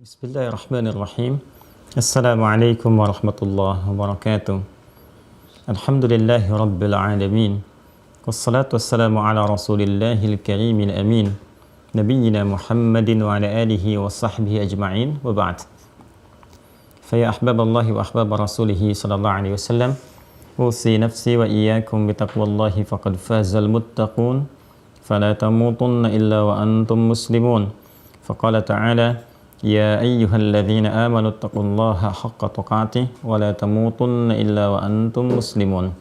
Bismillahirrahmanirrahim. Assalamualaikum warahmatullahi wabarakatuh. Alhamdulillahi rabbil alamin. Wassalatu wassalamu ala rasulillahil karimil amin. Nabiyyina Muhammadin wa ala alihi wa sahbihi ajma'in wa ba'd. Faya ahbaballahi wa ahbab rasulihi sallallahu alaihi wasallam. Usi nafsi wa iyyakum bitaqwallahi faqad fazal muttaqun. Fala tamutunna illa wa antum muslimun. Faqala ta'ala Ya ayyuhalladzina amanu taqullaha haqqa tuqatih wa la tamutunna illa wa antum muslimun.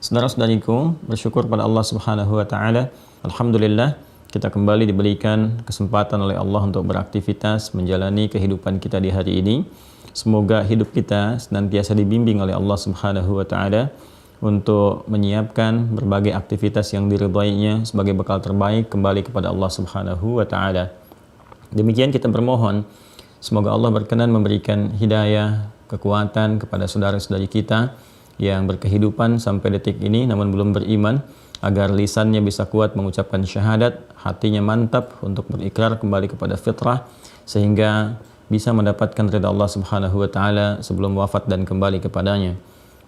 Saudara-saudariku, bersyukur pada Allah Subhanahu wa taala. Alhamdulillah kita kembali diberikan kesempatan oleh Allah untuk beraktivitas menjalani kehidupan kita di hari ini. Semoga hidup kita senantiasa dibimbing oleh Allah Subhanahu wa taala untuk menyiapkan berbagai aktivitas yang diridhainya sebagai bekal terbaik kembali kepada Allah Subhanahu wa taala. Demikian kita bermohon, semoga Allah berkenan memberikan hidayah, kekuatan kepada saudara-saudari kita yang berkehidupan sampai detik ini namun belum beriman, agar lisannya bisa kuat mengucapkan syahadat, hatinya mantap untuk berikrar kembali kepada fitrah, sehingga bisa mendapatkan ridha Allah Subhanahu wa taala sebelum wafat dan kembali kepadanya.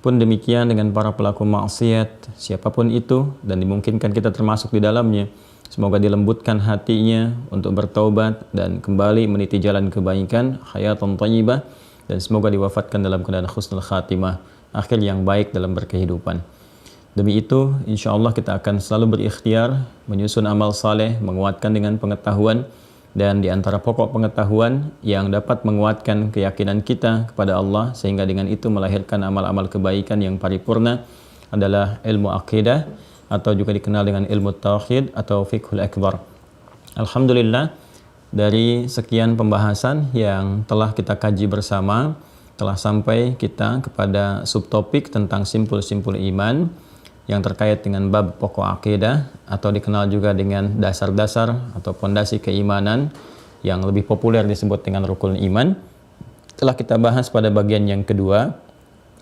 Pun demikian dengan para pelaku maksiat, siapapun itu, dan dimungkinkan kita termasuk di dalamnya. Semoga dilembutkan hatinya untuk bertaubat dan kembali meniti jalan kebaikan, hayatan thayyibah, dan semoga diwafatkan dalam keadaan husnul khatimah, akhir yang baik dalam berkehidupan. Demi itu, insya Allah kita akan selalu berikhtiar menyusun amal saleh, menguatkan dengan pengetahuan, dan di antara pokok pengetahuan yang dapat menguatkan keyakinan kita kepada Allah sehingga dengan itu melahirkan amal-amal kebaikan yang paripurna adalah ilmu akidah, atau juga dikenal dengan ilmu tauhid atau fiqhul akbar. Alhamdulillah, dari sekian pembahasan yang telah kita kaji bersama, telah sampai kita kepada subtopik tentang simpul-simpul iman yang terkait dengan bab pokok akidah, atau dikenal juga dengan dasar-dasar atau pondasi keimanan yang lebih populer disebut dengan rukun iman. Telah kita bahas pada bagian yang kedua,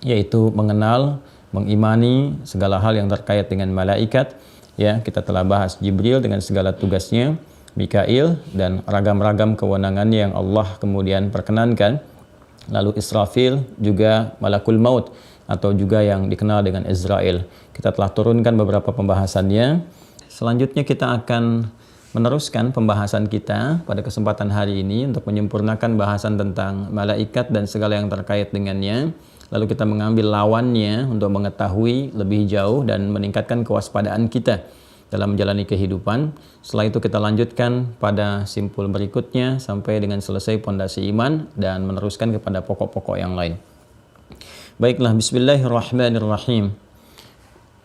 yaitu mengenal, mengimani segala hal yang terkait dengan malaikat. Ya, kita telah bahas Jibril dengan segala tugasnya, Mikail dan ragam-ragam kewenangannya yang Allah kemudian perkenankan. Lalu Israfil, juga malakul maut atau juga yang dikenal dengan Israel. Kita telah turunkan beberapa pembahasannya. Selanjutnya kita akan meneruskan pembahasan kita pada kesempatan hari ini untuk menyempurnakan bahasan tentang malaikat dan segala yang terkait dengannya. Lalu kita mengambil lawannya untuk mengetahui lebih jauh dan meningkatkan kewaspadaan kita dalam menjalani kehidupan. Setelah itu kita lanjutkan pada simpul berikutnya sampai dengan selesai pondasi iman dan meneruskan kepada pokok-pokok yang lain. Baiklah, bismillahirrahmanirrahim.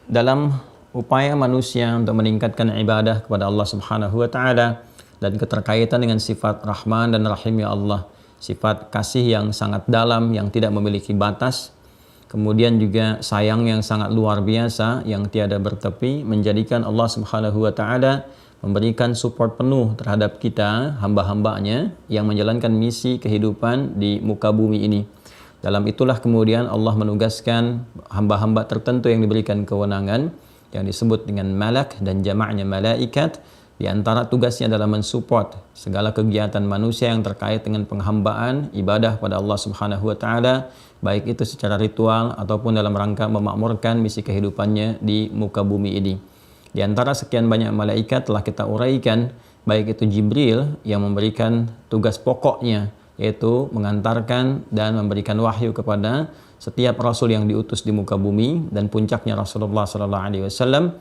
Dalam upaya manusia untuk meningkatkan ibadah kepada Allah Subhanahu wa taala dan keterkaitan dengan sifat Rahman dan Rahim ya Allah, sifat kasih yang sangat dalam yang tidak memiliki batas, kemudian juga sayang yang sangat luar biasa yang tiada bertepi, menjadikan Allah Subhanahu wa taala memberikan support penuh terhadap kita, hamba-hambanya yang menjalankan misi kehidupan di muka bumi ini. Dalam itulah kemudian Allah menugaskan hamba-hamba tertentu yang diberikan kewenangan yang disebut dengan malak dan jamaknya malaikat. Di antara tugasnya adalah mensupport segala kegiatan manusia yang terkait dengan penghambaan ibadah pada Allah Subhanahu wa taala, baik itu secara ritual ataupun dalam rangka memakmurkan misi kehidupannya di muka bumi ini. Di antara sekian banyak malaikat telah kita uraikan, baik itu Jibril yang memberikan tugas pokoknya, yaitu mengantarkan dan memberikan wahyu kepada setiap rasul yang diutus di muka bumi, dan puncaknya Rasulullah sallallahu alaihi wasallam.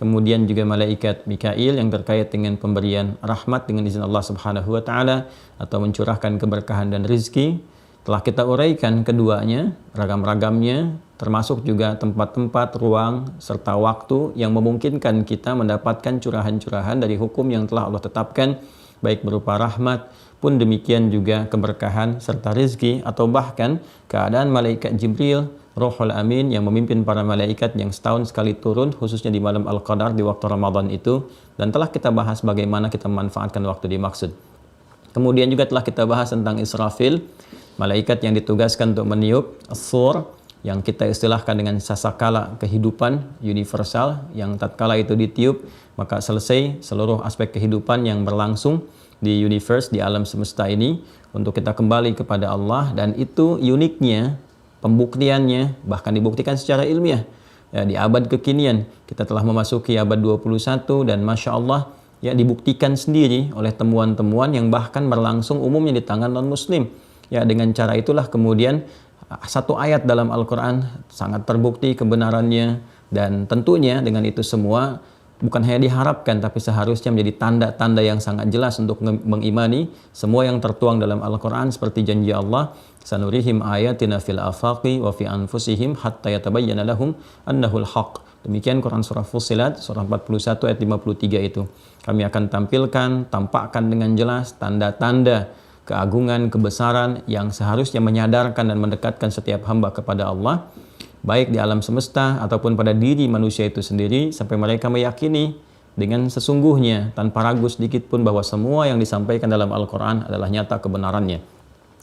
Kemudian juga malaikat Mikail yang terkait dengan pemberian rahmat dengan izin Allah Subhanahu wa taala atau mencurahkan keberkahan dan rizki. Telah kita uraikan keduanya, ragam-ragamnya, termasuk juga tempat-tempat, ruang, serta waktu yang memungkinkan kita mendapatkan curahan-curahan dari hukum yang telah Allah tetapkan, baik berupa rahmat, pun demikian juga keberkahan serta rizki, atau bahkan keadaan malaikat Jibril, Ruhul Amin yang memimpin para malaikat yang setahun sekali turun, khususnya di malam Al-Qadar di waktu Ramadan itu, dan telah kita bahas bagaimana kita memanfaatkan waktu dimaksud. Kemudian juga telah kita bahas tentang Israfil, malaikat yang ditugaskan untuk meniup as-sur, yang kita istilahkan dengan sasakala kehidupan universal, yang tatkala itu ditiup maka selesai seluruh aspek kehidupan yang berlangsung, di universe, di alam semesta ini, untuk kita kembali kepada Allah. Dan itu uniknya, pembuktiannya bahkan dibuktikan secara ilmiah. Ya, di abad kekinian kita telah memasuki abad 21 dan Masya Allah ya dibuktikan sendiri oleh temuan-temuan yang bahkan berlangsung umumnya di tangan non-muslim. Ya, dengan cara itulah kemudian satu ayat dalam Al-Quran sangat terbukti kebenarannya, dan tentunya dengan itu semua bukan hanya diharapkan tapi seharusnya menjadi tanda-tanda yang sangat jelas untuk mengimani semua yang tertuang dalam Al-Quran, seperti janji Allah, sanurihim ayatina fil afaqi wa fi anfusihim hatta yatabayyana lahum annahul haq. Demikian Quran surah Fussilat surah 41 ayat 53 itu. Kami akan tampakkan dengan jelas tanda-tanda keagungan, kebesaran yang seharusnya menyadarkan dan mendekatkan setiap hamba kepada Allah, baik di alam semesta ataupun pada diri manusia itu sendiri, sampai mereka meyakini dengan sesungguhnya tanpa ragu sedikit pun bahwa semua yang disampaikan dalam Al-Quran adalah nyata kebenarannya.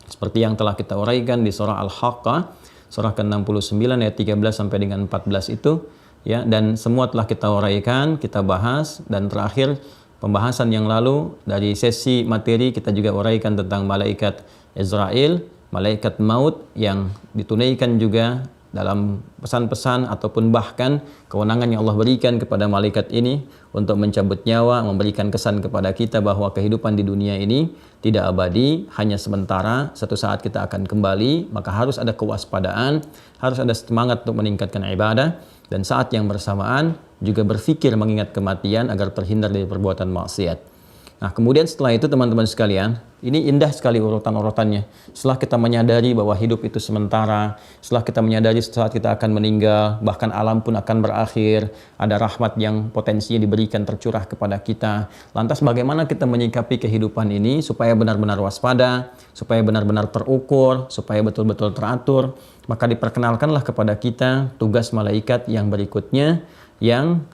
Seperti yang telah kita uraikan di surah Al-Haqqah, surah ke-69 ayat 13 sampai dengan 14 itu, ya, dan semua telah kita uraikan, kita bahas, dan terakhir pembahasan yang lalu dari sesi materi kita juga uraikan tentang malaikat Israel, malaikat maut yang ditunaikan juga dalam pesan-pesan ataupun bahkan kewenangan yang Allah berikan kepada malaikat ini untuk mencabut nyawa, memberikan kesan kepada kita bahwa kehidupan di dunia ini tidak abadi, hanya sementara, satu saat kita akan kembali. Maka harus ada kewaspadaan, harus ada semangat untuk meningkatkan ibadah, dan saat yang bersamaan juga berpikir mengingat kematian agar terhindar dari perbuatan maksiat. Nah, kemudian setelah itu teman-teman sekalian, ini indah sekali urutan-urutannya. Setelah kita menyadari bahwa hidup itu sementara, setelah kita menyadari saat kita akan meninggal, bahkan alam pun akan berakhir, ada rahmat yang potensinya diberikan tercurah kepada kita. Lantas bagaimana kita menyikapi kehidupan ini supaya benar-benar waspada, supaya benar-benar terukur, supaya betul-betul teratur? Maka diperkenalkanlah kepada kita tugas malaikat yang berikutnya, yang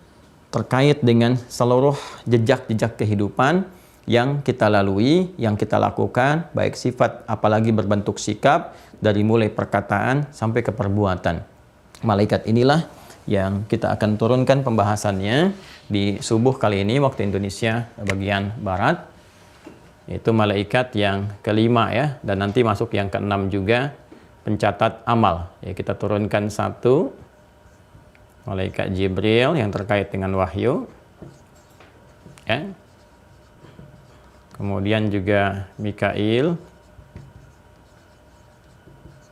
terkait dengan seluruh jejak-jejak kehidupan yang kita lalui, yang kita lakukan, baik sifat apalagi berbentuk sikap, dari mulai perkataan sampai ke perbuatan. Malaikat inilah yang kita akan turunkan pembahasannya di subuh kali ini waktu Indonesia bagian Barat. Itu malaikat yang kelima ya, dan nanti masuk yang keenam juga, pencatat amal. Ya, kita turunkan satu, malaikat Jibril yang terkait dengan wahyu, ya. Kemudian juga Mikail,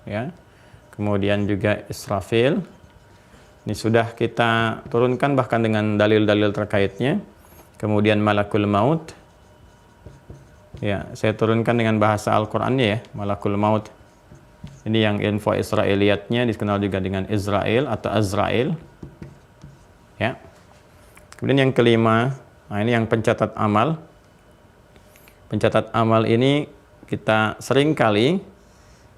ya. Kemudian juga Israfil. Ini sudah kita turunkan bahkan dengan dalil-dalil terkaitnya. Kemudian Malakul Maut, ya. Saya turunkan dengan bahasa Al-Qur'annya ya, Malakul Maut. Ini yang info Israiliyatnya dikenal juga dengan Israel atau Azrail. Ya. Kemudian yang kelima, nah ini yang pencatat amal. Pencatat amal ini kita sering kali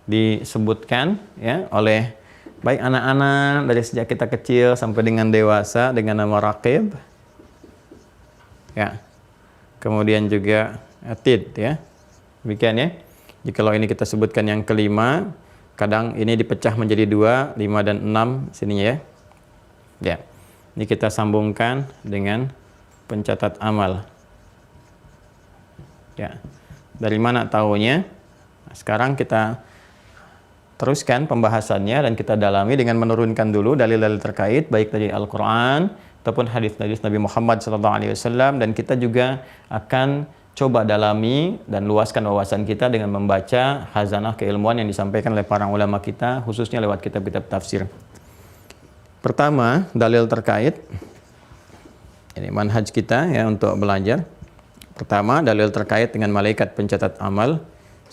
disebutkan ya oleh baik anak-anak dari sejak kita kecil sampai dengan dewasa dengan nama Raqib. Ya. Kemudian juga Atid ya. Demikian ya. Jikalau ini kita sebutkan yang kelima, kadang ini dipecah menjadi 2, 5 dan 6 sininya ya. Ya. Ini kita sambungkan dengan pencatat amal. Ya. Dari mana tahunya? Nah, sekarang kita teruskan pembahasannya dan kita dalami dengan menurunkan dulu dalil-dalil terkait baik dari Al-Qur'an ataupun hadis-hadis Nabi Muhammad SAW, dan kita juga akan coba dalami dan luaskan wawasan kita dengan membaca khazanah keilmuan yang disampaikan oleh para ulama kita, khususnya lewat kitab-kitab tafsir. Pertama, dalil terkait, ini manhaj kita ya untuk belajar. Pertama, dalil terkait dengan malaikat pencatat amal.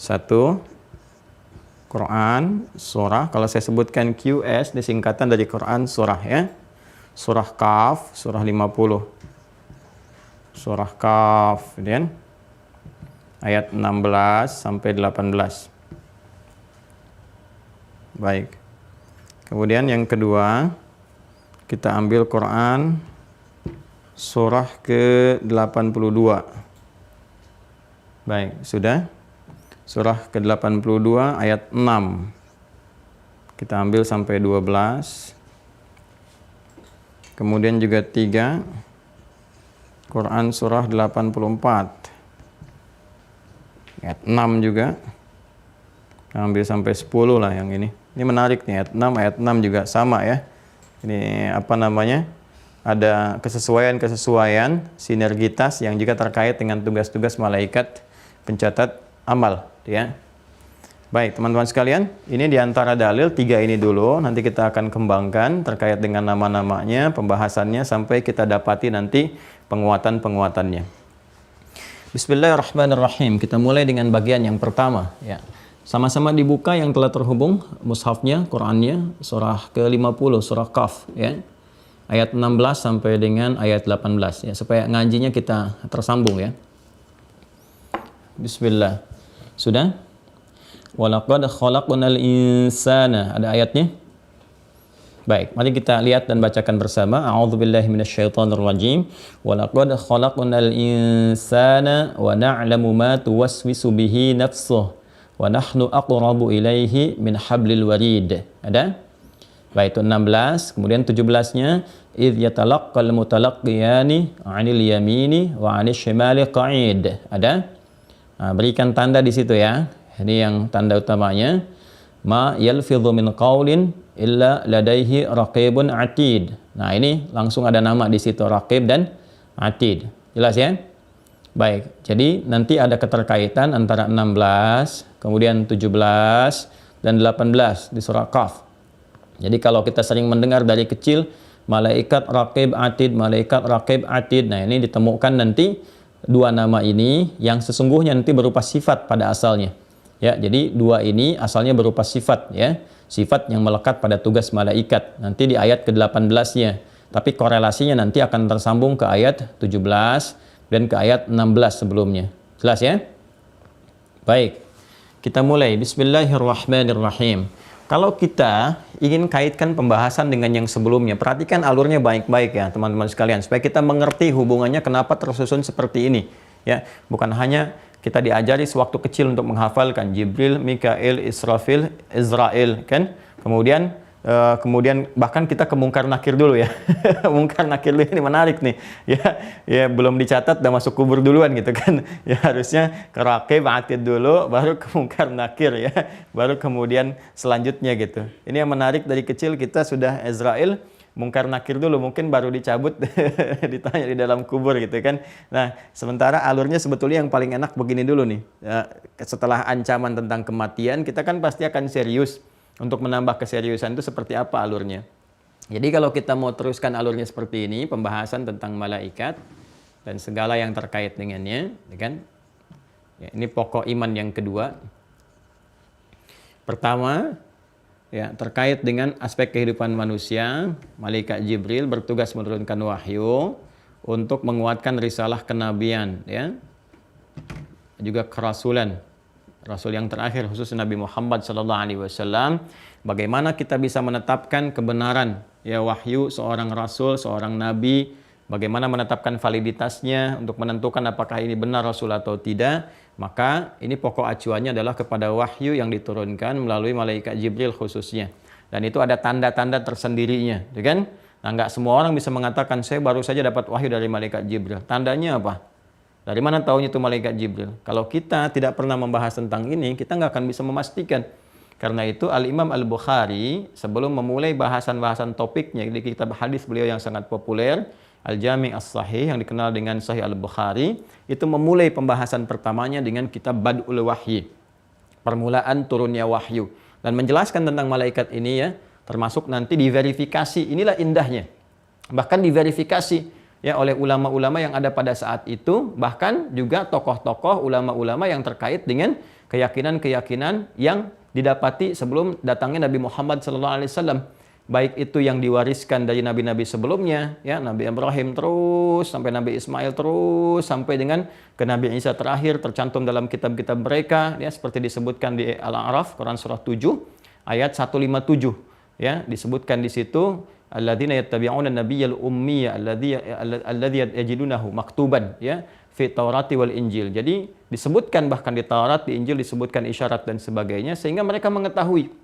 1, Quran, surah. Kalau saya sebutkan QS, disingkatan dari Quran, surah ya. Surah Kaf, surah 50. Surah Kaf, kemudian ayat 16 sampai 18. Baik. Kemudian yang kedua, kita ambil Quran surah ke-82. Baik, sudah. Surah ke-82 ayat 6. Kita ambil sampai 12. Kemudian juga 3, Quran surah 84 Ayat 6 juga. Ambil sampai 10 lah yang ini. Ini menarik nih, ayat 6 juga sama ya. Ini apa namanya? Ada kesesuaian, sinergitas yang juga terkait dengan tugas-tugas malaikat pencatat amal, ya. Baik, teman-teman sekalian, ini diantara dalil 3 ini dulu. Nanti kita akan kembangkan terkait dengan nama-namanya, pembahasannya sampai kita dapati nanti penguatan-penguatannya. Bismillahirrahmanirrahim. Kita mulai dengan bagian yang pertama, ya. Sama-sama dibuka yang telah terhubung mushafnya, Qur'annya, surah ke-50, surah Qaf, ya. Ayat 16 sampai dengan ayat 18, ya, supaya ngajinya kita tersambung, ya. Bismillah. Sudah? Walaqad khalaqnal insana. Ada ayatnya? Baik, mari kita lihat dan bacakan bersama. A'udzubillahi minasyaitonirrajim. Walaqad khalaqnal insana wa na'lamu ma tuwaswisu bihi nafsuh wa nahnu aqrabu ilaihi min hablil warid. Ada? Baik, itu 16. Kemudian 17-nya, idh yatalaqqal mutalaqqiyani 'anil yamini wa 'anil shimali qa'id. Ada? Nah, berikan tanda di situ ya. Ini yang tanda utamanya. Ma yalfidhu min qaulin illa ladaihi raqibun atid. Nah, ini langsung ada nama di situ, raqib dan atid. Jelas ya? Baik. Jadi nanti ada keterkaitan antara 16, kemudian 17 dan 18 di surah Qaf. Jadi kalau kita sering mendengar dari kecil malaikat raqib atid, malaikat raqib atid. Nah, ini ditemukan nanti dua nama ini yang sesungguhnya nanti berupa sifat pada asalnya. Ya, jadi dua ini asalnya berupa sifat, ya. Sifat yang melekat pada tugas malaikat. Nanti di ayat ke-18-nya. Tapi korelasinya nanti akan tersambung ke ayat 17 dan ke ayat 16 sebelumnya. Jelas ya? Baik. Kita mulai. Bismillahirrahmanirrahim. Kalau kita ingin kaitkan pembahasan dengan yang sebelumnya, perhatikan alurnya baik-baik ya teman-teman sekalian, supaya kita mengerti hubungannya kenapa tersusun seperti ini. Ya, bukan hanya kita diajari sewaktu kecil untuk menghafalkan Jibril, Mikail, Israfil, Izrail, kan? Kemudian bahkan kita ke Mungkar Nakir dulu ya. Mungkar Nakir dulu ini menarik nih. Ya belum dicatat udah masuk kubur duluan gitu kan. Ya harusnya ke Raqib, Atid dulu baru ke Mungkar Nakir ya. Baru kemudian selanjutnya gitu. Ini yang menarik, dari kecil kita sudah Izrail, Mungkar Nakir dulu, mungkin baru dicabut ditanya di dalam kubur gitu kan. Nah, sementara alurnya sebetulnya yang paling enak begini dulu nih. Ya, setelah ancaman tentang kematian, kita kan pasti akan serius. Untuk menambah keseriusan itu seperti apa alurnya. Jadi kalau kita mau teruskan alurnya seperti ini, pembahasan tentang malaikat dan segala yang terkait dengannya, ya kan? Ya, ini pokok iman yang kedua. Pertama, ya, terkait dengan aspek kehidupan manusia, malaikat Jibril bertugas menurunkan wahyu untuk menguatkan risalah kenabian, ya. Juga kerasulan. Rasul yang terakhir khusus Nabi Muhammad SAW. Bagaimana kita bisa menetapkan kebenaran ya wahyu seorang rasul, seorang nabi, bagaimana menetapkan validitasnya untuk menentukan apakah ini benar rasul atau tidak. Maka ini pokok acuannya adalah kepada wahyu yang diturunkan melalui malaikat Jibril khususnya. Dan itu ada tanda-tanda tersendirinya, ya kan? Nah, nggak semua orang bisa mengatakan saya baru saja dapat wahyu dari malaikat Jibril. Tandanya apa? Dari mana tahunya itu malaikat Jibril? Kalau kita tidak pernah membahas tentang ini, kita nggak akan bisa memastikan. Karena itu Al-Imam Al-Bukhari sebelum memulai bahasan-bahasan topiknya di kitab hadis beliau yang sangat populer, Al-Jami' As-Sahih yang dikenal dengan Sahih Al-Bukhari, itu memulai pembahasan pertamanya dengan kitab Bad'ul Wahyi, permulaan turunnya wahyu, dan menjelaskan tentang malaikat ini ya, termasuk nanti diverifikasi. Inilah indahnya. Bahkan diverifikasi ya oleh ulama-ulama yang ada pada saat itu, bahkan juga tokoh-tokoh ulama-ulama yang terkait dengan keyakinan-keyakinan yang didapati sebelum datangnya Nabi Muhammad SAW. Baik itu yang diwariskan dari nabi-nabi sebelumnya, ya Nabi Ibrahim terus sampai Nabi Ismail terus sampai dengan ke Nabi Isa terakhir, tercantum dalam kitab-kitab mereka, ya seperti disebutkan di Al-A'raf Quran surah 7 ayat 157, ya disebutkan di situ. Alladzina yattabi'una an-nabiyyal ummiyya alladzi yajidunahu maktuban ya fi Taurati wal Injil. Jadi disebutkan bahkan di Taurat, di Injil disebutkan isyarat dan sebagainya sehingga mereka mengetahui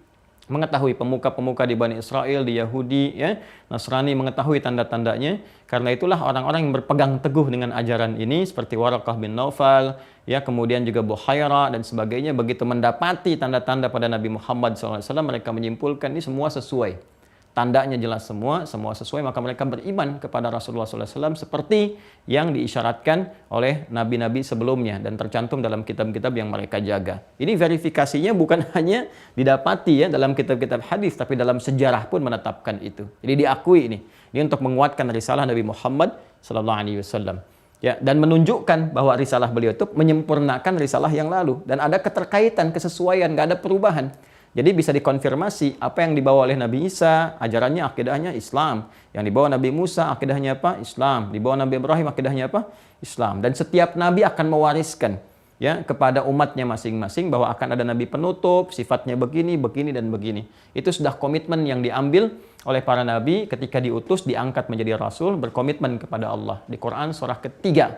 mengetahui pemuka-pemuka di Bani Israel, di Yahudi, ya, Nasrani mengetahui tanda-tandanya. Karena itulah orang-orang yang berpegang teguh dengan ajaran ini seperti Waraqah bin Naufal, ya, kemudian juga Buhaira dan sebagainya, begitu mendapati tanda-tanda pada Nabi Muhammad SAW, mereka menyimpulkan ini semua sesuai. Tandanya jelas semua sesuai, maka mereka beriman kepada Rasulullah SAW seperti yang diisyaratkan oleh nabi-nabi sebelumnya dan tercantum dalam kitab-kitab yang mereka jaga. Ini verifikasinya bukan hanya didapati ya dalam kitab-kitab hadis, tapi dalam sejarah pun menetapkan itu. Jadi diakui ini. Ini untuk menguatkan risalah Nabi Muhammad SAW. Ya, dan menunjukkan bahwa risalah beliau itu menyempurnakan risalah yang lalu dan ada keterkaitan, kesesuaian, nggak ada perubahan. Jadi bisa dikonfirmasi apa yang dibawa oleh Nabi Isa, ajarannya, akidahnya Islam. Yang dibawa Nabi Musa, akidahnya apa? Islam. Dibawa Nabi Ibrahim, akidahnya apa? Islam. Dan setiap Nabi akan mewariskan ya kepada umatnya masing-masing bahwa akan ada Nabi penutup, sifatnya begini, begini, dan begini. Itu sudah komitmen yang diambil oleh para Nabi ketika diutus, diangkat menjadi Rasul, berkomitmen kepada Allah. Di Quran surah ketiga,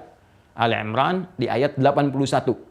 Al-Imran di ayat 81.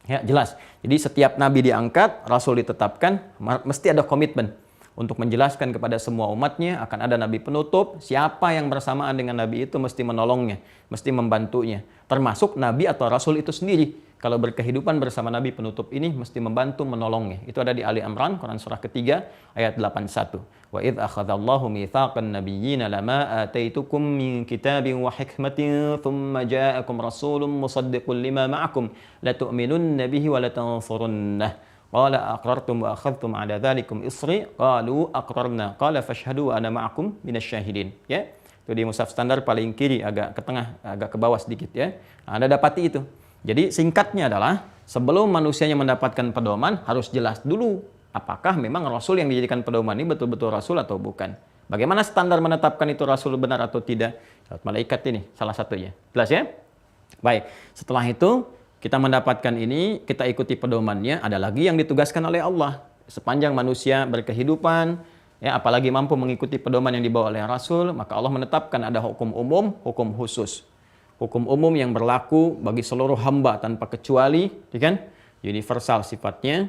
Ya, jelas. Jadi setiap nabi diangkat, rasul ditetapkan, mesti ada komitmen untuk menjelaskan kepada semua umatnya akan ada nabi penutup, siapa yang bersamaan dengan nabi itu mesti menolongnya, mesti membantunya. Termasuk nabi atau rasul itu sendiri. Kalau berkehidupan bersama nabi penutup ini mesti membantu menolongnya. Itu ada di Ali Imran, Quran surah ketiga ayat 81. Wa idz akhadallahu mitsaqan nabiyyina lama ataitukum min kitabin wa hikmatin thumma ja'akum rasulun musaddiqun lima ma'akum la tu'minunna bihi wa la tansurunnah. Qala aqrartum wa akhadhtum 'ala dzalikum isri qalu aqrarna qala fashhadu wa ana ma'akum minasyahidin. Ya. Itu di mushaf standar paling kiri, agak ke tengah, agak ke bawah sedikit ya. Anda dapati itu. Jadi singkatnya adalah sebelum manusianya mendapatkan pedoman harus jelas dulu apakah memang Rasul yang dijadikan pedoman ini betul-betul Rasul atau bukan. Bagaimana standar menetapkan itu Rasul benar atau tidak? Malaikat ini salah satunya. Jelas ya? Baik, setelah itu kita mendapatkan ini, kita ikuti pedomannya, ada lagi yang ditugaskan oleh Allah. Sepanjang manusia berkehidupan, ya, apalagi mampu mengikuti pedoman yang dibawa oleh Rasul, maka Allah menetapkan ada hukum umum, hukum khusus. Hukum umum yang berlaku bagi seluruh hamba tanpa kecuali, kan? Universal sifatnya.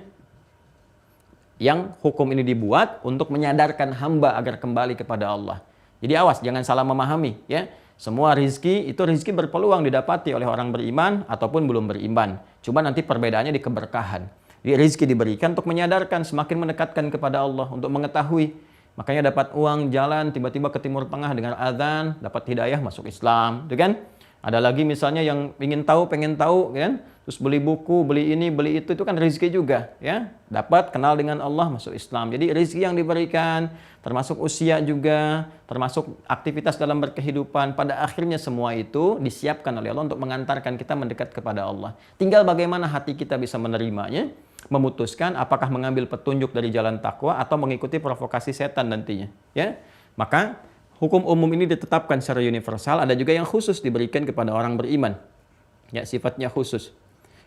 Yang hukum ini dibuat untuk menyadarkan hamba agar kembali kepada Allah. Jadi awas, jangan salah memahami, ya. Semua rizki itu rizki berpeluang didapati oleh orang beriman ataupun belum beriman. Cuma nanti perbedaannya di keberkahan. Jadi rizki diberikan untuk menyadarkan, semakin mendekatkan kepada Allah, untuk mengetahui. Makanya dapat uang jalan tiba-tiba ke Timur Tengah dengan azan, dapat hidayah masuk Islam, kan? Ada lagi misalnya yang ingin tahu, pengen tahu, kan? Terus beli buku, beli ini, beli itu kan rezeki juga, ya. Dapat kenal dengan Allah, masuk Islam. Jadi rezeki yang diberikan, termasuk usia juga, termasuk aktivitas dalam berkehidupan. Pada akhirnya semua itu disiapkan oleh Allah untuk mengantarkan kita mendekat kepada Allah. Tinggal bagaimana hati kita bisa menerimanya, memutuskan apakah mengambil petunjuk dari jalan takwa atau mengikuti provokasi setan nantinya, ya. Maka hukum umum ini ditetapkan secara universal, ada juga yang khusus diberikan kepada orang beriman. Ya, sifatnya khusus.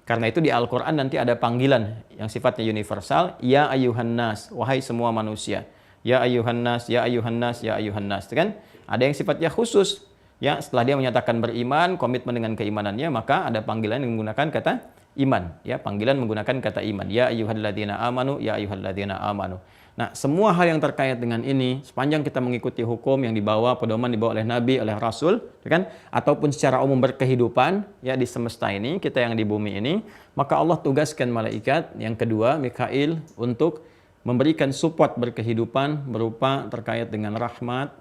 Karena itu di Al-Quran nanti ada panggilan yang sifatnya universal, ya ayuhan nas, wahai semua manusia. Ya ayuhan nas, ya ayuhan nas, ya ayuhan nas. Kan? Ada yang sifatnya khusus. Ya, setelah dia menyatakan beriman, komitmen dengan keimanannya, maka ada panggilan yang menggunakan kata iman. Ya, panggilan menggunakan kata iman. Ya ayyuhalladzina amanu, ya ayyuhalladzina amanu. Nah, semua hal yang terkait dengan ini, sepanjang kita mengikuti hukum yang dibawa, pedoman dibawa oleh Nabi, oleh Rasul, kan? Ataupun secara umum berkehidupan, ya di semesta ini, kita yang di bumi ini, maka Allah tugaskan malaikat yang kedua, Mikail, untuk memberikan support berkehidupan berupa terkait dengan rahmat,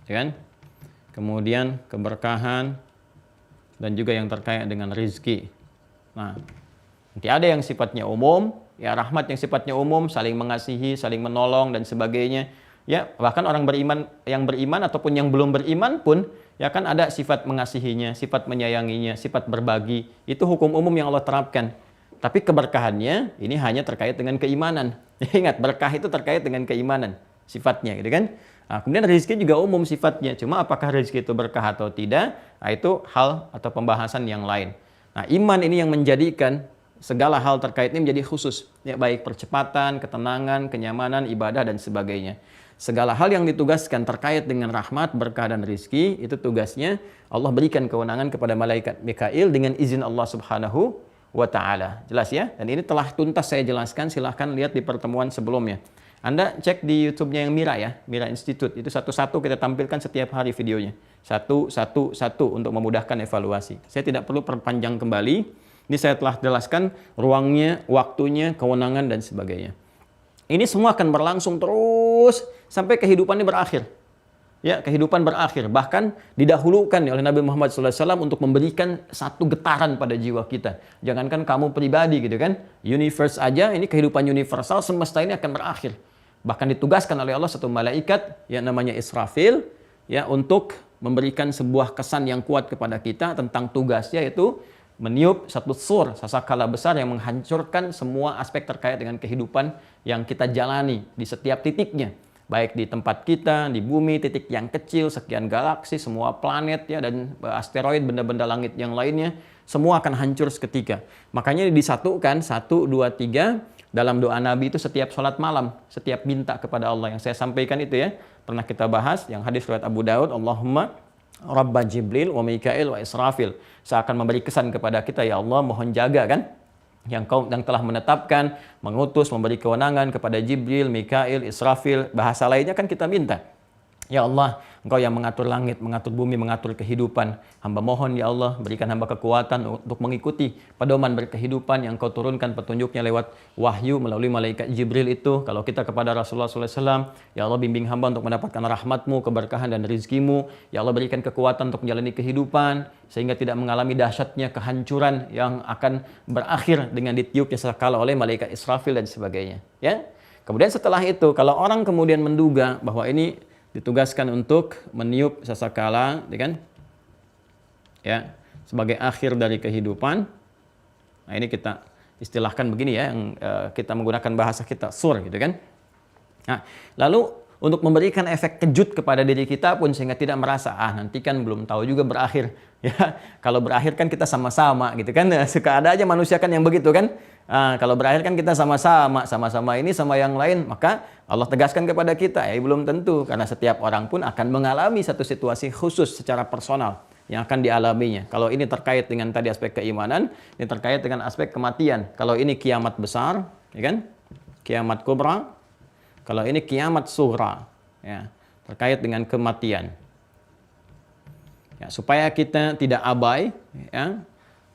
kan? Kemudian keberkahan, dan juga yang terkait dengan rizki. Nah, nanti ada yang sifatnya umum, ya rahmat yang sifatnya umum, saling mengasihi, saling menolong dan sebagainya. Ya, bahkan orang beriman yang beriman ataupun yang belum beriman pun ya kan ada sifat mengasihinya, sifat menyayanginya, sifat berbagi. Itu hukum umum yang Allah terapkan. Tapi keberkahannya ini hanya terkait dengan keimanan. Ingat, berkah itu terkait dengan keimanan sifatnya, gitu kan? Nah, kemudian rezeki juga umum sifatnya. Cuma apakah rezeki itu berkah atau tidak? Nah, itu hal atau pembahasan yang lain. Nah, iman ini yang menjadikan segala hal terkait ini menjadi khusus, ya, baik percepatan, ketenangan, kenyamanan, ibadah, dan sebagainya. Segala hal yang ditugaskan terkait dengan rahmat, berkah, dan rizki, itu tugasnya Allah berikan kewenangan kepada malaikat Mikail dengan izin Allah Subhanahu wa Ta'ala. Jelas ya? Dan ini telah tuntas saya jelaskan, silahkan lihat di pertemuan sebelumnya. Anda cek di YouTube-nya yang Mira ya, Mira Institute. Itu satu-satu kita tampilkan setiap hari videonya. Satu untuk memudahkan evaluasi. Saya tidak perlu perpanjang kembali. Ini saya telah jelaskan ruangnya, waktunya, kewenangan, dan sebagainya. Ini semua akan berlangsung terus sampai kehidupan ini berakhir. Ya, kehidupan berakhir. Bahkan didahulukan oleh Nabi Muhammad SAW untuk memberikan satu getaran pada jiwa kita. Jangankan kamu pribadi gitu kan. Universe aja, ini kehidupan universal, semesta ini akan berakhir. Bahkan ditugaskan oleh Allah satu malaikat yang namanya Israfil ya untuk memberikan sebuah kesan yang kuat kepada kita tentang tugasnya, yaitu meniup satu sur, sasakala besar yang menghancurkan semua aspek terkait dengan kehidupan yang kita jalani di setiap titiknya. Baik di tempat kita, di bumi, titik yang kecil, sekian galaksi, semua planet ya, dan asteroid, benda-benda langit yang lainnya, semua akan hancur seketika. Makanya disatukan 1, 2, 3 dalam doa Nabi itu setiap sholat malam, setiap minta kepada Allah. Yang saya sampaikan itu ya, pernah kita bahas, yang hadis riwayat Abu Daud, Allahumma Rabba Jibril wa Mikail wa Israfil. Saya akan memberi kesan kepada kita, ya Allah mohon jaga kan, yang kau yang telah menetapkan, mengutus, memberi kewenangan kepada Jibril, Mikail, Israfil. Bahasa lainnya kan kita minta, ya Allah, Engkau yang mengatur langit, mengatur bumi, mengatur kehidupan. Hamba mohon ya Allah, berikan hamba kekuatan untuk mengikuti pedoman berkehidupan yang Engkau turunkan petunjuknya lewat wahyu melalui malaikat Jibril itu. Kalau kita kepada Rasulullah SAW, ya Allah bimbing hamba untuk mendapatkan rahmat-Mu, keberkahan dan rizki-Mu. Ya Allah berikan kekuatan untuk menjalani kehidupan, sehingga tidak mengalami dahsyatnya kehancuran yang akan berakhir dengan ditiupnya sekala oleh malaikat Israfil dan sebagainya. Ya. Kemudian setelah itu, kalau orang kemudian menduga bahwa ini ditugaskan untuk meniup sasakala, kan? Ya, sebagai akhir dari kehidupan. Nah, ini kita istilahkan begini ya, yang kita menggunakan bahasa kita sur gitu kan. Nah, lalu untuk memberikan efek kejut kepada diri kita pun sehingga tidak merasa nanti kan belum tahu juga berakhir. Ya, kalau berakhir kan kita sama-sama gitu kan. Suka ada aja manusia kan yang begitu kan. Kalau berakhir kan kita sama-sama ini sama yang lain, maka Allah tegaskan kepada kita, belum tentu, karena setiap orang pun akan mengalami satu situasi khusus secara personal yang akan dialaminya. Kalau ini terkait dengan tadi aspek keimanan, ini terkait dengan aspek kematian. Kalau ini kiamat besar, ya kan? Kiamat kubra. Kalau ini kiamat sughra, ya, terkait dengan kematian. Ya, supaya kita tidak abai, ya.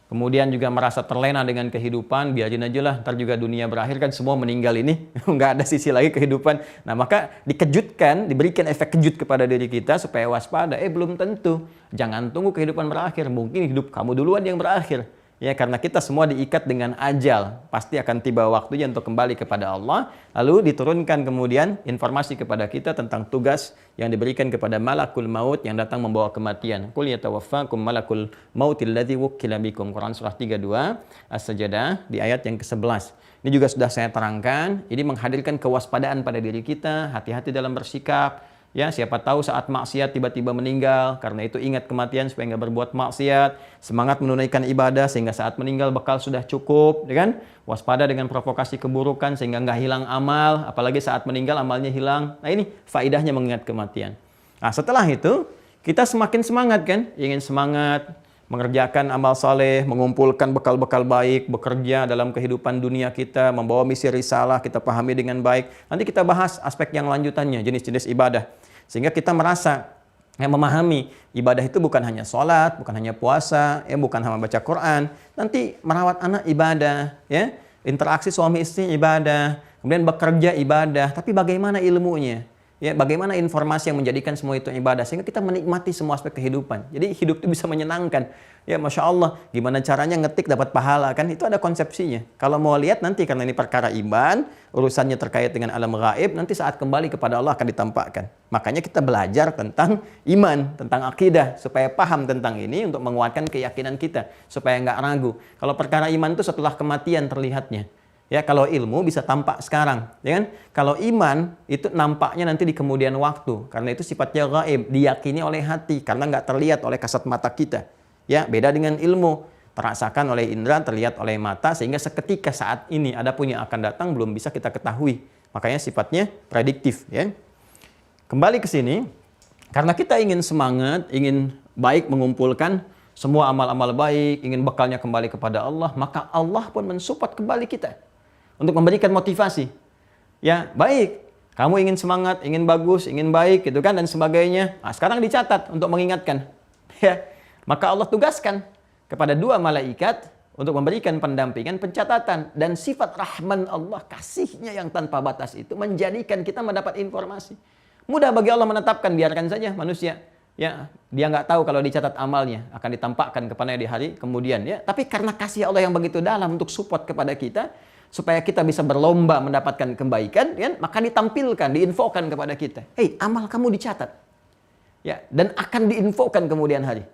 Kemudian juga merasa terlena dengan kehidupan, biarin aja lah, ntar juga dunia berakhir kan semua meninggal ini, nggak ada sisi lagi kehidupan. Nah maka dikejutkan, diberikan efek kejut kepada diri kita supaya waspada, belum tentu. Jangan tunggu kehidupan berakhir, mungkin hidup kamu duluan yang berakhir. Ya, karena kita semua diikat dengan ajal, pasti akan tiba waktunya untuk kembali kepada Allah. Lalu diturunkan kemudian informasi kepada kita tentang tugas yang diberikan kepada malakul maut yang datang membawa kematian. Qul yatawaffakum malakul mautil ladzi wukkila bikum. Quran surah 32 As-Sajdah di ayat yang ke-11. Ini juga sudah saya terangkan, ini menghadirkan kewaspadaan pada diri kita, hati-hati dalam bersikap. Ya, siapa tahu saat maksiat tiba-tiba meninggal, karena itu ingat kematian supaya nggak berbuat maksiat, semangat menunaikan ibadah sehingga saat meninggal bekal sudah cukup, ya kan? Waspada dengan provokasi keburukan sehingga nggak hilang amal, apalagi saat meninggal amalnya hilang. Nah ini faidahnya mengingat kematian. Nah setelah itu kita semakin semangat kan, ingin semangat mengerjakan amal saleh, mengumpulkan bekal-bekal baik, bekerja dalam kehidupan dunia kita, membawa misi risalah, kita pahami dengan baik. Nanti kita bahas aspek yang lanjutannya, jenis-jenis ibadah. Sehingga kita merasa memahami ibadah itu bukan hanya sholat, bukan hanya puasa, bukan hanya baca Quran. Nanti merawat anak ibadah, ya, interaksi suami istri ibadah, kemudian bekerja ibadah. Tapi bagaimana ilmunya? Ya, bagaimana informasi yang menjadikan semua itu ibadah sehingga kita menikmati semua aspek kehidupan. Jadi hidup itu bisa menyenangkan. Ya, Masya Allah, gimana caranya ngetik dapat pahala kan? Itu ada konsepsinya. Kalau mau lihat nanti karena ini perkara iman, urusannya terkait dengan alam gaib, nanti saat kembali kepada Allah akan ditampakkan. Makanya kita belajar tentang iman, tentang akidah supaya paham tentang ini untuk menguatkan keyakinan kita supaya nggak ragu. Kalau perkara iman itu setelah kematian terlihatnya. Ya, kalau ilmu bisa tampak sekarang, ya kan? Kalau iman itu nampaknya nanti di kemudian waktu, karena itu sifatnya gaib, diyakini oleh hati, karena nggak terlihat oleh kasat mata kita. Ya, beda dengan ilmu, terasakan oleh indera, terlihat oleh mata, sehingga seketika saat ini ada pun yang akan datang belum bisa kita ketahui. Makanya sifatnya prediktif. Ya. Kembali ke sini, karena kita ingin semangat, ingin baik mengumpulkan semua amal-amal baik, ingin bekalnya kembali kepada Allah, maka Allah pun mensupport kembali kita. Untuk memberikan motivasi. Ya, baik. Kamu ingin semangat, ingin bagus, ingin baik gitu kan dan sebagainya. Nah, sekarang dicatat untuk mengingatkan. Ya. Maka Allah tugaskan kepada 2 malaikat untuk memberikan pendampingan, pencatatan, dan sifat rahman Allah, kasihnya yang tanpa batas itu menjadikan kita mendapat informasi. Mudah bagi Allah menetapkan, biarkan saja manusia. Ya, dia nggak tahu kalau dicatat amalnya akan ditampakkan kepadanya di hari kemudian. Ya, tapi karena kasih Allah yang begitu dalam untuk support kepada kita, supaya kita bisa berlomba mendapatkan kebaikan, ya, maka ditampilkan, diinfokan kepada kita. Hei, amal kamu dicatat. Ya, dan akan diinfokan kemudian hari.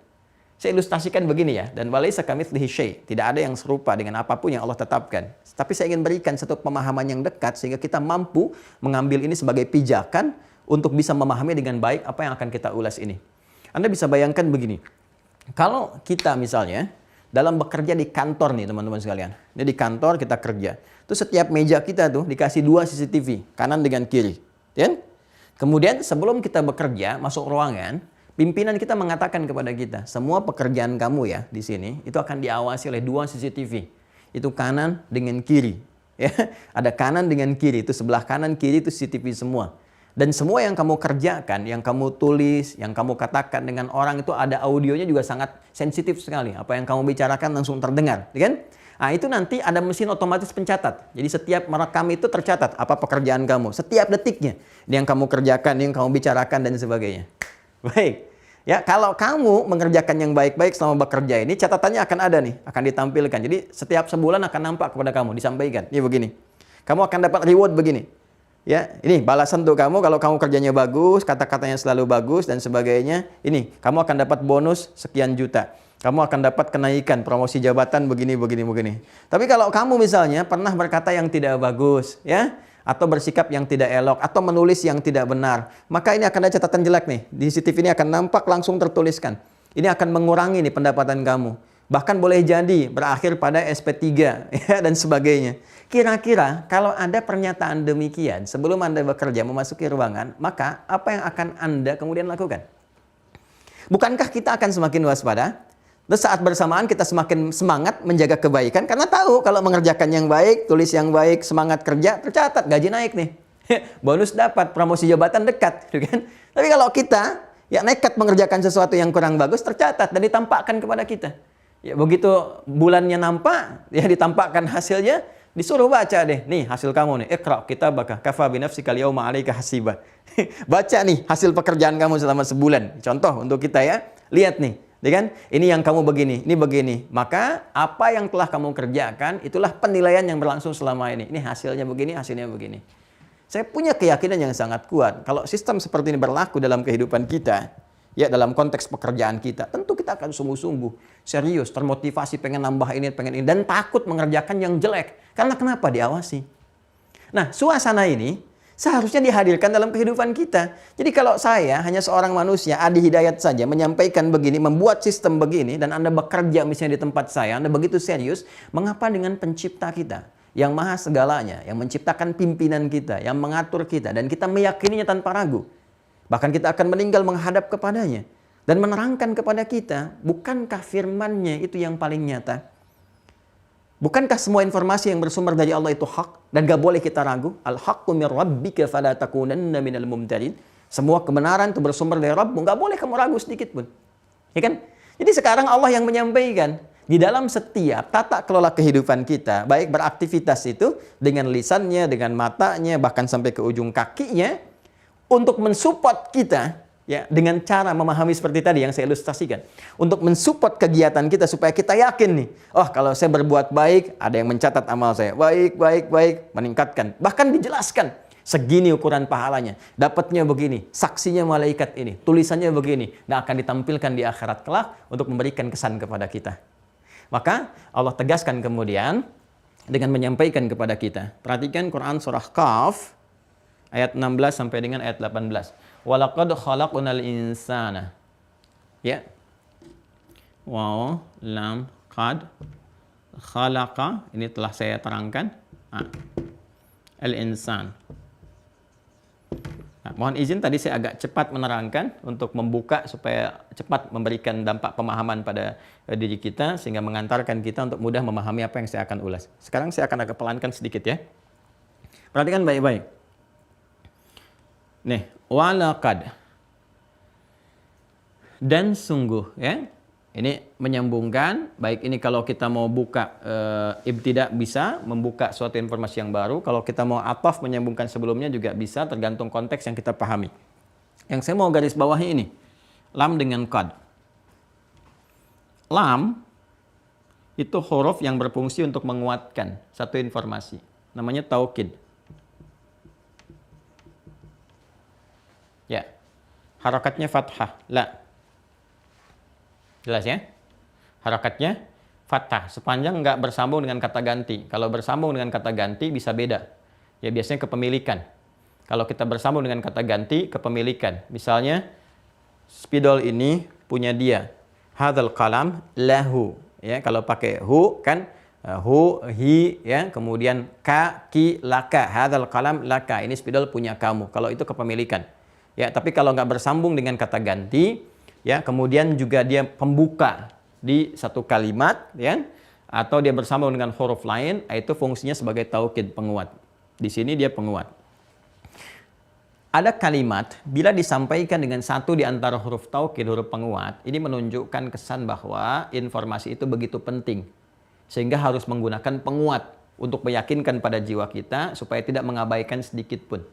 Saya ilustrasikan begini ya, dan walaisa kamitslihi syai', tidak ada yang serupa dengan apapun yang Allah tetapkan. Tapi saya ingin berikan satu pemahaman yang dekat sehingga kita mampu mengambil ini sebagai pijakan untuk bisa memahami dengan baik apa yang akan kita ulas ini. Anda bisa bayangkan begini. Kalau kita misalnya dalam bekerja di kantor nih teman-teman sekalian. Ini di kantor kita kerja. Itu setiap meja kita tuh dikasih 2 CCTV, kanan dengan kiri. Ya? Kemudian sebelum kita bekerja, masuk ruangan, pimpinan kita mengatakan kepada kita, semua pekerjaan kamu ya di sini itu akan diawasi oleh 2 CCTV. Itu kanan dengan kiri. Ya, ada kanan dengan kiri, itu sebelah kanan kiri itu CCTV semua. Dan semua yang kamu kerjakan, yang kamu tulis, yang kamu katakan dengan orang itu ada audionya juga sangat sensitif sekali. Apa yang kamu bicarakan langsung terdengar, kan? Nah, itu nanti ada mesin otomatis pencatat. Jadi setiap merekam itu tercatat apa pekerjaan kamu, setiap detiknya. Yang kamu kerjakan, yang kamu bicarakan dan sebagainya. Baik. Ya, kalau kamu mengerjakan yang baik-baik selama bekerja ini, catatannya akan ada nih, akan ditampilkan. Jadi setiap sebulan akan nampak kepada kamu, disampaikan. Ini begini. Kamu akan dapat reward begini. Ya, ini balasan untuk kamu kalau kamu kerjanya bagus, kata-katanya selalu bagus dan sebagainya. Ini, kamu akan dapat bonus sekian juta. Kamu akan dapat kenaikan promosi jabatan begini. Tapi kalau kamu misalnya pernah berkata yang tidak bagus, ya, atau bersikap yang tidak elok, atau menulis yang tidak benar, maka ini akan ada catatan jelek nih. Di CCTV ini akan nampak langsung tertuliskan. Ini akan mengurangi nih pendapatan kamu. Bahkan boleh jadi berakhir pada SP3 ya, dan sebagainya. Kira-kira kalau ada pernyataan demikian sebelum Anda bekerja memasuki ruangan, maka apa yang akan Anda kemudian lakukan? Bukankah kita akan semakin waspada? Dan saat bersamaan kita semakin semangat menjaga kebaikan karena tahu kalau mengerjakan yang baik, tulis yang baik, semangat kerja, tercatat, gaji naik nih. Bonus dapat, promosi jabatan dekat, gitu kan? Tapi kalau kita ya nekat mengerjakan sesuatu yang kurang bagus, tercatat dan ditampakkan kepada kita. Ya begitu bulannya nampak, ya ditampakkan hasilnya, disuruh baca deh. Nih hasil kamu nih, iqra kitabaka kafa binafsika al-yawma 'alaika hasiba. Baca nih hasil pekerjaan kamu selama sebulan. Contoh untuk kita ya. Lihat nih, ya kan? Ini yang kamu begini, ini begini. Maka apa yang telah kamu kerjakan itulah penilaian yang berlangsung selama ini. Ini hasilnya begini, hasilnya begini. Saya punya keyakinan yang sangat kuat kalau sistem seperti ini berlaku dalam kehidupan kita, ya dalam konteks pekerjaan kita, tentu kita akan sungguh-sungguh, serius, termotivasi, pengen nambah ini, pengen ini, dan takut mengerjakan yang jelek. Karena kenapa? Diawasi. Nah, suasana ini seharusnya dihadirkan dalam kehidupan kita. Jadi kalau saya hanya seorang manusia, Adi Hidayat saja, menyampaikan begini, membuat sistem begini, dan Anda bekerja misalnya di tempat saya, Anda begitu serius, mengapa dengan pencipta kita, yang maha segalanya, yang menciptakan pimpinan kita, yang mengatur kita, dan kita meyakininya tanpa ragu. Bahkan kita akan meninggal menghadap kepadanya dan menerangkan kepada kita, bukankah firman-Nya itu yang paling nyata? Bukankah semua informasi yang bersumber dari Allah itu hak dan gak boleh kita ragu? Al-haqqu min rabbika fala takunanna minal mumtarin. Semua kebenaran itu bersumber dari Rabbmu, gak boleh kamu ragu sedikit pun. Ya kan? Jadi sekarang Allah yang menyampaikan di dalam setiap tata kelola kehidupan kita, baik beraktivitas itu dengan lisannya, dengan matanya, bahkan sampai ke ujung kakinya, untuk mensupport kita ya dengan cara memahami seperti tadi yang saya ilustrasikan, untuk mensupport kegiatan kita supaya kita yakin nih, oh kalau saya berbuat baik, ada yang mencatat amal saya, baik, meningkatkan, bahkan dijelaskan segini ukuran pahalanya, dapatnya begini, saksinya malaikat ini, tulisannya begini, dan akan ditampilkan di akhirat kelak untuk memberikan kesan kepada kita. Maka Allah tegaskan kemudian dengan menyampaikan kepada kita. Perhatikan Quran surah Qaf ayat 16 sampai dengan ayat 18. Walaqad khalaqnal insana. Ya. Waw, lam, qad, khalaqa. Ini telah saya terangkan. Al-insan. Nah, mohon izin tadi saya agak cepat menerangkan untuk membuka supaya cepat memberikan dampak pemahaman pada diri kita sehingga mengantarkan kita untuk mudah memahami apa yang saya akan ulas. Sekarang saya akan agak pelankan sedikit ya. Perhatikan baik-baik. Nih, walaqad. Dan sungguh, ya. Ini menyambungkan, baik ini kalau kita mau buka ibtida bisa membuka suatu informasi yang baru. Kalau kita mau ataf menyambungkan sebelumnya juga bisa, tergantung konteks yang kita pahami. Yang saya mau garis bawahi ini, lam dengan qad. Lam itu huruf yang berfungsi untuk menguatkan satu informasi. Namanya taukid. Ya. Harakatnya fathah, la. Jelas ya? Harakatnya fathah. Sepanjang nggak bersambung dengan kata ganti. Kalau bersambung dengan kata ganti bisa beda. Ya biasanya kepemilikan. Kalau kita bersambung dengan kata ganti, kepemilikan. Misalnya, spidol ini punya dia. Hadzal qalam lahu. Ya, kalau pakai hu kan hu, hi, ya, kemudian ka, ki, laka. Hadzal qalam laka. Ini spidol punya kamu. Kalau itu kepemilikan. Ya, tapi kalau nggak bersambung dengan kata ganti, ya, kemudian juga dia pembuka di satu kalimat, ya, atau dia bersambung dengan huruf lain, itu fungsinya sebagai taukid, penguat. Di sini dia penguat. Ada kalimat bila disampaikan dengan satu di antara huruf taukid, huruf penguat, ini menunjukkan kesan bahwa informasi itu begitu penting sehingga harus menggunakan penguat untuk meyakinkan pada jiwa kita supaya tidak mengabaikan sedikit pun.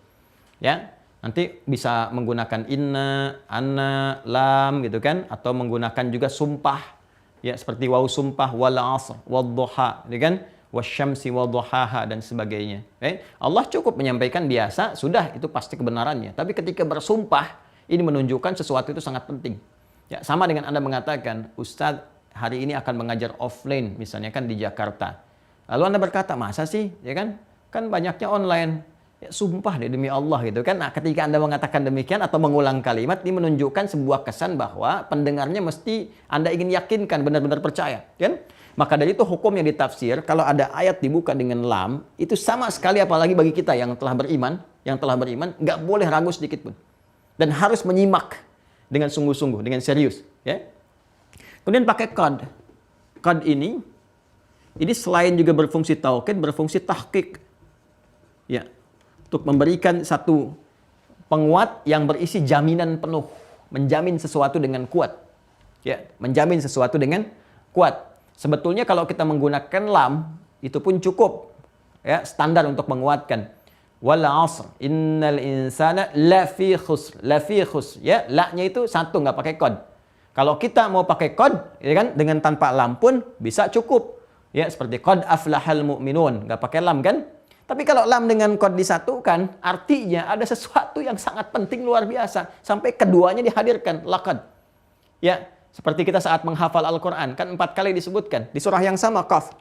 Ya. Nanti bisa menggunakan inna, anna, lam gitu kan, atau menggunakan juga sumpah, ya seperti waw sumpah, wal asr, wadduha, gitu kan, wasyamsi wadduhaha dan sebagainya. Allah cukup menyampaikan biasa, sudah itu pasti kebenarannya. Tapi ketika bersumpah, ini menunjukkan sesuatu itu sangat penting. Ya, sama dengan Anda mengatakan, Ustadz hari ini akan mengajar offline, misalnya kan di Jakarta. Lalu Anda berkata, masa sih, ya kan? Kan banyaknya online. Ya, sumpah deh demi Allah gitu kan. Nah, ketika Anda mengatakan demikian atau mengulang kalimat, ini menunjukkan sebuah kesan bahwa pendengarnya mesti Anda ingin yakinkan, benar-benar percaya, kan? Maka dari itu hukum yang ditafsir, kalau ada ayat dibuka dengan lam, itu sama sekali apalagi bagi kita yang telah beriman, nggak boleh ragu sedikit pun. Dan harus menyimak dengan sungguh-sungguh, dengan serius, ya. Kemudian pakai qad. Qad ini selain juga berfungsi taukid, berfungsi tahqiq. Ya. Untuk memberikan satu penguat yang berisi jaminan penuh, menjamin sesuatu dengan kuat, ya, menjamin sesuatu dengan kuat. Sebetulnya kalau kita menggunakan lam itu pun cukup, ya, standar untuk menguatkan. Wal 'asr innal insana lafi khusr, ya, la-nya itu satu nggak pakai qad. Kalau kita mau pakai qad, ya kan, dengan tanpa lam pun bisa cukup, ya, seperti qad aflahal mu'minun, nggak pakai lam kan. Tapi kalau lam dengan qad disatukan, artinya ada sesuatu yang sangat penting luar biasa. Sampai keduanya dihadirkan, laqad. Ya, seperti kita saat menghafal Al-Quran, kan 4 kali disebutkan. Di surah yang sama, Qaf.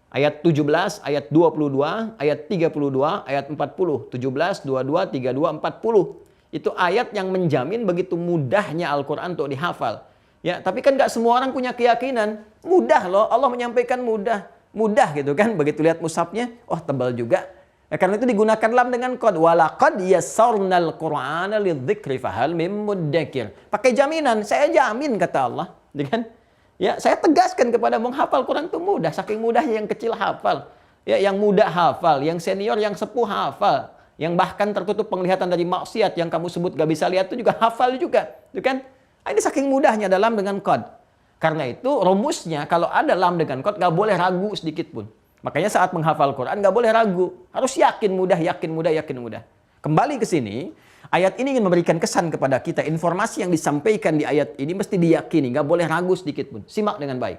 Ayat 17, ayat 22, ayat 32, ayat 40. 17, 22, 32, 40. Itu ayat yang menjamin begitu mudahnya Al-Quran untuk dihafal. Ya, tapi kan nggak semua orang punya keyakinan. Mudah loh, Allah menyampaikan mudah. Mudah gitu kan, begitu lihat mushafnya, oh tebal juga. Ya, karena itu digunakan lam dengan qad. Walaqad yassarnal Qur'ana lidzikri fahal mim muddakir. Pakai jaminan, saya jamin kata Allah, ya kan? Ya, saya tegaskan kepada menghafal Quran itu mudah, saking mudahnya yang kecil hafal. Ya, yang muda hafal, yang senior, yang sepuh hafal. Yang bahkan tertutup penglihatan dari maksiat yang kamu sebut gak bisa lihat itu juga hafal juga, ya kan? Ini saking mudahnya dalam dengan qad. Karena itu rumusnya kalau ada lam dengan qad nggak boleh ragu sedikit pun. Makanya saat menghafal Quran nggak boleh ragu, harus yakin mudah, yakin mudah, yakin mudah. Kembali ke sini, ayat ini ingin memberikan kesan kepada kita, informasi yang disampaikan di ayat ini mesti diyakini, nggak boleh ragu sedikit pun. Simak dengan baik.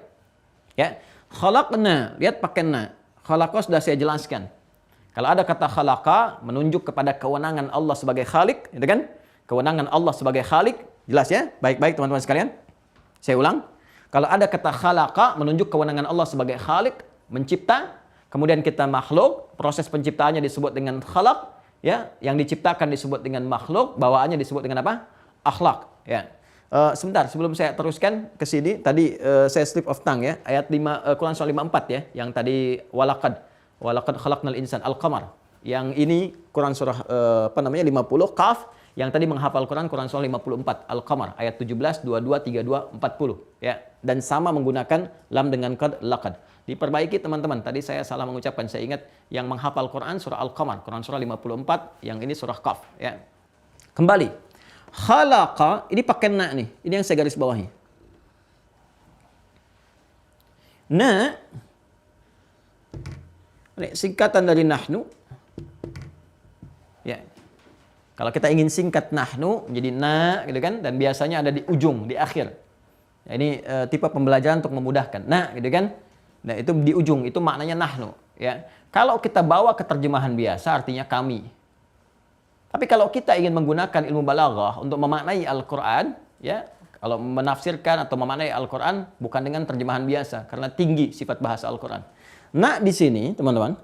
Ya, khalaqna, lihat pakai na. Khalaqa sudah saya jelaskan. Kalau ada kata khalaqa menunjuk kepada kewenangan Allah sebagai khalik, gitu kan? Kewenangan Allah sebagai khalik, jelas ya? Baik-baik teman-teman sekalian. Saya ulang. Kalau ada kata khalaqa menunjuk kewenangan Allah sebagai khalik, mencipta, kemudian kita makhluk, proses penciptaannya disebut dengan khalaq, ya, yang diciptakan disebut dengan makhluk, bawaannya disebut dengan apa? Akhlak, ya. Sebentar, sebelum saya teruskan ke sini, tadi saya slip of tongue ya, ayat 5 Quran surah 54 ya, yang tadi walaqad khalaqnal insan al-qamar. Yang ini Quran surah 50 Qaf. Yang tadi menghafal Quran surah 54 Al-Qamar ayat 17, 22, 32, 40 ya. Dan sama menggunakan lam dengan qad, laqad. Diperbaiki teman-teman. Tadi saya salah mengucapkan. Saya ingat yang menghafal Quran surah Al-Qamar, Quran surah 54, yang ini surah Qaf ya. Kembali. Khalaqa, ini pakai na nih. Ini yang saya garis bawahi. Na, ini singkatan dari nahnu. Ya. Kalau kita ingin singkat nahnu menjadi na gitu kan, dan biasanya ada di ujung, di akhir. Ya, ini tipe pembelajaran untuk memudahkan. Na gitu kan. Nah, itu di ujung, itu maknanya nahnu, ya. Kalau kita bawa ke terjemahan biasa artinya kami. Tapi kalau kita ingin menggunakan ilmu balaghah untuk memaknai Al-Qur'an, ya, kalau menafsirkan atau memaknai Al-Qur'an bukan dengan terjemahan biasa karena tinggi sifat bahasa Al-Qur'an. Nah, di sini, teman-teman,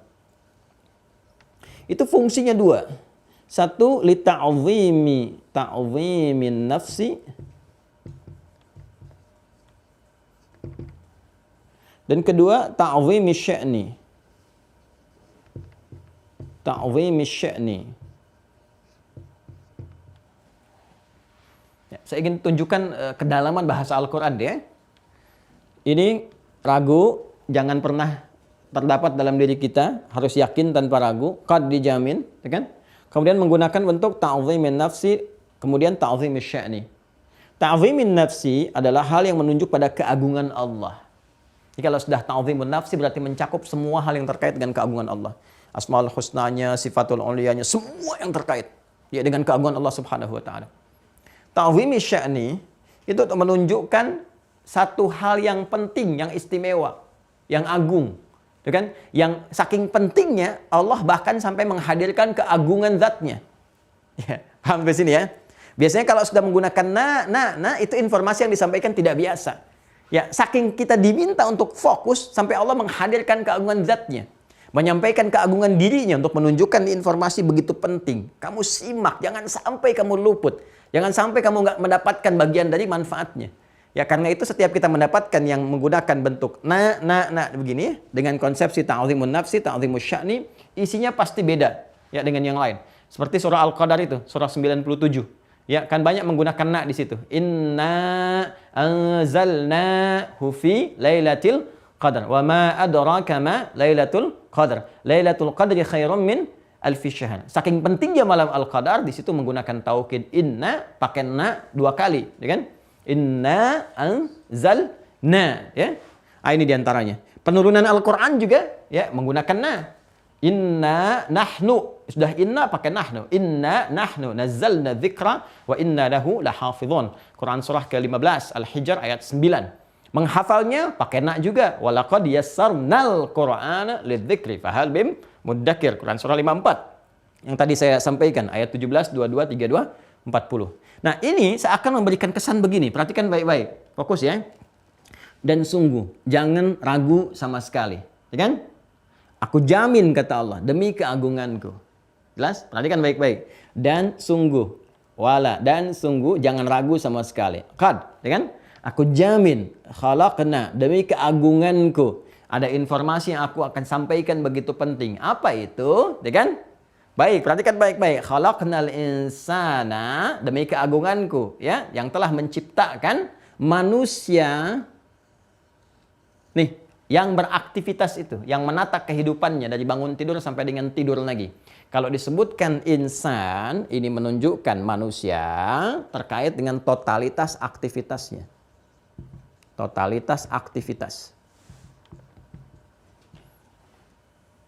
itu fungsinya dua. Satu, li ta'zimin nafsi. Dan kedua, ta'zimi sya'ni. Ta'zimi sya'ni. Ya, saya ingin tunjukkan kedalaman bahasa Al-Quran ya. Ini ragu, jangan pernah terdapat dalam diri kita, harus yakin tanpa ragu, qad dijamin, ya kan? Kemudian menggunakan bentuk ta'zimin nafsi, kemudian ta'zimi sya'ni. Ta'zimin nafsi adalah hal yang menunjuk pada keagungan Allah. Jadi kalau sudah ta'zimun nafsi berarti mencakup semua hal yang terkait dengan keagungan Allah. Asmaul husnanya, sifatul uliyanya, semua yang terkait ya dengan keagungan Allah Subhanahu wa taala. Ta'zimi sya'ni itu untuk menunjukkan satu hal yang penting, yang istimewa, yang agung, ya kan? Yang saking pentingnya Allah bahkan sampai menghadirkan keagungan zatnya. Ya, paham ke sini ya? Biasanya kalau sudah menggunakan na itu informasi yang disampaikan tidak biasa. Ya, saking kita diminta untuk fokus sampai Allah menghadirkan keagungan zatnya. Menyampaikan keagungan dirinya untuk menunjukkan informasi begitu penting. Kamu simak, jangan sampai kamu luput. Jangan sampai kamu nggak mendapatkan bagian dari manfaatnya. Ya, karena itu setiap kita mendapatkan yang menggunakan bentuk na begini, dengan konsepsi ta'zimun nafsi, ta'zimus sya'ni, isinya pasti beda ya dengan yang lain. Seperti surah Al-Qadar itu, surah 97. Ya, kan banyak menggunakan na di situ. Inna anzalnahu fi lailatul qadar. Wa ma adraka ma lailatul qadar. Lailatul qadri khairum min alfi syahr. Saking pentingnya malam Al-Qadar, di situ menggunakan taukid inna, pakai na 2 kali, ya kan? Inna anzalna, ya. Ini diantaranya. Penurunan Al-Quran juga ya menggunakan na. Inna nahnu, sudah inna pakai nahnu. Inna nahnu nazzalna dzikra wa inna lahu lahafizun. Quran surah ke-15 Al-Hijr ayat 9. Menghafalnya pakai na juga. Walaqad yassarnal Qur'ana lidzikri fahal bim muddakir. Quran surah 54. Yang tadi saya sampaikan ayat 17, 22, 32, 40. Nah, ini seakan memberikan kesan begini. Perhatikan baik-baik. Fokus ya. Dan sungguh jangan ragu sama sekali. Ya kan? Aku jamin, kata Allah, demi keagunganku. Jelas? Perhatikan baik-baik. Dan sungguh, jangan ragu sama sekali. Qad, ya kan? Aku jamin, khalaqna, demi keagunganku. Ada informasi yang aku akan sampaikan begitu penting. Apa itu? Ya kan? Baik, perhatikan baik-baik. Khalaqnal insana, demi keagunganku, ya, yang telah menciptakan manusia. Nih, yang beraktivitas itu, yang menata kehidupannya dari bangun tidur sampai dengan tidur lagi. Kalau disebutkan insan, ini menunjukkan manusia terkait dengan totalitas aktivitasnya. Totalitas aktivitas.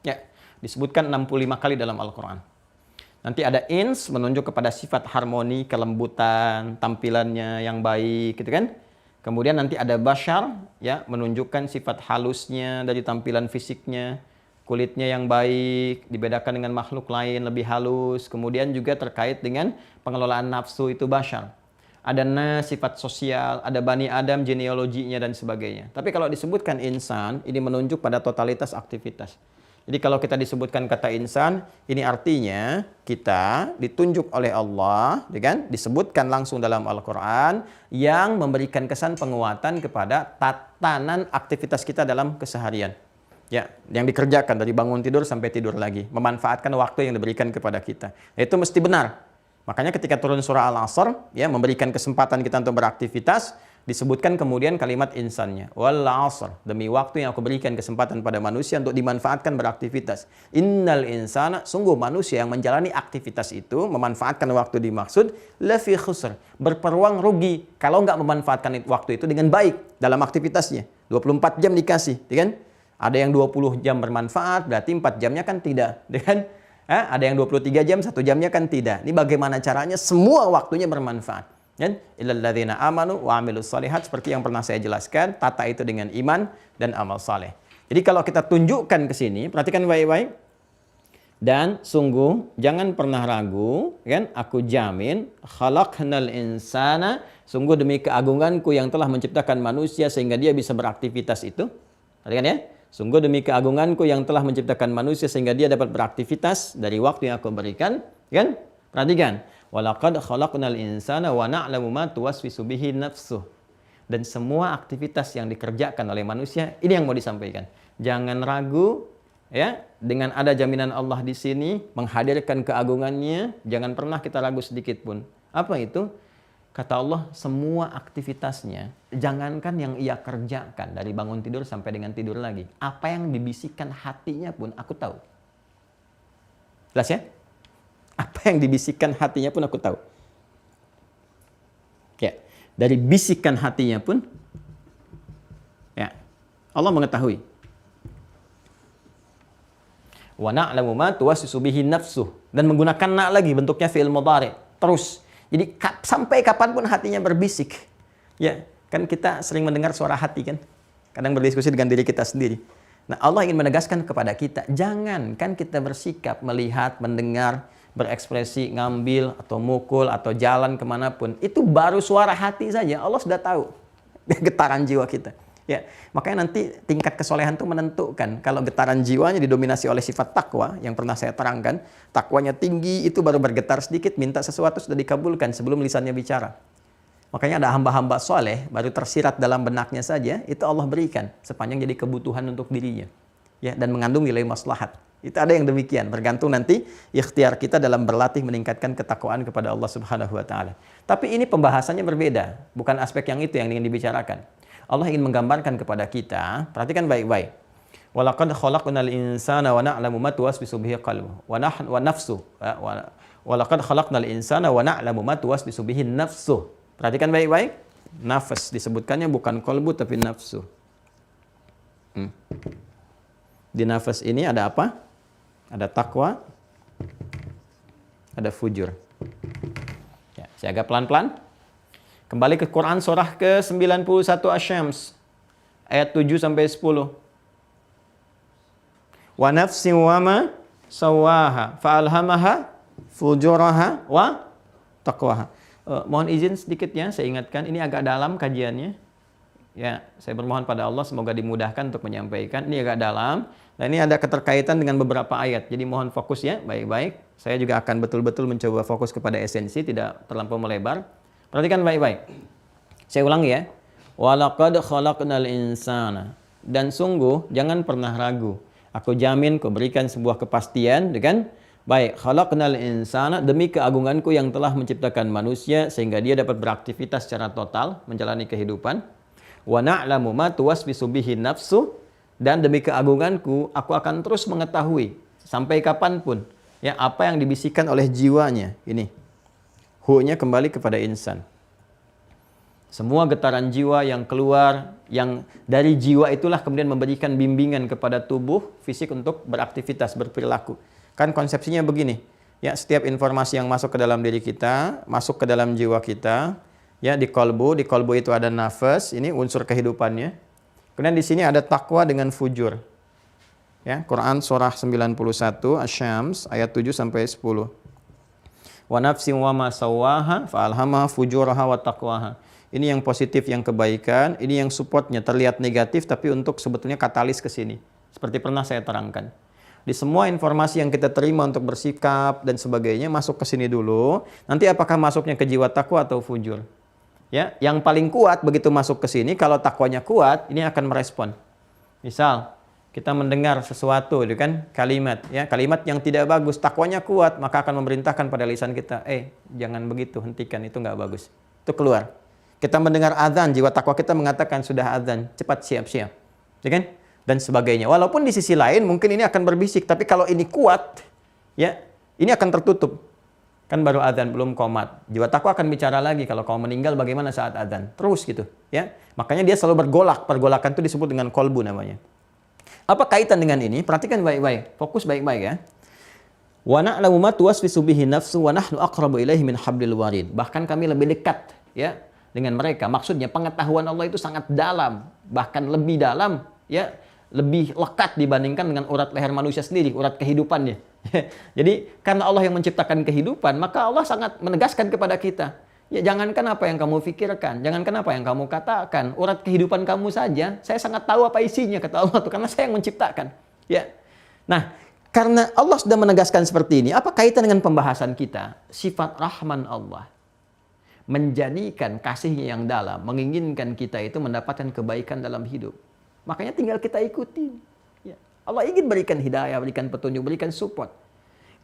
Ya, disebutkan 65 kali dalam Al-Quran. Nanti ada ins menunjuk kepada sifat harmoni, kelembutan, tampilannya yang baik, gitu kan? Kemudian nanti ada bashar, ya, menunjukkan sifat halusnya dari tampilan fisiknya, kulitnya yang baik, dibedakan dengan makhluk lain lebih halus. Kemudian juga terkait dengan pengelolaan nafsu, itu bashar. Ada sifat sosial, ada Bani Adam, genealoginya dan sebagainya. Tapi kalau disebutkan insan, ini menunjuk pada totalitas aktivitas. Jadi kalau kita disebutkan kata insan, ini artinya kita ditunjuk oleh Allah, kan? Disebutkan langsung dalam Al-Quran yang memberikan kesan penguatan kepada tatanan aktivitas kita dalam keseharian. Ya, yang dikerjakan dari bangun tidur sampai tidur lagi, memanfaatkan waktu yang diberikan kepada kita. Itu mesti benar. Makanya ketika turun surah Al-Asr, ya, memberikan kesempatan kita untuk beraktivitas, Disebutkan kemudian kalimat insannya. Wal 'asr, demi waktu yang aku berikan kesempatan pada manusia untuk dimanfaatkan beraktivitas. Innal insana, sungguh manusia yang menjalani aktivitas itu, memanfaatkan waktu dimaksud, lafi khusr, berpeluang rugi kalau nggak memanfaatkan waktu itu dengan baik dalam aktivitasnya. 24 jam dikasih, ya kan? Ada yang 20 jam bermanfaat, berarti 4 jamnya kan tidak, ya kan? Ada yang 23 jam, 1 jamnya kan tidak. Ini bagaimana caranya? Semua waktunya bermanfaat. Illal ladzina amanu wa amilus shalihat, seperti yang pernah saya jelaskan, tata itu dengan iman dan amal saleh. Jadi kalau kita tunjukkan ke sini, perhatikan baik-baik. Dan sungguh jangan pernah ragu, kan? Aku jamin, khalaqnal insana, sungguh demi keagunganku yang telah menciptakan manusia sehingga dia bisa beraktivitas itu. Perhatikan ya. Sungguh demi keagunganku yang telah menciptakan manusia sehingga dia dapat beraktivitas dari waktu yang aku berikan, kan? Perhatikan. Walaqad khalaqnal insana wa na'lamu ma tuwaswisu bihi nafsuh. Dan semua aktivitas yang dikerjakan oleh manusia, ini yang mau disampaikan. Jangan ragu, ya, dengan ada jaminan Allah di sini menghadirkan keagungannya, jangan pernah kita ragu sedikit pun. Apa itu? Kata Allah, semua aktivitasnya, jangankan yang ia kerjakan dari bangun tidur sampai dengan tidur lagi, apa yang dibisikkan hatinya pun aku tahu. Jelas ya? Apa yang dibisikkan hatinya pun aku tahu. Ya, dari bisikan hatinya pun, ya, Allah mengetahui. Wa na'lamu ma tuwaswisu bihi nafsuh, dan menggunakan na lagi, bentuknya fi'il mudhari, terus. Jadi sampai kapanpun hatinya berbisik. Ya, kan kita sering mendengar suara hati kan? Kadang berdiskusi dengan diri kita sendiri. Nah, Allah ingin menegaskan kepada kita, jangan kan kita bersikap, melihat, mendengar, berekspresi, ngambil, atau mukul, atau jalan kemanapun. Itu baru suara hati saja, Allah sudah tahu getaran jiwa kita. Ya, makanya nanti tingkat kesolehan itu menentukan. Kalau getaran jiwanya didominasi oleh sifat takwa, yang pernah saya terangkan, takwanya tinggi, itu baru bergetar sedikit, minta sesuatu sudah dikabulkan sebelum lisannya bicara. Makanya ada hamba-hamba soleh, baru tersirat dalam benaknya saja, itu Allah berikan, sepanjang jadi kebutuhan untuk dirinya. Ya, dan mengandung nilai maslahat. Itu ada yang demikian, bergantung nanti ikhtiar kita dalam berlatih meningkatkan ketakwaan kepada Allah Subhanahu wa taala. Tapi ini pembahasannya berbeda, bukan aspek yang itu yang ingin dibicarakan. Allah ingin menggambarkan kepada kita, perhatikan baik-baik. Walaqad khalaqnal insana wa na'lamu ma tuwaswisu bihi qalbuhu wa nafsuhu. Walaqad khalaqnal insana wa na'lamu ma tuwaswisu bihi nafsuhu. Perhatikan baik-baik. Nafas disebutkannya bukan qalbu tapi nafsu. Di nafas ini ada apa? Ada takwa, ada fujur. Ya, saya agak pelan-pelan. Kembali ke Quran surah ke-91 Asy-Syams ayat 7 sampai 10. Wa nafsin wa ma sawwaha fa'alhamaha fujuraha wa taqwaha. Mohon izin sedikit ya, saya ingatkan ini agak dalam kajiannya. Ya, saya bermohon pada Allah semoga dimudahkan untuk menyampaikan. Ini agak dalam. Dan ini ada keterkaitan dengan beberapa ayat. Jadi mohon fokus ya, baik-baik. Saya juga akan betul-betul mencoba fokus kepada esensi, tidak terlampau melebar. Perhatikan baik-baik. Saya ulangi ya. Walaqad khalaqnal insana. Dan sungguh, jangan pernah ragu. Aku jamin, ku berikan sebuah kepastian, kan? Baik, khalaqnal insana, demi keagunganku yang telah menciptakan manusia sehingga dia dapat beraktivitas secara total, menjalani kehidupan. Wa na'lamu ma tuwaswisu bihi nafsu, dan demi keagunganku aku akan terus mengetahui sampai kapanpun ya apa yang dibisikkan oleh jiwanya. Ini hu-nya kembali kepada insan. Semua getaran jiwa yang keluar, yang dari jiwa itulah kemudian memberikan bimbingan kepada tubuh fisik untuk beraktivitas, berperilaku. Kan konsepsinya begini, ya, setiap informasi yang masuk ke dalam diri kita, masuk ke dalam jiwa kita, ya, di kolbu itu ada nafas, ini unsur kehidupannya. Kemudian di sini ada takwa dengan fujur. Ya, Quran surah 91 Asy-Syams ayat 7 sampai 10. Wa nafsin wa ma sawwaha fa'alhamaha fujuraha wa taqwaha. Ini yang positif, yang kebaikan, ini yang supportnya terlihat negatif tapi untuk sebetulnya katalis ke sini. Seperti pernah saya terangkan. Di semua informasi yang kita terima untuk bersikap dan sebagainya masuk ke sini dulu. Nanti apakah masuknya ke jiwa takwa atau fujur? Ya, yang paling kuat begitu masuk ke sini, kalau takwanya kuat, ini akan merespon. Misal, kita mendengar sesuatu, itu kan kalimat, ya, kalimat yang tidak bagus, takwanya kuat, maka akan memerintahkan pada lisan kita, jangan begitu, hentikan, itu nggak bagus. Itu keluar. Kita mendengar azan, jiwa takwa kita mengatakan sudah azan, cepat siap-siap. Ya kan? Dan sebagainya. Walaupun di sisi lain mungkin ini akan berbisik, tapi kalau ini kuat, ya, ini akan tertutup. Kan baru azan, belum qomat. Jiwa takwa akan bicara lagi, kalau kau meninggal bagaimana saat azan? Terus gitu, ya. Makanya dia selalu bergolak. Pergolakan itu disebut dengan kolbu namanya. Apa kaitan dengan ini? Perhatikan baik-baik. Fokus baik-baik ya. Wa na'lamu ma tuwaswisu bihi nafsu wa nahnu aqrabu ilaihi min hablil warid. Bahkan kami lebih dekat ya dengan mereka. Maksudnya pengetahuan Allah itu sangat dalam, bahkan lebih dalam ya, lebih lekat dibandingkan dengan urat leher manusia sendiri, urat kehidupannya. Jadi karena Allah yang menciptakan kehidupan, maka Allah sangat menegaskan kepada kita, ya jangankan apa yang kamu pikirkan, jangankan apa yang kamu katakan, urat kehidupan kamu saja, saya sangat tahu apa isinya, kata Allah, karena saya yang menciptakan. Ya. Nah, karena Allah sudah menegaskan seperti ini, apa kaitan dengan pembahasan kita? Sifat Rahman Allah menjadikan kasihnya yang dalam, menginginkan kita itu mendapatkan kebaikan dalam hidup. Makanya tinggal kita ikuti. Ya. Allah ingin berikan hidayah, berikan petunjuk, berikan support.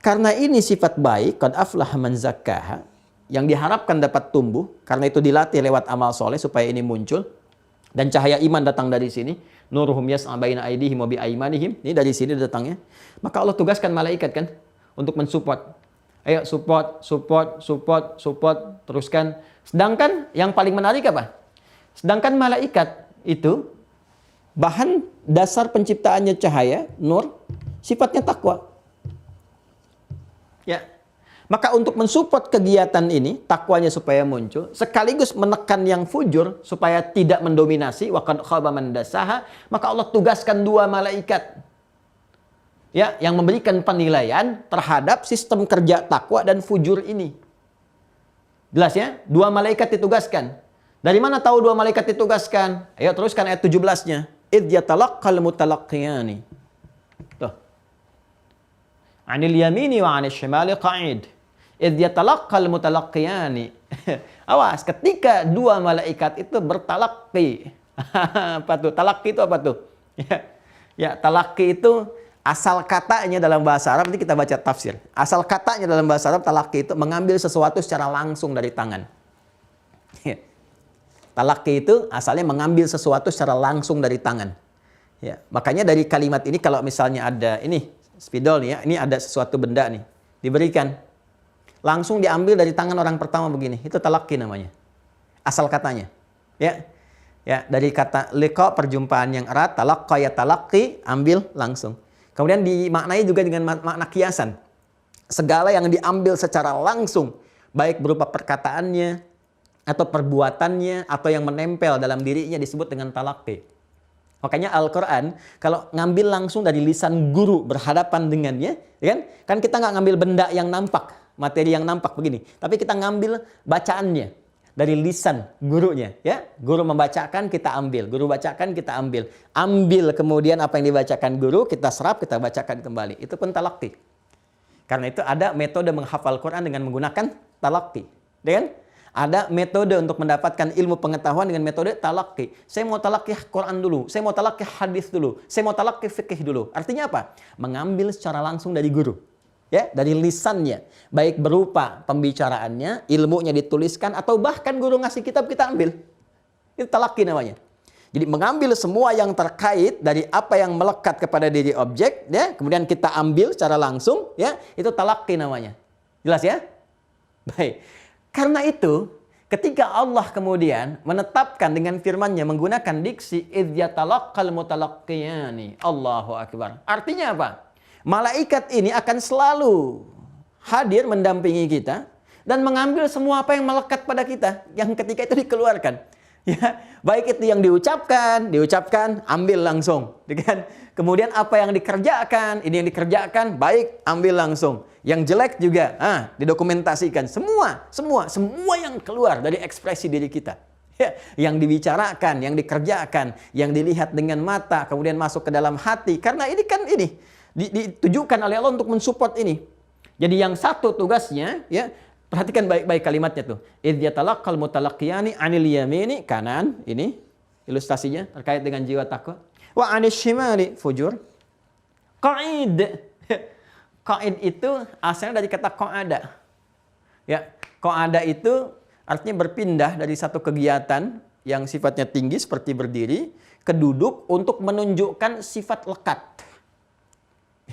Karena ini sifat baik, qad aflaha man zakkaha, yang diharapkan dapat tumbuh, karena itu dilatih lewat amal soleh supaya ini muncul. Dan cahaya iman datang dari sini. Nuruhum yas'a baina aydihim wa bi aymanihim. Ini dari sini datangnya. Maka Allah tugaskan malaikat kan untuk mensupport. Ayo support, teruskan. Sedangkan yang paling menarik apa? Sedangkan malaikat itu bahan dasar penciptaannya cahaya, nur, sifatnya takwa. Ya. Maka untuk mensupport kegiatan ini, takwanya supaya muncul, sekaligus menekan yang fujur supaya tidak mendominasi, wa qad khaba man dassaha, maka Allah tugaskan dua malaikat ya yang memberikan penilaian terhadap sistem kerja takwa dan fujur ini. Jelas ya? Dua malaikat ditugaskan. Dari mana tahu dua malaikat ditugaskan? Ayo teruskan ayat 17-nya. Idh yatalaqqal mutalaqqiyani. Tuh. 'Anil yamini wa 'anil shimali qa'id. Idh yatalaqqal mutalaqqiyani. Awas, ketika dua malaikat itu bertalaqi. Apa tuh? Talaqi itu apa tuh? Ya, talaqi itu asal katanya dalam bahasa Arab, nanti kita baca tafsir. Asal katanya dalam bahasa Arab, talaqi itu mengambil sesuatu secara langsung dari tangan. Talaqi itu asalnya mengambil sesuatu secara langsung dari tangan. Ya, makanya dari kalimat ini kalau misalnya ada ini spidol nih ya, ini ada sesuatu benda nih, diberikan. Langsung diambil dari tangan orang pertama begini. Itu talaqi namanya. Asal katanya. Ya. Ya, dari kata liqa, perjumpaan yang erat, talaqqa ya talaqqi, ambil langsung. Kemudian dimaknai juga dengan makna kiasan. Segala yang diambil secara langsung, baik berupa perkataannya atau perbuatannya atau yang menempel dalam dirinya disebut dengan talaqqi. Makanya Al-Quran kalau ngambil langsung dari lisan guru berhadapan dengannya, ya kan kita nggak ngambil benda yang nampak, materi yang nampak begini, tapi kita ngambil bacaannya dari lisan gurunya, ya. Guru membacakan, kita ambil. Guru bacakan, kita ambil. Ambil kemudian apa yang dibacakan guru, kita serap, kita bacakan kembali. Itu pun talaqi. Karena itu ada metode menghafal Quran dengan menggunakan talaqi. Ya kan? Ada metode untuk mendapatkan ilmu pengetahuan dengan metode talaqi. Saya mau talaqi Quran dulu, saya mau talaqi hadis dulu, saya mau talaqi fikih dulu. Artinya apa? Mengambil secara langsung dari guru. Ya, dari lisannya, baik berupa pembicaraannya, ilmunya dituliskan, atau bahkan guru ngasih kitab kita ambil. Itu talaqi namanya. Jadi mengambil semua yang terkait dari apa yang melekat kepada diri objek, ya, kemudian kita ambil secara langsung, ya, itu talaqi namanya. Jelas ya? Baik. Karena itu, ketika Allah kemudian menetapkan dengan firman-Nya menggunakan diksi idh yatalaqqal mutalaqqiyani, Allahu akbar. Artinya apa? Malaikat ini akan selalu hadir mendampingi kita dan mengambil semua apa yang melekat pada kita yang ketika itu dikeluarkan. Ya, baik itu yang diucapkan, ambil langsung. Kan? Kemudian apa yang dikerjakan, ini yang dikerjakan, baik, ambil langsung. Yang jelek juga, didokumentasikan. Semua yang keluar dari ekspresi diri kita. Ya, yang dibicarakan, yang dikerjakan, yang dilihat dengan mata, kemudian masuk ke dalam hati. Karena ini kan ditujukan oleh Allah untuk mensupport ini. Jadi yang satu tugasnya, ya, perhatikan baik-baik kalimatnya tuh. Idh yatalaqqal mutalaqqiyani 'anil yamini, kanan, ini ilustrasinya terkait dengan jiwa takwa. Wa 'anil shimali, fujur. Qa'id. Qa'id itu asalnya dari kata qa'ada. Ya, qa'ada itu Artinya berpindah dari satu kegiatan yang sifatnya tinggi seperti berdiri ke duduk untuk menunjukkan sifat lekat.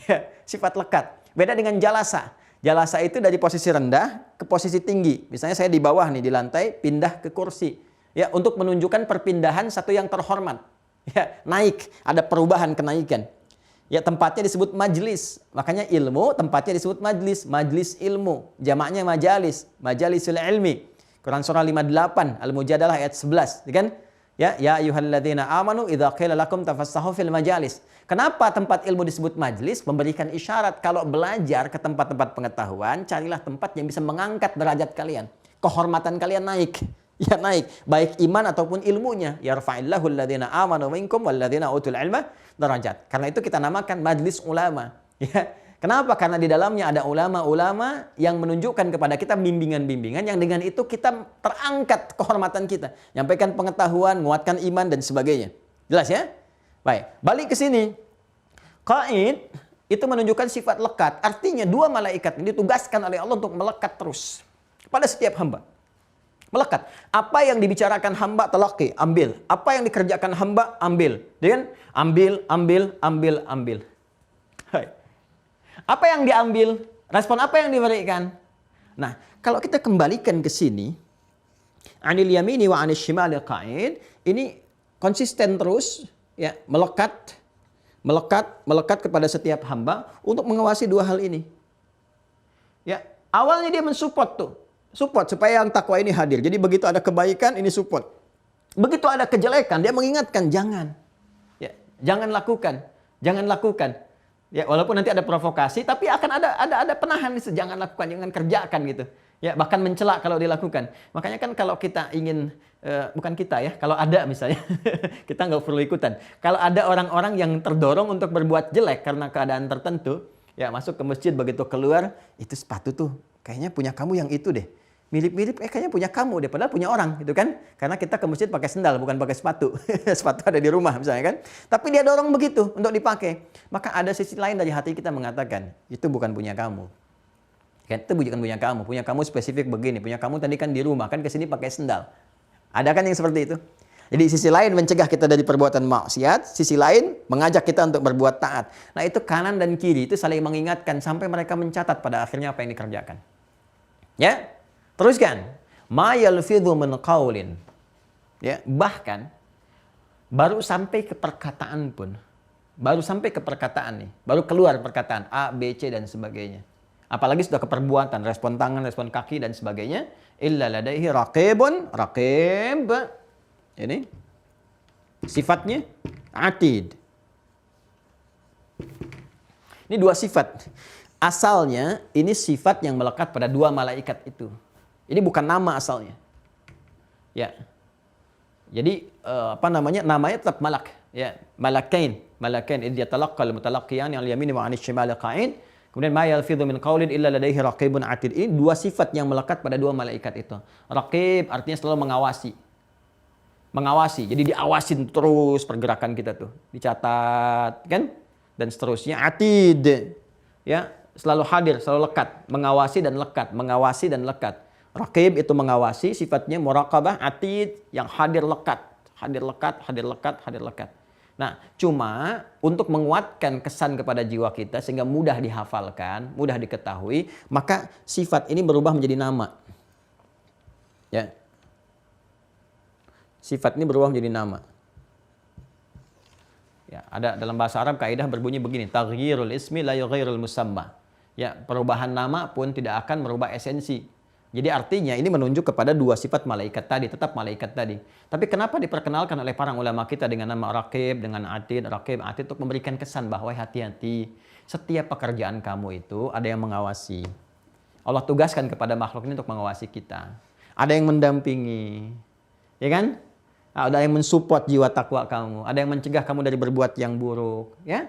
Ya, sifat lekat. Beda dengan jalasa. Jalasa itu dari posisi rendah ke posisi tinggi. Misalnya saya di bawah nih di lantai, pindah ke kursi. Ya, untuk menunjukkan perpindahan satu yang terhormat. Ya, naik, ada perubahan kenaikan. Ya, tempatnya disebut majlis. Makanya ilmu tempatnya disebut majlis, majlis ilmu. Jamaknya majalis, majalisul ilmi. Quran surah 58, Al-Mujadalah ayat 11, kan? Ya ayyuhalladzina amanu idza qila lakum tafassahu fil majalis. Kenapa tempat ilmu disebut majlis? Memberikan isyarat kalau belajar ke tempat-tempat pengetahuan, carilah tempat yang bisa mengangkat derajat kalian. Kehormatan kalian naik. Ya naik, baik iman ataupun ilmunya. Yarfa'illahu alladzina amanu minkum walladzina utul ilma darajat. Karena itu kita namakan majlis ulama. Ya. Kenapa? Karena di dalamnya ada ulama-ulama yang menunjukkan kepada kita bimbingan-bimbingan yang dengan itu kita terangkat kehormatan kita. Nyampaikan pengetahuan, menguatkan iman dan sebagainya. Jelas ya? Baik, balik ke sini. Qaid itu menunjukkan sifat lekat. Artinya dua malaikat ini ditugaskan oleh Allah untuk melekat terus pada setiap hamba. Melekat. Apa yang dibicarakan hamba talaqi, ambil. Apa yang dikerjakan hamba, ambil. Dengan ambil. Hai. Apa yang diambil? Respon apa yang diberikan? Nah, kalau kita kembalikan ke sini, anil yamini wa anil shimali qa'id, ini konsisten terus ya, melekat kepada setiap hamba untuk mengawasi dua hal ini. Ya, awalnya dia mensupport tuh. Support supaya yang takwa ini hadir. Jadi begitu ada kebaikan ini support. Begitu ada kejelekan dia mengingatkan jangan. Ya, jangan lakukan. Ya, walaupun nanti ada provokasi, tapi akan ada penahan, jangan lakukan, jangan kerjakan gitu. Ya, bahkan mencela kalau dilakukan. Makanya kan kalau kita ingin, bukan kita ya, kalau ada misalnya, kita nggak perlu ikutan. Kalau ada orang-orang yang terdorong untuk berbuat jelek karena keadaan tertentu, ya masuk ke masjid begitu keluar, itu sepatu tuh, kayaknya punya kamu yang itu deh. Mirip-mirip, kayaknya punya kamu deh, padahal punya orang gitu kan. Karena kita ke masjid pakai sendal, bukan pakai sepatu. Sepatu ada di rumah misalnya kan. Tapi dia dorong begitu untuk dipakai. Maka ada sisi lain dari hati kita mengatakan, itu bukan punya kamu. Kan, itu bukan punya kamu. Punya kamu spesifik begini. Punya kamu tadi kan di rumah, kan kesini pakai sendal. Ada kan yang seperti itu? Jadi sisi lain mencegah kita dari perbuatan maksiat, sisi lain mengajak kita untuk berbuat taat. Nah itu kanan dan kiri, itu saling mengingatkan sampai mereka mencatat pada akhirnya apa yang dikerjakan. Ya? Teruskan, ma yalfidhu min qaulin. Ya, bahkan baru sampai ke perkataan pun. Baru sampai ke perkataan nih, baru keluar perkataan A, B, C dan sebagainya. Apalagi sudah ke perbuatan, respon tangan, respon kaki dan sebagainya. Illa ladaihi raqib. Ini sifatnya atid. Ini dua sifat. Asalnya ini sifat yang melekat pada dua malaikat itu. Ini bukan nama asalnya. Ya. Jadi namanya tetap malak, ya. Malakain idh yatalaqqal mutalaqqiyan al yamini wa 'anil shimali qa'id. Kemudian ma yalfidhu min qaulin illa ladaihi raqibun 'atid. Ini dua sifat yang melekat pada dua malaikat itu. Raqib artinya selalu mengawasi. Mengawasi. Jadi diawasin terus pergerakan kita tuh. Dicatat, kan? Dan seterusnya. Atid. Ya, selalu hadir, selalu lekat, mengawasi dan lekat. Raqib itu mengawasi, sifatnya muraqabah, atid yang hadir lekat. Nah, cuma untuk menguatkan kesan kepada jiwa kita sehingga mudah dihafalkan, mudah diketahui, maka sifat ini berubah menjadi nama. Ya. Sifat ini berubah menjadi nama. Ya, ada dalam bahasa Arab kaidah berbunyi begini, taghyirul ismi la yughayyirul musamma. Ya, perubahan nama pun tidak akan merubah esensi. Jadi artinya ini menunjuk kepada dua sifat malaikat tadi, tetap malaikat tadi. Tapi kenapa diperkenalkan oleh para ulama kita dengan nama Raqib, dengan Atid, Raqib, Atid untuk memberikan kesan bahwa hati-hati, setiap pekerjaan kamu itu ada yang mengawasi. Allah tugaskan kepada makhluk ini untuk mengawasi kita. Ada yang mendampingi, ya kan? Ada yang mensupport jiwa takwa kamu, ada yang mencegah kamu dari berbuat yang buruk, ya?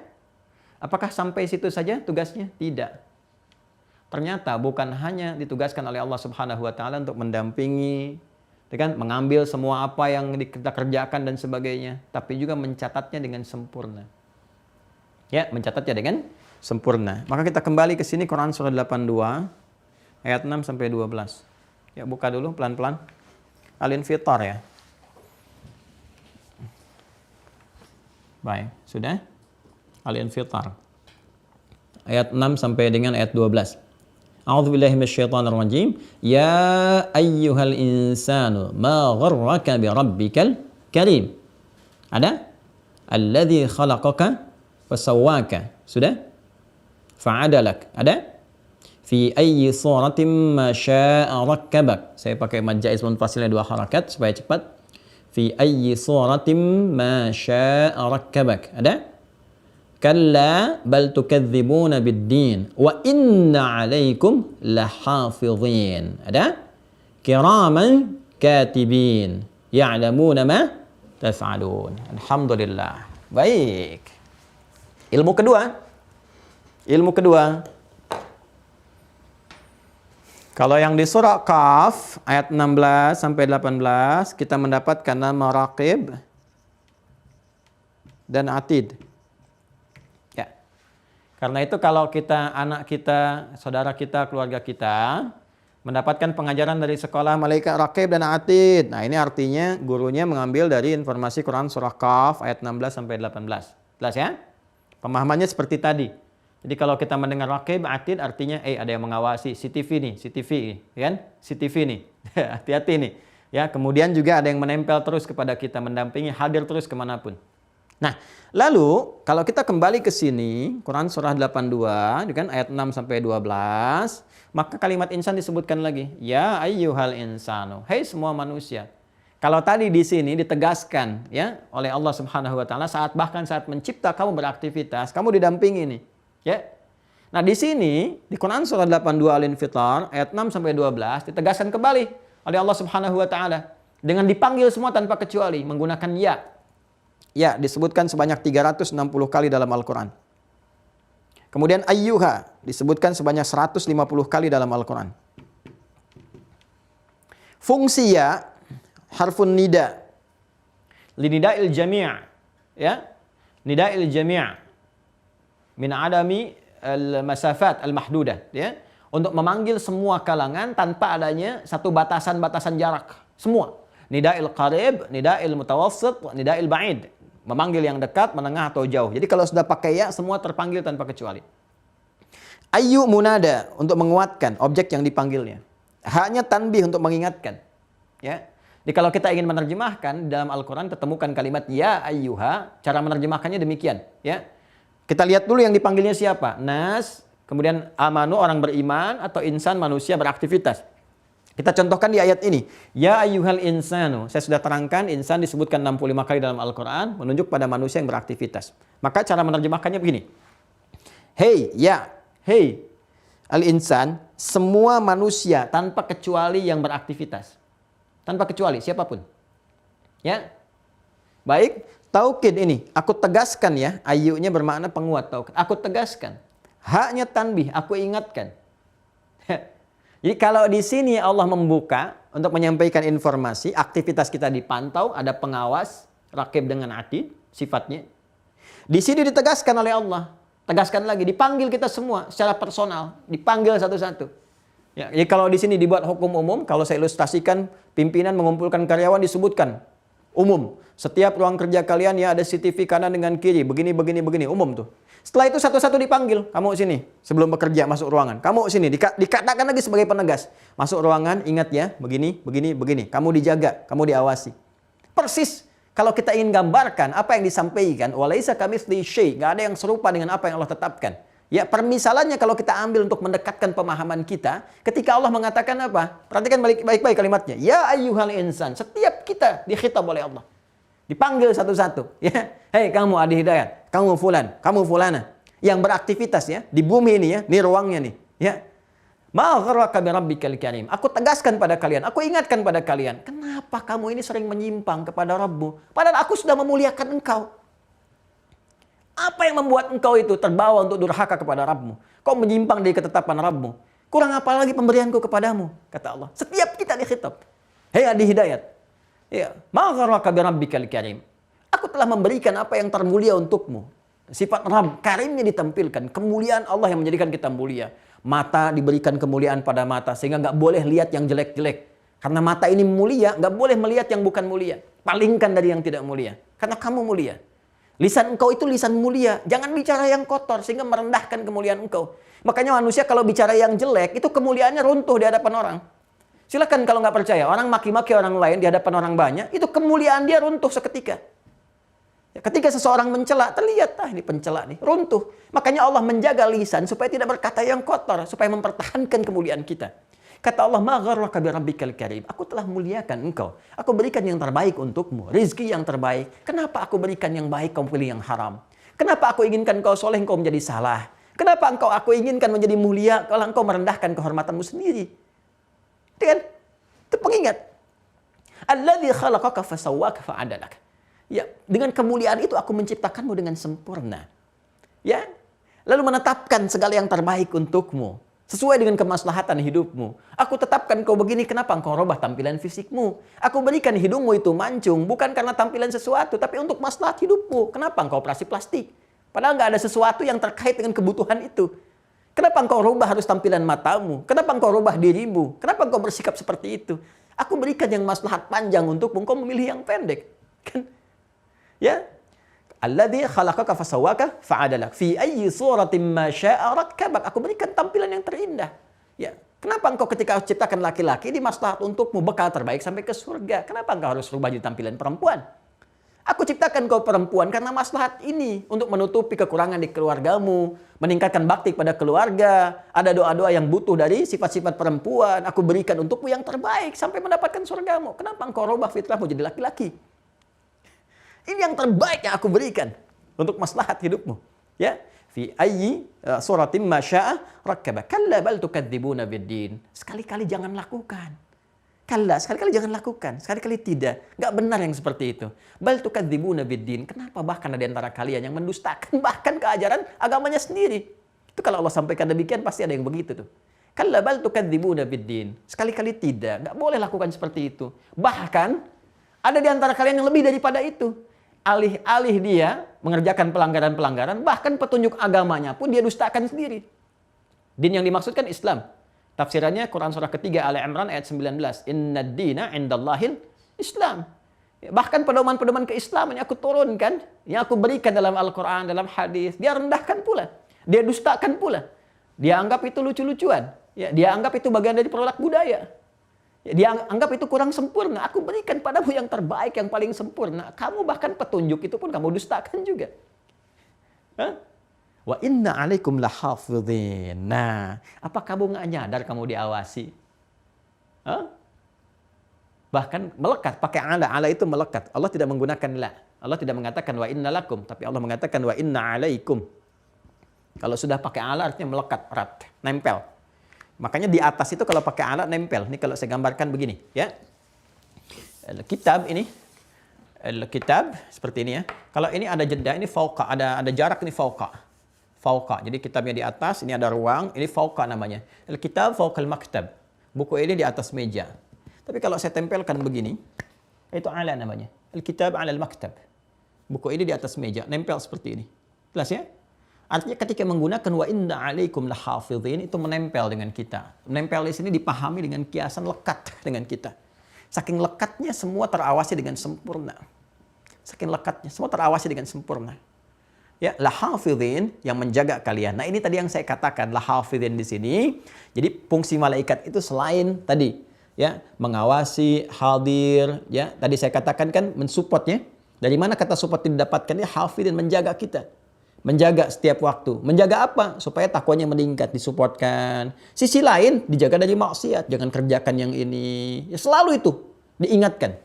Apakah sampai situ saja tugasnya? Tidak. Ternyata bukan hanya ditugaskan oleh Allah Subhanahu wa taala untuk mendampingi, kan, mengambil semua apa yang kita kerjakan dan sebagainya, tapi juga mencatatnya dengan sempurna. Ya, mencatatnya dengan sempurna. Maka kita kembali ke sini Quran surah 82 ayat 6 sampai 12. Ya, buka dulu pelan-pelan. Al-Infitar ya. Baik, sudah? Al-Infitar. Ayat 6 sampai dengan ayat 12. A'udzubillahi minasyaitonirrajim. Ya ayyuhal insanu ma gharraka bi rabbikal karim. Ada? Alladzi khalaqaka fasawwaka. Sudah? Fa'adalak. Ada? Fi ayyi suratin ma syaa rakkabak. Saya pakai mad jaiz munfasilnya 2 harakat supaya cepat. Fi ayyi suratin ma syaa rakkabak. Ada? Kalla bal tukadzibuna bid-din wa inna 'alaikum lahafizin. Ada? Kiraman katibin ya'lamuna ma taf'alun. Alhamdulillah. Baik. Ilmu kedua. Kalau yang di surah Qaf ayat 16 sampai 18 kita mendapatkan nama Raqib dan Atid. Ya. Karena itu kalau kita, anak kita, saudara kita, keluarga kita mendapatkan pengajaran dari sekolah malaikat Raqib dan Atid. Nah, ini artinya gurunya mengambil dari informasi Quran surah Qaf ayat 16 sampai 18. Jelas ya? Pemahamannya seperti tadi. Jadi kalau kita mendengar Raqib, Atid artinya ada yang mengawasi, CCTV nih, kan? CCTV nih. Hati-hati nih. Ya, kemudian juga ada yang menempel terus kepada kita, mendampingi, hadir terus kemanapun. Nah, lalu kalau kita kembali ke sini, Quran surah 82, kan ayat 6 sampai 12, maka kalimat insan disebutkan lagi. Ya ayyuhal insanu. Hai semua manusia. Kalau tadi di sini ditegaskan ya oleh Allah Subhanahu wa taala bahkan saat mencipta kamu beraktivitas, kamu didampingi nih. Ya. Nah, di sini di Quran surah 82 Al-Infitar ayat 6 sampai 12 ditegaskan kembali oleh Allah Subhanahu wa taala dengan dipanggil semua tanpa kecuali menggunakan ya. Ya, disebutkan sebanyak 360 kali dalam Al-Qur'an. Kemudian ayyuha disebutkan sebanyak 150 kali dalam Al-Qur'an. Fungsi ya harfun nida. Linida'il jami', ya. Nida'il jami'. Min adami al-masafat al-mahdudah, ya, untuk memanggil semua kalangan tanpa adanya satu batasan-batasan jarak, semua. Nida'il qarib, nida'il mutawassit, nida'il ba'id, memanggil yang dekat, menengah atau jauh. Jadi kalau sudah pakai ya, semua terpanggil tanpa kecuali. Ayyu munada untuk menguatkan objek yang dipanggilnya. Hanya tanbih untuk mengingatkan, ya. Jadi kalau kita ingin menerjemahkan dalam Al-Qur'an ketemukan kalimat ya ayyuha, cara menerjemahkannya demikian, ya. Kita lihat dulu yang dipanggilnya siapa. Nas, kemudian amanu orang beriman, atau insan manusia beraktivitas. Kita contohkan di ayat ini. Ya ayyuhal insanu. Saya sudah terangkan insan disebutkan 65 kali dalam Al-Quran, menunjuk pada manusia yang beraktivitas. Maka cara menerjemahkannya begini. Hey, ya, hey, al-insan, semua manusia tanpa kecuali yang beraktivitas. Tanpa kecuali, siapapun. Ya, baik. Taukid ini, aku tegaskan ya, ayyunya bermakna penguat taukid. Aku tegaskan. Haknya tanbih, aku ingatkan. Jadi kalau di sini Allah membuka untuk menyampaikan informasi, aktivitas kita dipantau, ada pengawas, Raqib dengan Atid, sifatnya. Di sini ditegaskan oleh Allah. Tegaskan lagi, dipanggil kita semua secara personal, dipanggil satu-satu. Ya, jadi kalau di sini dibuat hukum umum, kalau saya ilustrasikan, pimpinan mengumpulkan karyawan disebutkan umum. Setiap ruang kerja kalian ya ada CCTV kanan dengan kiri, begini, umum tuh. Setelah itu satu-satu dipanggil, kamu sini, sebelum bekerja masuk ruangan. Kamu sini, dikatakan lagi sebagai penegas. Masuk ruangan, ingat ya, begini. Kamu dijaga, kamu diawasi. Persis, kalau kita ingin gambarkan apa yang disampaikan, walaisa kamitslihi syai', nggak ada yang serupa dengan apa yang Allah tetapkan. Ya, permisalannya kalau kita ambil untuk mendekatkan pemahaman kita, ketika Allah mengatakan apa? Perhatikan baik-baik kalimatnya. Ya ayyuhal insan, setiap kita dikhitab oleh Allah. Dipanggil satu-satu, ya. Hei kamu Adi Hidayat, kamu fulan, kamu fulana yang beraktivitas ya di bumi ini ya, ini ruangnya nih, ya. Ma gharraka bi rabbikal karim. Aku tegaskan pada kalian, aku ingatkan pada kalian, kenapa kamu ini sering menyimpang kepada Rabbmu? Padahal aku sudah memuliakan engkau. Apa yang membuat engkau itu terbawa untuk durhaka kepada Rabbmu? Kau menyimpang dari ketetapan Rabbmu. Kurang apa lagi pemberianku kepadamu? Kata Allah. Setiap kita dikhitab. Hei Adi Hidayat. Ya, ma gharraka bi rabbikal karim. Aku telah memberikan apa yang termulia untukmu. Sifat Rabb, karimnya ditampilkan. Kemuliaan Allah yang menjadikan kita mulia. Mata diberikan kemuliaan pada mata sehingga nggak boleh lihat yang jelek-jelek. Karena mata ini mulia, nggak boleh melihat yang bukan mulia. Palingkan dari yang tidak mulia. Karena kamu mulia. Lisan engkau itu lisan mulia. Jangan bicara yang kotor sehingga merendahkan kemuliaan engkau. Makanya manusia kalau bicara yang jelek, itu kemuliaannya runtuh di hadapan orang. Silakan kalau nggak percaya, orang maki-maki orang lain di hadapan orang banyak, itu kemuliaan dia runtuh seketika. Ketika seseorang mencela, terlihat, ini pencela nih, runtuh. Makanya Allah menjaga lisan supaya tidak berkata yang kotor, supaya mempertahankan kemuliaan kita. Kata Allah, "Ma gharraka bi rabbikal karim." Aku telah muliakan engkau. Aku berikan yang terbaik untukmu, rezeki yang terbaik. Kenapa aku berikan yang baik, kau pilih yang haram? Kenapa aku inginkan kau soleh, kau menjadi salah? Kenapa aku inginkan menjadi mulia, kalau engkau merendahkan kehormatanmu sendiri? Itu kan? Itu pengingat. Alladzi khalaqaka fasawwaka fa'adalak. Ya, dengan kemuliaan itu aku menciptakanmu dengan sempurna. Ya. Lalu menetapkan segala yang terbaik untukmu. Sesuai dengan kemaslahatan hidupmu. Aku tetapkan kau begini, kenapa engkau robah tampilan fisikmu? Aku berikan hidungmu itu mancung, bukan karena tampilan sesuatu, tapi untuk maslahat hidupmu. Kenapa engkau operasi plastik? Padahal nggak ada sesuatu yang terkait dengan kebutuhan itu. Kenapa engkau rubah harus tampilan matamu? Kenapa engkau rubah dirimu? Kenapa engkau bersikap seperti itu? Aku berikan yang maslahat panjang untukmu, engkau memilih yang pendek. Kan? Ya? Alladzi khalaqaka fasawwaka fa'adalak fi ayyi suratin ma syaa rakkabak. Aku berikan tampilan yang terindah. Ya, kenapa engkau ketika ciptakan laki-laki di maslahat untukmu bekal terbaik sampai ke surga? Kenapa engkau harus rubah jadi tampilan perempuan? Aku ciptakan kau perempuan karena maslahat ini untuk menutupi kekurangan di keluargamu, meningkatkan bakti pada keluarga, ada doa-doa yang butuh dari sifat-sifat perempuan, aku berikan untukmu yang terbaik sampai mendapatkan surgamu. Kenapa engkau rubah fitrahmu jadi laki-laki? Ini yang terbaik yang aku berikan untuk maslahat hidupmu. Ya, fi ayyi suratin ma syaa rakkaba. Kalla bal tukadzibuna biddin. Sekali-kali jangan lakukan. Kalla, sekali-kali jangan lakukan. Sekali-kali tidak. Enggak benar yang seperti itu. Bal tukadzibuna biddin. Kenapa bahkan ada di antara kalian yang mendustakan bahkan keajaran agamanya sendiri? Itu kalau Allah sampaikan demikian pasti ada yang begitu tuh. Kalla bal tukadzibuna biddin. Sekali-kali tidak. Enggak boleh lakukan seperti itu. Bahkan ada di antara kalian yang lebih daripada itu. Alih-alih dia mengerjakan pelanggaran-pelanggaran, bahkan petunjuk agamanya pun dia dustakan sendiri. Din yang dimaksudkan Islam. Tafsirannya Quran surah ketiga Ali Imran ayat 19. Inna dina indallahil Islam. Bahkan pedoman-pedoman keislaman yang aku turunkan, yang aku berikan dalam Al-Quran, dalam hadis, dia rendahkan pula. Dia dustakan pula. Dia anggap itu lucu-lucuan. Ya, dia anggap itu bagian dari produk budaya. Dia anggap itu kurang sempurna. Aku berikan padamu yang terbaik, yang paling sempurna. Kamu bahkan petunjuk itu pun kamu dustakan juga. Wa inna alaikum lahafidhin. Nah, apa kamu nggak nyadar kamu diawasi? Bahkan melekat, pakai ala. Ala itu melekat. Allah tidak menggunakan la. Allah tidak mengatakan wa inna lakum, tapi Allah mengatakan wa inna alaikum. Kalau sudah pakai ala artinya melekat, erat, nempel. Makanya di atas itu kalau pakai alat nempel. Ini kalau saya gambarkan begini, ya. Kitab ini, kitab seperti ini ya. Kalau ini ada jeda, ini fauqa, ada jarak ini fauqa. Fauqa. Jadi kitabnya di atas, ini ada ruang, ini fauqa namanya. Kitab fauqal maktab. Buku ini di atas meja. Tapi kalau saya tempelkan begini, itu ala namanya. Kitab ala al-maktab. Buku ini di atas meja, nempel seperti ini. Jelas ya? Artinya ketika menggunakan wa inna alaikum lahafidhin itu menempel dengan kita. Menempel di sini dipahami dengan kiasan lekat dengan kita. Saking lekatnya semua terawasi dengan sempurna. Saking lekatnya semua terawasi dengan sempurna. Ya, lahafidhin yang menjaga kalian. Nah, ini tadi yang saya katakan lahafidhin di sini. Jadi fungsi malaikat itu selain tadi ya, mengawasi, hadir, ya. Tadi saya katakan kan mensupportnya. Dari mana kata support didapatkan? Ya, hafidhin menjaga kita. Menjaga setiap waktu. Menjaga apa? Supaya takwanya meningkat, disupport-kan. Sisi lain, dijaga dari maksiat. Jangan kerjakan yang ini. Ya, selalu itu diingatkan.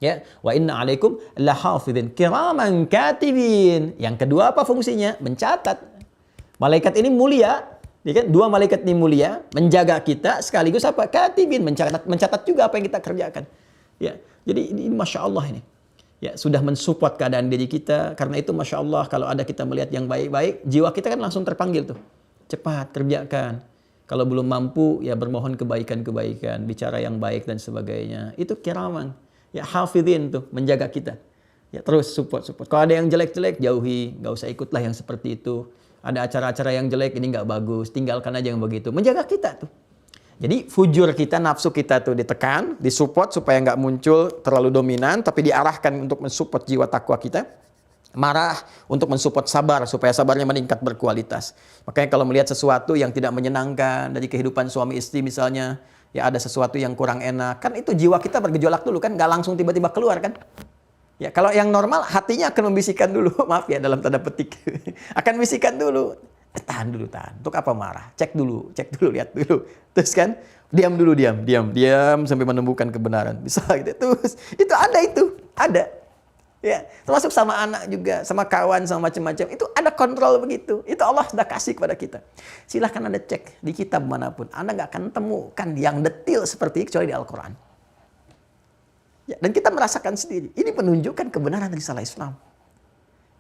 Ya, wa inna alaikum lahafidhin kiraman katibin. Yang kedua apa fungsinya? Mencatat. Malaikat ini mulia. Ya kan? Dua malaikat ini mulia. Menjaga kita sekaligus apa? Katibin. Mencatat juga apa yang kita kerjakan. Ya, jadi ini Masya Allah ini. Ya, sudah mensupport keadaan diri kita. Karena itu Masya Allah kalau ada kita melihat yang baik-baik, jiwa kita kan langsung terpanggil tuh. Cepat kerjakan. Kalau belum mampu ya bermohon kebaikan-kebaikan, bicara yang baik dan sebagainya. Itu kiraman. Ya, hafidhin tuh menjaga kita. Ya, terus support. Kalau ada yang jelek-jelek jauhi, nggak usah ikutlah yang seperti itu. Ada acara-acara yang jelek ini nggak bagus, tinggalkan aja yang begitu. Menjaga kita tuh. Jadi fujur kita, nafsu kita tuh ditekan, disupport supaya nggak muncul terlalu dominan, tapi diarahkan untuk mensupport jiwa takwa kita. Marah untuk mensupport sabar, supaya sabarnya meningkat berkualitas. Makanya kalau melihat sesuatu yang tidak menyenangkan dari kehidupan suami istri misalnya, ya ada sesuatu yang kurang enak, kan itu jiwa kita bergejolak dulu kan, nggak langsung tiba-tiba keluar kan. Ya kalau yang normal hatinya akan membisikkan dulu, maaf ya dalam tanda petik, akan bisikan dulu. Tahan dulu, tahan. Untuk apa marah? Cek dulu, lihat dulu. Terus kan, diam dulu, diam sampai menemukan kebenaran. Bisa gitu. Terus itu ada. Ya, termasuk sama anak juga, sama kawan, sama macam-macam. Itu ada kontrol begitu. Itu Allah sudah kasih kepada kita. Silahkan Anda cek di kitab manapun. Anda nggak akan temukan yang detil seperti ini kecuali di Al-Quran. Ya, dan kita merasakan sendiri. Ini menunjukkan kebenaran risalah Islam.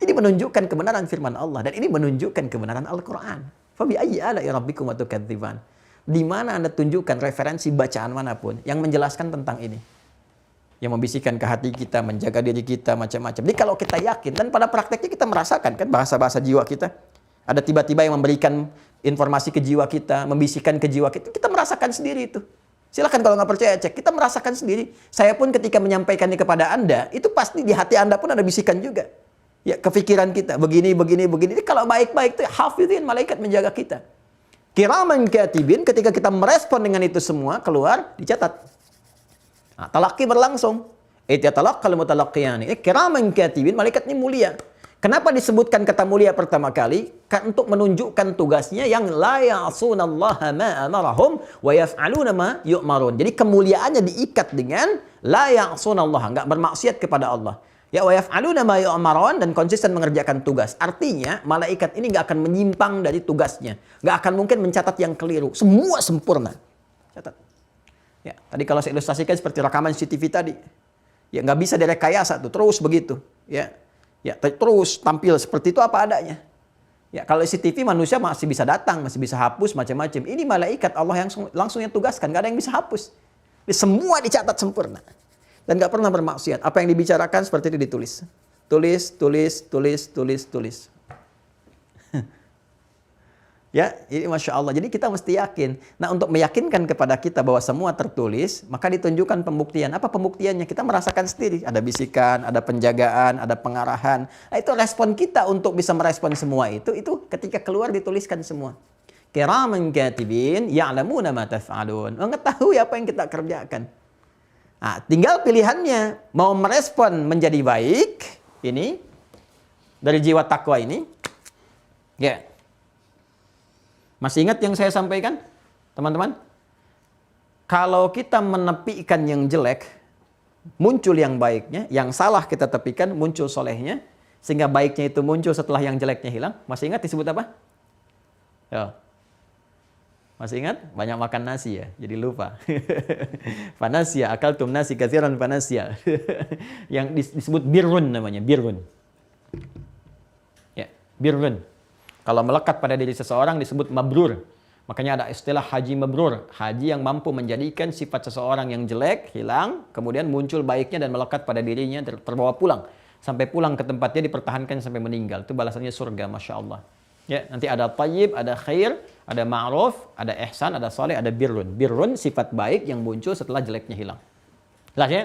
Ini menunjukkan kebenaran firman Allah. Dan ini menunjukkan kebenaran Al-Quran. Fabi ayyi ala'i rabbikum tukadziban. Di mana Anda tunjukkan referensi bacaan manapun yang menjelaskan tentang ini. Yang membisikkan ke hati kita, menjaga diri kita, macam-macam. Jadi kalau kita yakin, dan pada prakteknya kita merasakan kan bahasa-bahasa jiwa kita. Ada tiba-tiba yang memberikan informasi ke jiwa kita, membisikkan ke jiwa kita. Kita merasakan sendiri itu. Silakan kalau nggak percaya cek. Kita merasakan sendiri. Saya pun ketika menyampaikan ini kepada Anda, itu pasti di hati Anda pun ada bisikan juga. Ya, kefikiran kita begini. Jadi kalau baik-baik itu hafidhin, malaikat menjaga kita. Kiraman katibin, ketika kita merespon dengan itu semua keluar dicatat. Nah, talaqi berlangsung. Yatalaqqal mutalaqqiyani. Kiraman katibin, malaikat ini mulia. Kenapa disebutkan kata mulia pertama kali? Kan untuk menunjukkan tugasnya yang la ya'sunallaha ma amarahum wa yaf'aluna ma yu'marun. Jadi kemuliaannya diikat dengan la ya'sunallaha, enggak bermaksiat kepada Allah. Ya, wa yaf'aluna ma yu'marun, dan konsisten mengerjakan tugas. Artinya, malaikat ini nggak akan menyimpang dari tugasnya. Nggak akan mungkin mencatat yang keliru. Semua sempurna. Catat. Ya, tadi kalau saya ilustrasikan seperti rekaman CCTV tadi. Ya, nggak bisa direkayasa tuh, terus begitu. Ya, terus tampil seperti itu apa adanya. Ya, kalau CCTV manusia masih bisa datang, masih bisa hapus, macam-macam. Ini malaikat Allah yang langsung yang tugaskan, nggak ada yang bisa hapus. Jadi, semua dicatat sempurna. Dan nggak pernah bermaksiat. Apa yang dibicarakan seperti itu ditulis. Tulis. Ya, ini Masya Allah. Jadi kita mesti yakin. Nah, untuk meyakinkan kepada kita bahwa semua tertulis, maka ditunjukkan pembuktian. Apa pembuktiannya? Kita merasakan sendiri. Ada bisikan, ada penjagaan, ada pengarahan. Nah, itu respon kita untuk bisa merespon semua itu ketika keluar dituliskan semua. Kiraman katibin ya'lamuna ma taf'alun. Mengetahui apa yang kita kerjakan. Nah, tinggal pilihannya. Mau merespon menjadi baik, ini, dari jiwa takwa ini. Ya. Masih ingat yang saya sampaikan, teman-teman? Kalau kita menepikan yang jelek, muncul yang baiknya. Yang salah kita tepikan, muncul solehnya. Sehingga baiknya itu muncul setelah yang jeleknya hilang. Masih ingat disebut apa? Ya. Masih ingat? Banyak makan nasi ya, jadi lupa. Fanasya, akaltum nasi katsiran fanasya. Yang disebut birrun namanya, birrun. Ya, birrun. Kalau melekat pada diri seseorang disebut mabrur. Makanya ada istilah haji mabrur. Haji yang mampu menjadikan sifat seseorang yang jelek hilang, kemudian muncul baiknya dan melekat pada dirinya, terbawa pulang. Sampai pulang ke tempatnya dipertahankan sampai meninggal. Itu balasannya surga, Masya Allah. Ya, nanti ada tayyib, ada khair, ada ma'ruf, ada ihsan, ada saleh, ada birrun. Birrun sifat baik yang muncul setelah jeleknya hilang. Jelas ya?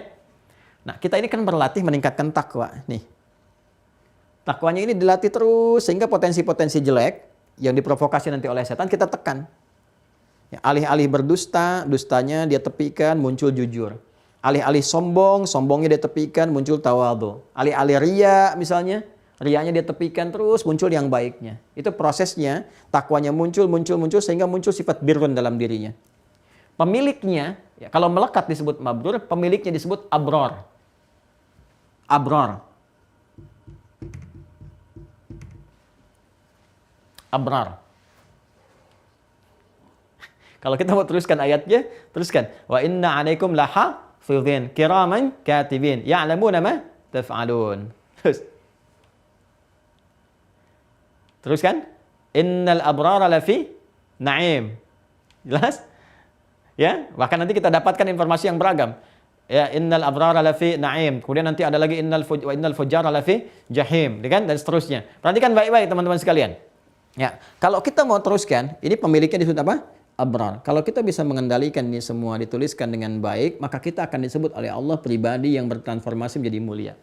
Nah, kita ini kan berlatih meningkatkan takwa. Nih. Takwanya ini dilatih terus sehingga potensi-potensi jelek yang diprovokasi nanti oleh setan kita tekan. Ya, alih-alih berdusta, dustanya dia tepikan, muncul jujur. Alih-alih sombong, sombongnya dia tepikan, muncul tawadhu. Alih-alih riya misalnya, rianya dia tepikan terus, muncul yang baiknya. Itu prosesnya, takwanya muncul sehingga muncul sifat birrun dalam dirinya. Pemiliknya, ya, kalau melekat disebut mabrur, pemiliknya disebut abror. Abror. Abrar. Kalau kita mau teruskan ayatnya, teruskan. Wa inna 'alaikum lahafidhin kiraman katibin ya'lamuna ma taf'alun. Teruskan. Innal abrara lafi na'im. Jelas? Ya, bahkan nanti kita dapatkan informasi yang beragam. Ya, innal abrara lafi na'im. Kemudian nanti ada lagi innal fujara lafi jahim, kan? Dan seterusnya. Perhatikan baik-baik teman-teman sekalian. Ya, kalau kita mau teruskan, ini pemiliknya disebut apa? abrar. Kalau kita bisa mengendalikan ini semua dituliskan dengan baik, maka kita akan disebut oleh Allah pribadi yang bertransformasi menjadi mulia.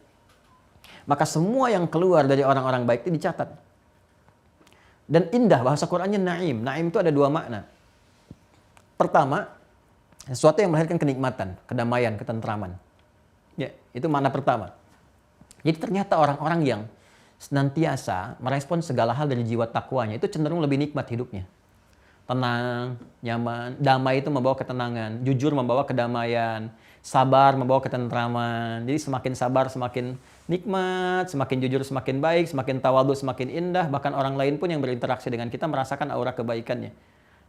Maka semua yang keluar dari orang-orang baik itu dicatat. Dan indah, bahasa Qur'annya naim. Naim itu ada dua makna. Pertama, sesuatu yang melahirkan kenikmatan, kedamaian, ketentraman. Ya, itu makna pertama. Jadi ternyata orang-orang yang senantiasa merespon segala hal dari jiwa takwanya itu cenderung lebih nikmat hidupnya. Tenang, nyaman, damai itu membawa ketenangan, jujur membawa kedamaian, sabar membawa ketentraman. Jadi semakin sabar semakin nikmat, semakin jujur semakin baik, semakin tawadhu semakin indah, bahkan orang lain pun yang berinteraksi dengan kita merasakan aura kebaikannya.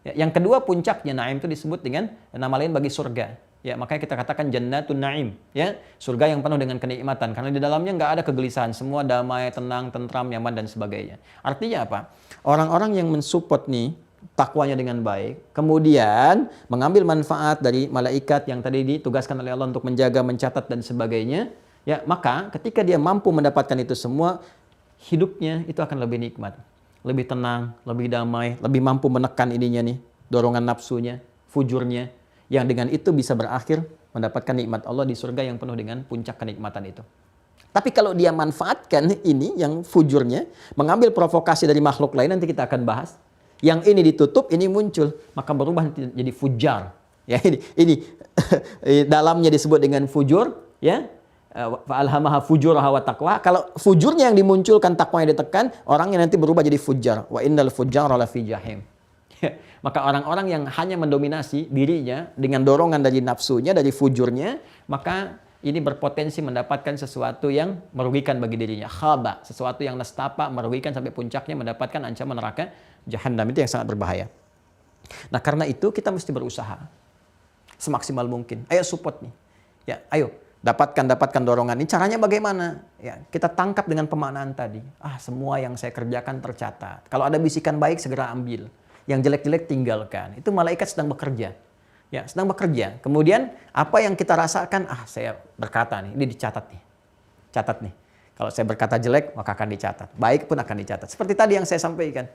Ya, yang kedua puncaknya naim itu disebut dengan nama lain bagi surga. Ya, makanya kita katakan jannatun naim, ya, surga yang penuh dengan kenikmatan karena di dalamnya nggak ada kegelisahan, semua damai, tenang, tentram, nyaman dan sebagainya. Artinya apa? Orang-orang yang mensupport nih takwanya dengan baik, kemudian mengambil manfaat dari malaikat yang tadi ditugaskan oleh Allah untuk menjaga, mencatat dan sebagainya, ya, maka ketika dia mampu mendapatkan itu semua, hidupnya itu akan lebih nikmat, lebih tenang, lebih damai, lebih mampu menekan ininya nih, dorongan nafsunya, fujurnya, yang dengan itu bisa berakhir mendapatkan nikmat Allah di surga yang penuh dengan puncak kenikmatan itu. Tapi kalau dia manfaatkan ini yang fujurnya, mengambil provokasi dari makhluk lain, nanti kita akan bahas. Yang ini ditutup, ini muncul, maka berubah jadi fujar. Ya, ini dalamnya disebut dengan fujur, ya. Fa'alhamaha fujuraha wa taqwa. Kalau fujurnya yang dimunculkan, takwanya ditekan, orangnya nanti berubah jadi fujar. Wa innal fujjara lafi jahim. Maka orang-orang yang hanya mendominasi dirinya dengan dorongan dari nafsunya, dari fujurnya, maka ini berpotensi mendapatkan sesuatu yang merugikan bagi dirinya. Khaba, sesuatu yang nestapa, merugikan sampai puncaknya mendapatkan ancaman neraka Jahannam, itu yang sangat berbahaya. Nah, karena itu kita mesti berusaha semaksimal mungkin. Ayo support nih. Ya, ayo dapatkan dorongan ini. Caranya bagaimana? Ya, kita tangkap dengan pemaknaan tadi. Semua yang saya kerjakan tercatat. Kalau ada bisikan baik segera ambil. Yang jelek-jelek tinggalkan. Itu malaikat sedang bekerja. Ya, sedang bekerja. Kemudian apa yang kita rasakan, saya berkata nih, ini dicatat nih. Catat nih. Kalau saya berkata jelek, maka akan dicatat. Baik pun akan dicatat. Seperti tadi yang saya sampaikan.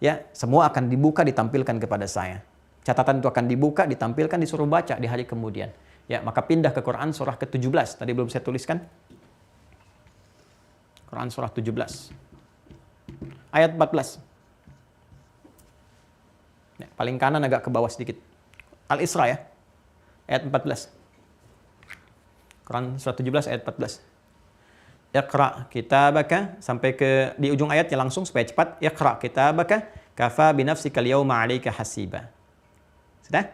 Ya, semua akan dibuka, ditampilkan kepada saya. Catatan itu akan dibuka, ditampilkan, disuruh baca di hari kemudian. Ya, maka pindah ke Quran surah ke-17. Tadi belum saya tuliskan. Quran surah 17. Ayat 14. Ya, paling kanan agak ke bawah sedikit. Al-Isra ya. Ayat 14. Quran surah 17 ayat 14. Iqra kitabaka, sampai ke di ujung ayatnya langsung supaya cepat. Iqra kitabaka kafa binafsika al-yawma 'alaika hasiba. Sudah?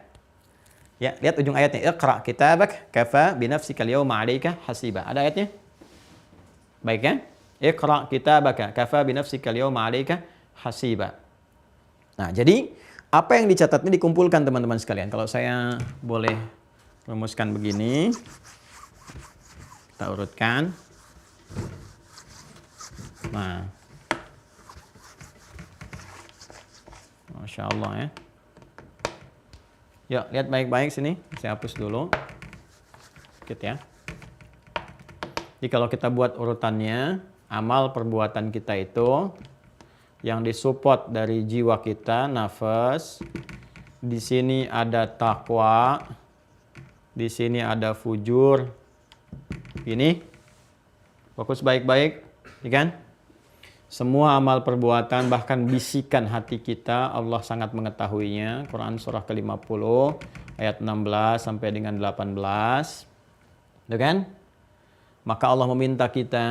Ya, lihat ujung ayatnya. Iqra kitabaka kafa binafsika al-yawma 'alaika hasiba. Ada ayatnya? Baik ya? Iqra kitabaka kafa binafsika al-yawma 'alaika hasiba. Nah, jadi apa yang dicatat ini dikumpulkan teman-teman sekalian. Kalau saya boleh rumuskan begini. Kita urutkan. Nah. Masya Allah ya. Yuk, lihat baik-baik sini. Saya hapus dulu. Sedikit ya. Jadi kalau kita buat urutannya, amal perbuatan kita itu yang disupport dari jiwa kita, nafas. Di sini ada takwa. Di sini ada fujur. Ini fokus baik-baik, ya kan? Semua amal perbuatan, bahkan bisikan hati kita, Allah sangat mengetahuinya. Quran surah ke-50 ayat 16 sampai dengan 18. Ya kan? Maka Allah meminta kita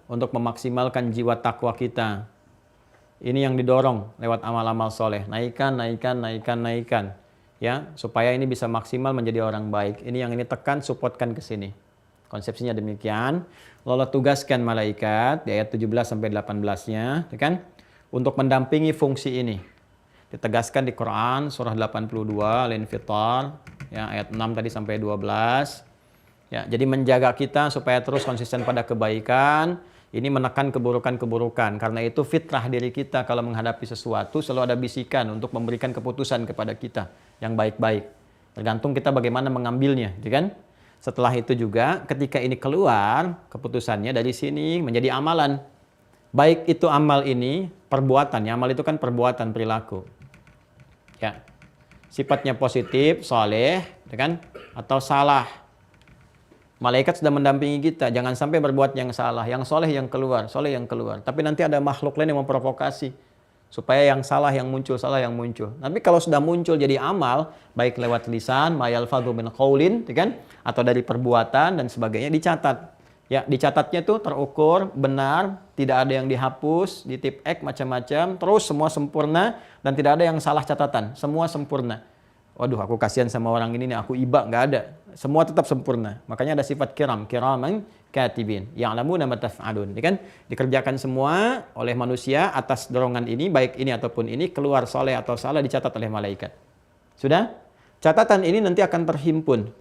untuk memaksimalkan jiwa takwa kita. Ini yang didorong lewat amal-amal soleh. Naikkan. Ya, supaya ini bisa maksimal menjadi orang baik. Ini yang ini tekan, supportkan ke sini. Konsepsinya demikian. Allah tugaskan malaikat di ayat 17 sampai 18-nya, ya kan? Untuk mendampingi fungsi ini. Ditegaskan di Quran surah 82 Al-Infitar, ya, ayat 6 tadi sampai 12. Ya, jadi menjaga kita supaya terus konsisten pada kebaikan. Ini menekan keburukan-keburukan. Karena itu fitrah diri kita kalau menghadapi sesuatu selalu ada bisikan untuk memberikan keputusan kepada kita yang baik-baik. Tergantung kita bagaimana mengambilnya, gitu kan? Setelah itu juga ketika ini keluar keputusannya dari sini menjadi amalan. Baik itu amal ini perbuatan, ya, amal itu kan perbuatan, perilaku. Ya. sifatnya positif, soleh, kan? Atau salah. Malaikat sudah mendampingi kita, jangan sampai berbuat yang salah, yang soleh yang keluar, soleh yang keluar. Tapi nanti ada makhluk lain yang memprovokasi supaya yang salah yang muncul, salah yang muncul. Tapi kalau sudah muncul jadi amal, baik lewat lisan, ma yalfadhu min qaulin, kan? Atau dari perbuatan dan sebagainya dicatat. Ya, dicatatnya tuh terukur, benar, tidak ada yang dihapus, di tip X macam-macam, terus semua sempurna dan tidak ada yang salah catatan, semua sempurna. Waduh, aku kasihan sama orang ini nih, aku iba, nggak ada. Semua tetap sempurna. Makanya ada sifat kiraman katibin, ya'lamuna ma taf'alun. Kan dikerjakan semua oleh manusia atas dorongan ini, baik ini ataupun ini, keluar soleh atau salah dicatat oleh malaikat. Sudah? Catatan ini nanti akan terhimpun.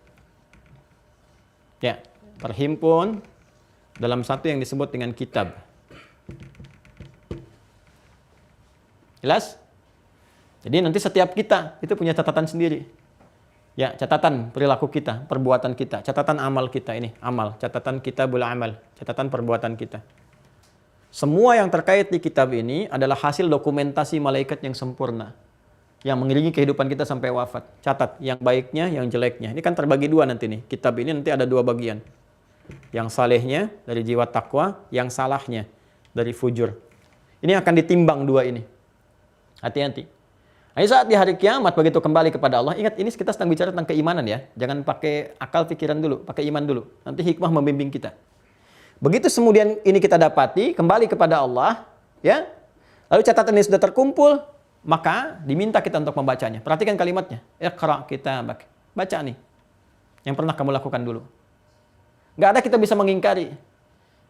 Ya, terhimpun dalam satu yang disebut dengan kitab. Jelas? Jadi nanti setiap kita itu punya catatan sendiri. Ya, catatan perilaku kita, perbuatan kita, catatan amal kita ini, amal, catatan kitabul amal, catatan perbuatan kita. Semua yang terkait di kitab ini adalah hasil dokumentasi malaikat yang sempurna. Yang mengiringi kehidupan kita sampai wafat. Catat yang baiknya, yang jeleknya. Ini kan terbagi dua nanti nih. Kitab ini nanti ada dua bagian. Yang salehnya dari jiwa takwa, yang salahnya dari fujur. Ini akan ditimbang dua ini. Hati-hati. Nah, saat di hari kiamat begitu kembali kepada Allah, ingat ini kita sedang bicara tentang keimanan ya. Jangan pakai akal pikiran dulu, pakai iman dulu. Nanti hikmah membimbing kita. Begitu kemudian ini kita dapati, kembali kepada Allah, ya. Lalu catatan ini sudah terkumpul, maka diminta kita untuk membacanya. Perhatikan kalimatnya. Iqra kitabak. Baca nih. Yang pernah kamu lakukan dulu. Nggak ada kita bisa mengingkari.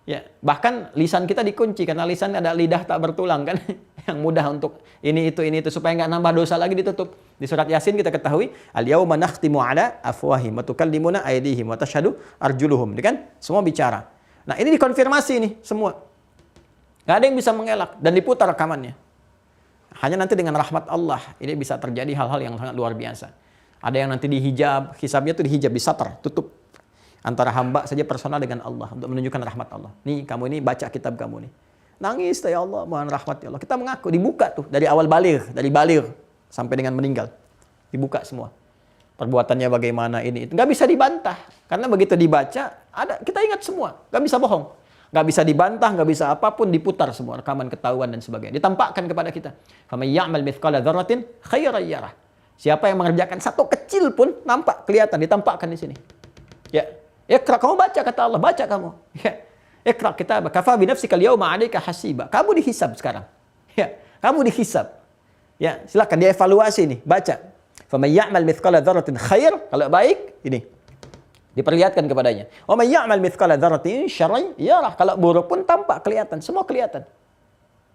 Ya, bahkan lisan kita dikunci karena lisan ada lidah tak bertulang kan, yang mudah untuk ini itu supaya nggak nambah dosa lagi ditutup. Di surat Yasin kita ketahui al-yauma nakhtimu ala afwahihim wa tukallimuna aydihim wa tashhadu arjuluhum, kan? Semua bicara. Nah, ini dikonfirmasi nih semua. Nggak ada yang bisa mengelak dan diputar rekamannya. Hanya nanti dengan rahmat Allah ini bisa terjadi hal-hal yang sangat luar biasa. Ada yang nanti dihijab, hisabnya tuh dihijab, disatar, tutup. Antara hamba saja personal dengan Allah untuk menunjukkan rahmat Allah. Nih, kamu ini baca kitab kamu nih. Nangis, ya Allah, mohon rahmat ya Allah. Kita mengaku, dibuka tuh dari awal dari baligh sampai dengan meninggal. Dibuka semua. Perbuatannya bagaimana ini itu. Nggak bisa dibantah. Karena begitu dibaca, kita ingat semua. Nggak bisa bohong. Nggak bisa dibantah, nggak bisa apapun, diputar semua. Rekaman ketahuan dan sebagainya. Ditampakkan kepada kita. Faman ya'mal mithqala dzarratin khairan yarah. Siapa yang mengerjakan satu kecil pun nampak, kelihatan, ditampakkan di sini. Ya. Iqra, kamu baca kata Allah, baca kamu. Ya. Iqra kitabak, kafa bi nafsika al-yawma 'alaika hasiba. Kamu dihisab sekarang. Ya, kamu dihisab. Ya, silakan dievaluasi nih, baca. Faman ya'mal mithqala dzarratin khair, kalau baik ini diperlihatkan kepadanya. Wa man ya'mal mithqala dzarratin syarran yarah, kalau buruk pun tampak, kelihatan, semua kelihatan.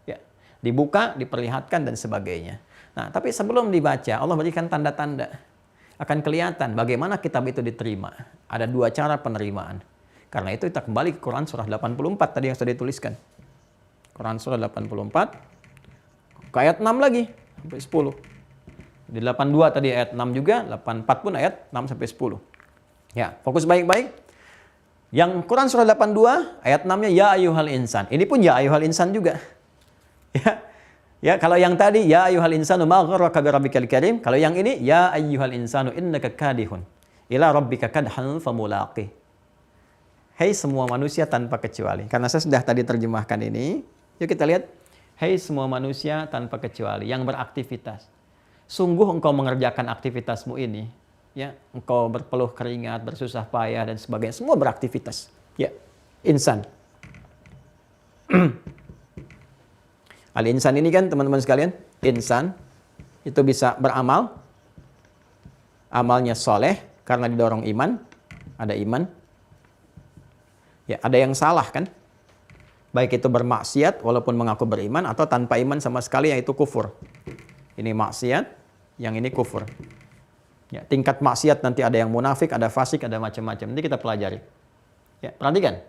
Ya, dibuka, diperlihatkan dan sebagainya. Nah, tapi sebelum dibaca, Allah berikan tanda-tanda. Akan kelihatan bagaimana kitab itu diterima. Ada dua cara penerimaan. Karena itu kita kembali ke Quran surah 84 tadi yang sudah dituliskan. Quran surah 84 ke ayat 6 lagi sampai 10. Di 82 tadi ayat 6 juga, 84 pun ayat 6 sampai 10. Ya, fokus baik-baik. Yang Quran surah 82 ayat 6-nya ya ayyuhal insan. Ini pun ya ayyuhal insan juga. Ya. Ya, kalau yang tadi ya ayyuhal insanu ma gharraka bi rabbikal karim, kalau yang ini ya ayyuhal insanu innaka kadihun ila rabbika kadhan famulaqih. Hai semua manusia tanpa kecuali. Karena saya sudah tadi terjemahkan ini, yuk kita lihat. Hai semua manusia tanpa kecuali yang beraktivitas. Sungguh engkau mengerjakan aktivitasmu ini, ya, engkau berpeluh keringat, bersusah payah dan sebagainya, semua beraktivitas. Ya, insan. Al-insan ini kan teman-teman sekalian, insan itu bisa beramal, amalnya soleh karena didorong iman, ada iman. Ya, ada yang salah kan, baik itu bermaksiat walaupun mengaku beriman atau tanpa iman sama sekali, yaitu kufur. Ini maksiat, yang ini kufur. Ya, tingkat maksiat nanti ada yang munafik, ada fasik, ada macam-macam. Nanti kita pelajari. Ya, perhatikan.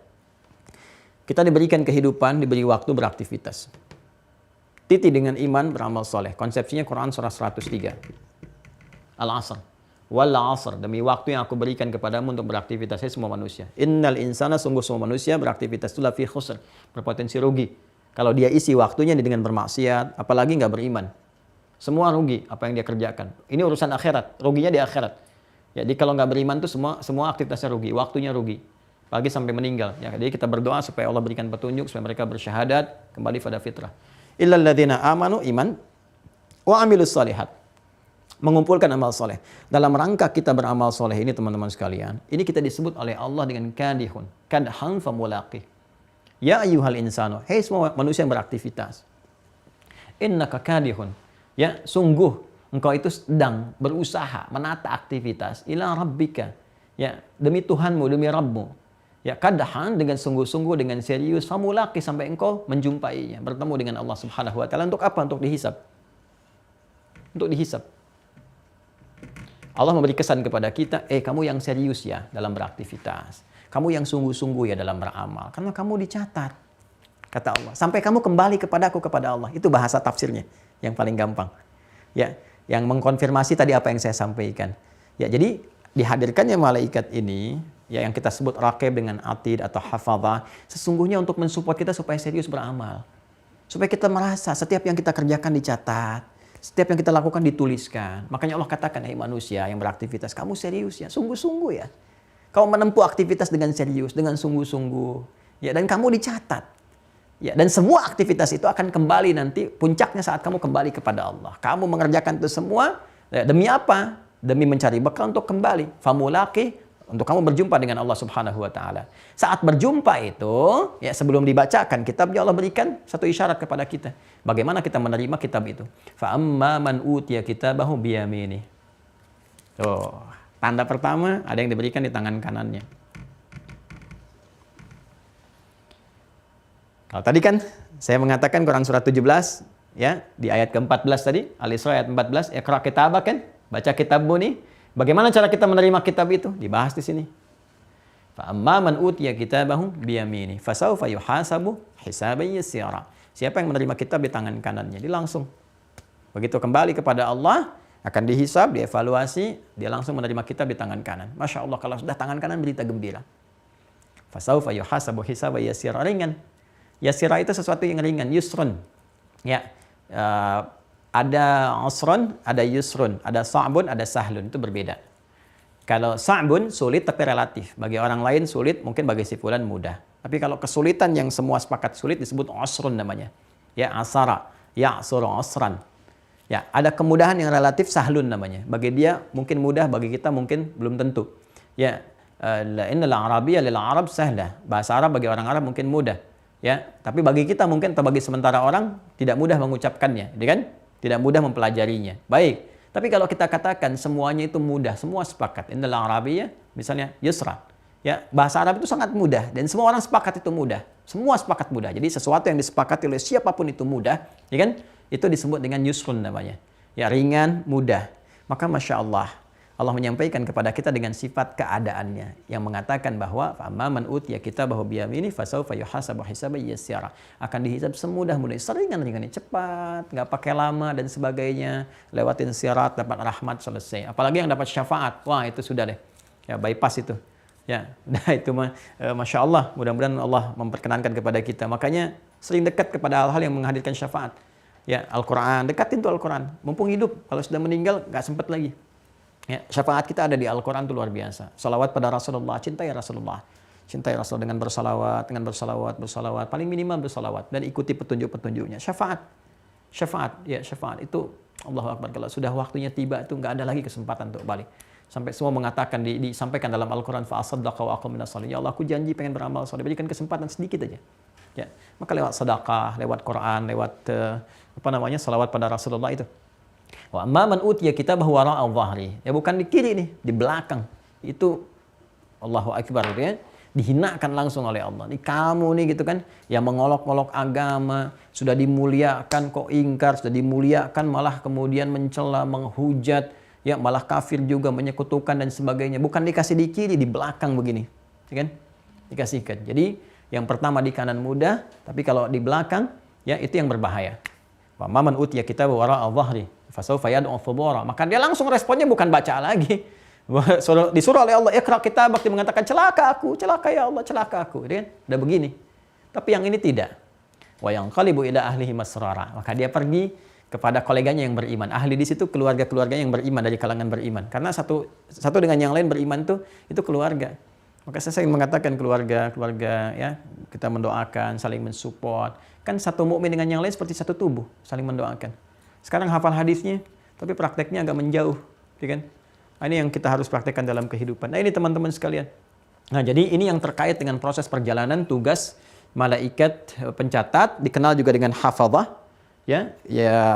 Kita diberikan kehidupan, diberi waktu beraktivitas. Titi dengan iman beramal soleh. Konsepsinya Quran surah 103. Al-Asr. Wal asr, demi waktu yang aku berikan kepadamu untuk beraktivitas. Hai semua manusia. Innal insana, sungguh semua manusia beraktivitas itu lafi khusr, berpotensi rugi. Kalau dia isi waktunya dengan bermaksiat, apalagi nggak beriman. Semua rugi apa yang dia kerjakan. Ini urusan akhirat, ruginya di akhirat. Jadi kalau nggak beriman tuh semua aktivitasnya rugi, waktunya rugi. Apalagi sampai meninggal. Ya, jadi kita berdoa supaya Allah berikan petunjuk, supaya mereka bersyahadat, kembali pada fitrah. Illal ladzina amanu iman wa amilus solihat. Mengumpulkan amal soleh. Dalam rangka kita beramal soleh ini teman-teman sekalian, ini kita disebut oleh Allah dengan kadihun. Kadhan famulaqih. Ya ayyuhal insanu. Hei semua manusia yang beraktivitas. Innaka kadihun. Ya, sungguh engkau itu sedang berusaha menata aktivitas ila rabbika. Ya, demi Tuhanmu, demi Rabbmu. Ya, kadhan dengan sungguh-sungguh, dengan serius, famulaqih sampai engkau menjumpainya, bertemu dengan Allah Subhanahu wa taala. Untuk apa? Untuk dihisab. Untuk dihisab. Allah memberi kesan kepada kita, kamu yang serius ya dalam beraktivitas. Kamu yang sungguh-sungguh ya dalam beramal. Karena kamu dicatat. Kata Allah. Sampai kamu kembali kepadaku, kepada Allah. Itu bahasa tafsirnya yang paling gampang. Ya, yang mengkonfirmasi tadi apa yang saya sampaikan. Ya, jadi dihadirkannya malaikat ini, ya yang kita sebut raqib dengan atid atau hafadzah, sesungguhnya untuk mensupport kita supaya serius beramal. Supaya kita merasa setiap yang kita kerjakan dicatat. Setiap yang kita lakukan dituliskan. Makanya Allah katakan, manusia yang beraktivitas, kamu serius ya, sungguh-sungguh ya. Kamu menempuh aktivitas dengan serius, dengan sungguh-sungguh. Ya, dan kamu dicatat. Ya, dan semua aktivitas itu akan kembali nanti, puncaknya saat kamu kembali kepada Allah. Kamu mengerjakan itu semua, ya, demi apa? Demi mencari bekal untuk kembali. Famulaqih, untuk kamu berjumpa dengan Allah Subhanahu wa taala. Saat berjumpa itu, ya sebelum dibacakan kitabnya, Allah berikan satu isyarat kepada kita. Bagaimana kita menerima kitab itu? Fa amma man utiya kitabahu biyamini. Tuh, tanda pertama ada yang diberikan di tangan kanannya. Kalau tadi kan saya mengatakan Quran surat 17 ya, di ayat ke-14 tadi, Al-Isra ayat 14, Iqra kitabak kan, baca kitabmu nih. Bagaimana cara kita menerima kitab itu? Dibahas di sini. Fa amma man utiya kitabahu biyamini fasawfa yuhasabu hisaban yasira. Siapa yang menerima kitab di tangan kanannya, dia langsung begitu kembali kepada Allah akan dihisab, dievaluasi, dia langsung menerima kitab di tangan kanan. Masya Allah, kalau sudah tangan kanan berita gembira. Fasawfa yuhasabu hisaban yasira, ringan. Yasira itu sesuatu yang ringan, yusrun. Ya, ada usrun, ada yusrun, ada sa'bun, ada sahlun, itu berbeda. Kalau sa'bun sulit tapi relatif. Bagi orang lain sulit, mungkin bagi si fulan mudah. Tapi kalau kesulitan yang semua sepakat sulit disebut usrun namanya. Ya, asara, ya'suru usran. Ya, ada kemudahan yang relatif, sahlun namanya. Bagi dia mungkin mudah, bagi kita mungkin belum tentu. Ya, innal arabiyya lil arab sahlah. Bahasa Arab bagi orang Arab mungkin mudah. Ya, tapi bagi kita mungkin atau bagi sementara orang tidak mudah mengucapkannya, ya kan? Tidak mudah mempelajarinya. Baik. Tapi kalau kita katakan semuanya itu mudah, semua sepakat. Innal arabiyya misalnya yusra. Ya, bahasa Arab itu sangat mudah dan semua orang sepakat itu mudah. Semua sepakat mudah. Jadi sesuatu yang disepakati oleh siapapun itu mudah, ya kan? Itu disebut dengan yusrun namanya. Ya, ringan, mudah. Maka Masya Allah, Allah menyampaikan kepada kita dengan sifat keadaannya yang mengatakan bahwa faman utiya kitabahu biyamini fasawfa yuhasabu hisaban yasira, akan dihisab semudah-mudah, seringan-ringan, cepat, nggak pakai lama dan sebagainya, lewatin sirat, dapat rahmat, selesai. Apalagi yang dapat syafaat, wah itu sudah deh, ya bypass itu, ya, nah itu Masya Allah, mudah-mudahan Allah memperkenankan kepada kita. Makanya sering dekat kepada hal-hal yang menghadirkan syafaat, ya Al-Quran, dekatin tuh Al-Quran, mumpung hidup, kalau sudah meninggal nggak sempat lagi. Ya, syafaat kita ada di Al-Quran itu luar biasa. Salawat pada Rasulullah, cintai Rasulullah. Cintai Rasul dengan bersalawat, bersalawat. Paling minimal bersalawat. Dan ikuti petunjuk-petunjuknya. Syafaat. Ya syafaat. Itu, Allahu Akbar. Kalau sudah waktunya tiba, itu nggak ada lagi kesempatan untuk balik. Sampai semua mengatakan, disampaikan dalam Al-Quran, fa'asaddaqa wa aqam minas shalihin. Ya Allah, aku janji pengen beramal saleh. Berikan kesempatan sedikit aja. Ya, maka lewat sedekah, lewat Quran, lewat salawat pada Rasulullah itu. Wa amma man utiya kitabahu wara'a dhahri. Ya bukan di kiri nih, di belakang. Itu Allahu Akbar gitu ya. Dihinakan langsung oleh Allah. Ini kamu nih gitu kan, yang mengolok-olok agama, sudah dimuliakan kok ingkar, sudah dimuliakan malah kemudian mencela, menghujat, ya malah kafir juga, menyekutukan dan sebagainya. Bukan dikasih di kiri, di belakang begini. Ya kan? Dikasihkan. Jadi yang pertama di kanan mudah, tapi kalau di belakang ya itu yang berbahaya. Wa man utiya kitabahu wara'a dhahri fasawfa yad'u thubura. Maka dia langsung responnya bukan baca lagi. Disuruh oleh Allah, Iqra kitabak, dia mengatakan celaka ya Allah, celaka aku. Dia udah begini. Tapi yang ini tidak. Wa yanqalibu ila ahlihi masrara. Maka dia pergi kepada koleganya yang beriman. Ahli di situ keluarga-keluarganya yang beriman, dari kalangan beriman. Karena satu dengan yang lain beriman itu keluarga. Maka saya sering mengatakan keluarga ya, kita mendoakan, saling mensupport. Kan satu mukmin dengan yang lain seperti satu tubuh, saling mendoakan. Sekarang hafal hadisnya, tapi prakteknya agak menjauh, ya kan? Nah, ini yang kita harus praktekkan dalam kehidupan. Nah, ini teman-teman sekalian. Nah, jadi ini yang terkait dengan proses perjalanan tugas malaikat pencatat, dikenal juga dengan hafadzah, ya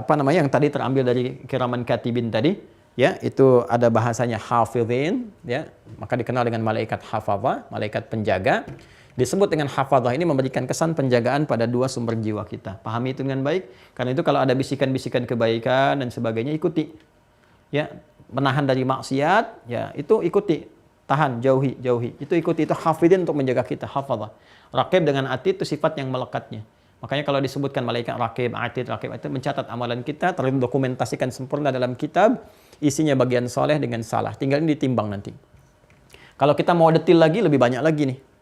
apa namanya yang tadi terambil dari kiraman katibin tadi, ya itu ada bahasanya hafidhin, ya maka dikenal dengan malaikat hafadzah, malaikat penjaga. Disebut dengan hafadzah ini memberikan kesan penjagaan pada dua sumber jiwa kita. Pahami itu dengan baik. Karena itu kalau ada bisikan-bisikan kebaikan dan sebagainya, ikuti. Ya, menahan dari maksiat, ya itu ikuti. Tahan, jauhi. Itu ikuti, itu hafidhin untuk menjaga kita, hafadzah. Raqib dengan atid itu sifat yang melekatnya. Makanya kalau disebutkan malaikat raqib, atid, itu mencatat amalan kita, terdokumentasikan sempurna dalam kitab, isinya bagian soleh dengan salah. Tinggal ini ditimbang nanti. Kalau kita mau detil lagi, lebih banyak lagi nih.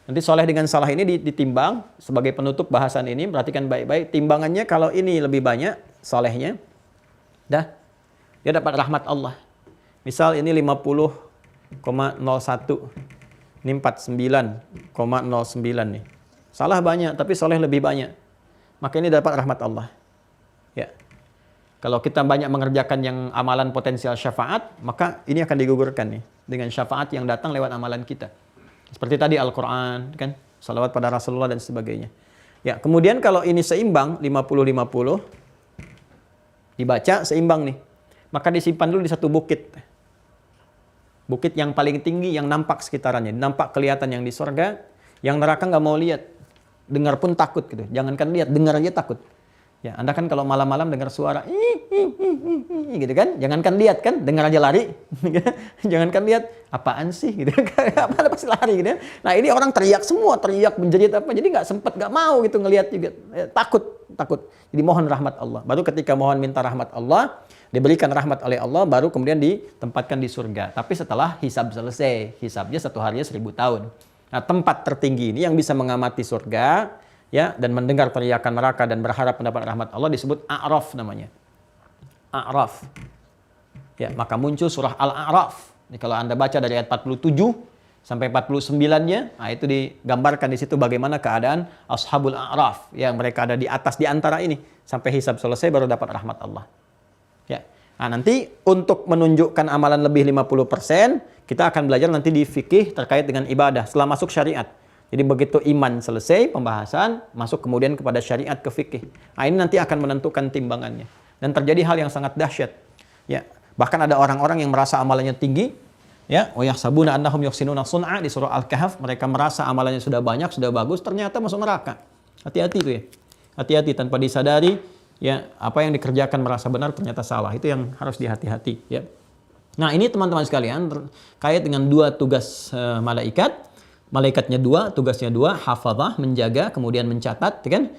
Nanti soleh dengan salah ini ditimbang sebagai penutup bahasan ini. Perhatikan baik-baik. Timbangannya kalau ini lebih banyak solehnya, dia dapat rahmat Allah. Misal ini 50,01. Ini 49,09 nih. Salah banyak, tapi soleh lebih banyak. Maka ini dapat rahmat Allah. Ya. Kalau kita banyak mengerjakan yang amalan potensial syafaat, maka ini akan digugurkan nih. Dengan syafaat yang datang lewat amalan kita. Seperti tadi Al-Quran, kan? Salawat pada Rasulullah dan sebagainya. Ya, kemudian kalau ini seimbang, 50-50, dibaca seimbang nih. Maka disimpan dulu di satu bukit. Bukit yang paling tinggi, yang nampak sekitarannya. Nampak kelihatan yang di surga, yang neraka nggak mau lihat. Dengar pun takut gitu. Jangankan lihat, dengar aja takut. Ya, Anda kan kalau malam-malam dengar suara gitu kan, jangankan lihat kan, dengar aja lari. Jangankan lihat, apaan sih gitu. Apa pasti lari gitu. Nah, ini orang teriak semua, teriak menjerit apa. Jadi nggak sempat, nggak mau gitu ngelihat juga. Takut. Jadi mohon rahmat Allah. Baru ketika mohon minta rahmat Allah, diberikan rahmat oleh Allah, baru kemudian ditempatkan di surga. Tapi setelah hisab selesai, hisabnya 1 harinya 1000 tahun. Nah, tempat tertinggi ini yang bisa mengamati surga, ya, dan mendengar teriakan neraka dan berharap mendapat rahmat Allah disebut A'raf namanya. A'raf. Ya, maka muncul surah Al-A'raf. Ini kalau Anda baca dari ayat 47 sampai 49-nya, nah itu digambarkan di situ bagaimana keadaan Ashabul A'raf, yang mereka ada di atas di antara ini sampai hisab selesai baru dapat rahmat Allah. Ya. Nah, nanti untuk menunjukkan amalan lebih 50%, kita akan belajar nanti di fikih terkait dengan ibadah setelah masuk syariat. Jadi begitu iman selesai pembahasan, masuk kemudian kepada syariat ke fikih. Nah, ini nanti akan menentukan timbangannya. Dan terjadi hal yang sangat dahsyat. Ya, bahkan ada orang-orang yang merasa amalannya tinggi, ya, wa yahsabuna annahum yuhsinuna sun'a di surah Al-Kahf, mereka merasa amalannya sudah banyak, sudah bagus, ternyata masuk neraka. Hati-hati itu ya. Hati-hati tanpa disadari, ya, apa yang dikerjakan merasa benar ternyata salah. Itu yang harus dihati-hati, ya. Nah, ini teman-teman sekalian terkait dengan dua tugas malaikat. Malaikatnya dua, tugasnya dua, hafadzah, menjaga, kemudian mencatat, kan?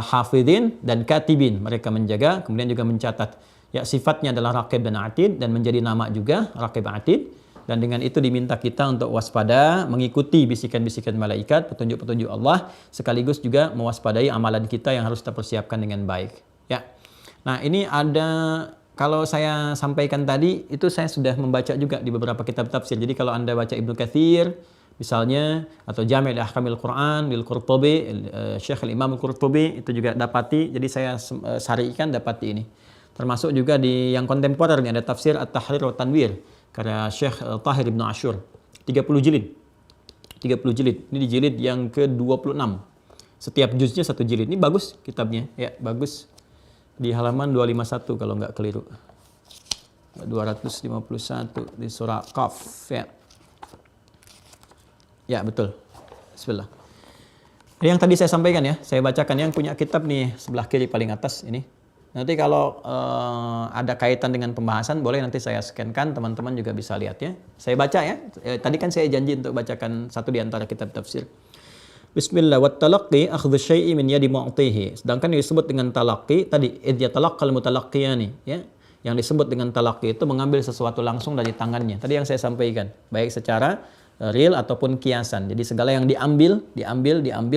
Hafidhin dan katibin, mereka menjaga, kemudian juga mencatat. Ya, sifatnya adalah raqib dan atid, dan menjadi nama juga, raqib atid. Dan dengan itu diminta kita untuk waspada, mengikuti bisikan-bisikan malaikat, petunjuk-petunjuk Allah, sekaligus juga mewaspadai amalan kita yang harus kita persiapkan dengan baik. Ya. Nah, ini ada, kalau saya sampaikan tadi, itu saya sudah membaca juga di beberapa kitab tafsir. Jadi kalau Anda baca Ibnu Katsir, misalnya, atau Jami' al-Ahkamil Quran, lil Qurtubi, Syekh al-Imam al-Qurtubi, itu juga dapati, jadi saya sarikan dapati ini. Termasuk juga di yang kontemporer, ini ada tafsir At-Tahrir wa Tanwir, karya Syekh Tahir Ibn Ashur, 30 jilid. 30 jilid, ini di jilid yang ke-26. Setiap juznya 1 jilid, ini bagus kitabnya, ya bagus. Di halaman 251 kalau nggak keliru. 251 di surah Qaf, ya. Ya, betul. Bismillah. Yang tadi saya sampaikan ya, saya bacakan yang punya kitab nih, sebelah kiri paling atas ini. Nanti kalau ada kaitan dengan pembahasan, boleh nanti saya scankan, teman-teman juga bisa lihat ya. Saya baca ya. Tadi kan saya janji untuk bacakan satu di antara kitab tafsir. Bismillah, wa talaqqi akhdhu syai'i min yadi mu'tihi. Sedangkan yang disebut dengan talaqqi tadi idh yatalaqqal mutalaqqiyani, ya. Yang disebut dengan talaqqi itu mengambil sesuatu langsung dari tangannya. Tadi yang saya sampaikan, baik secara real ataupun kiasan. Jadi segala yang diambil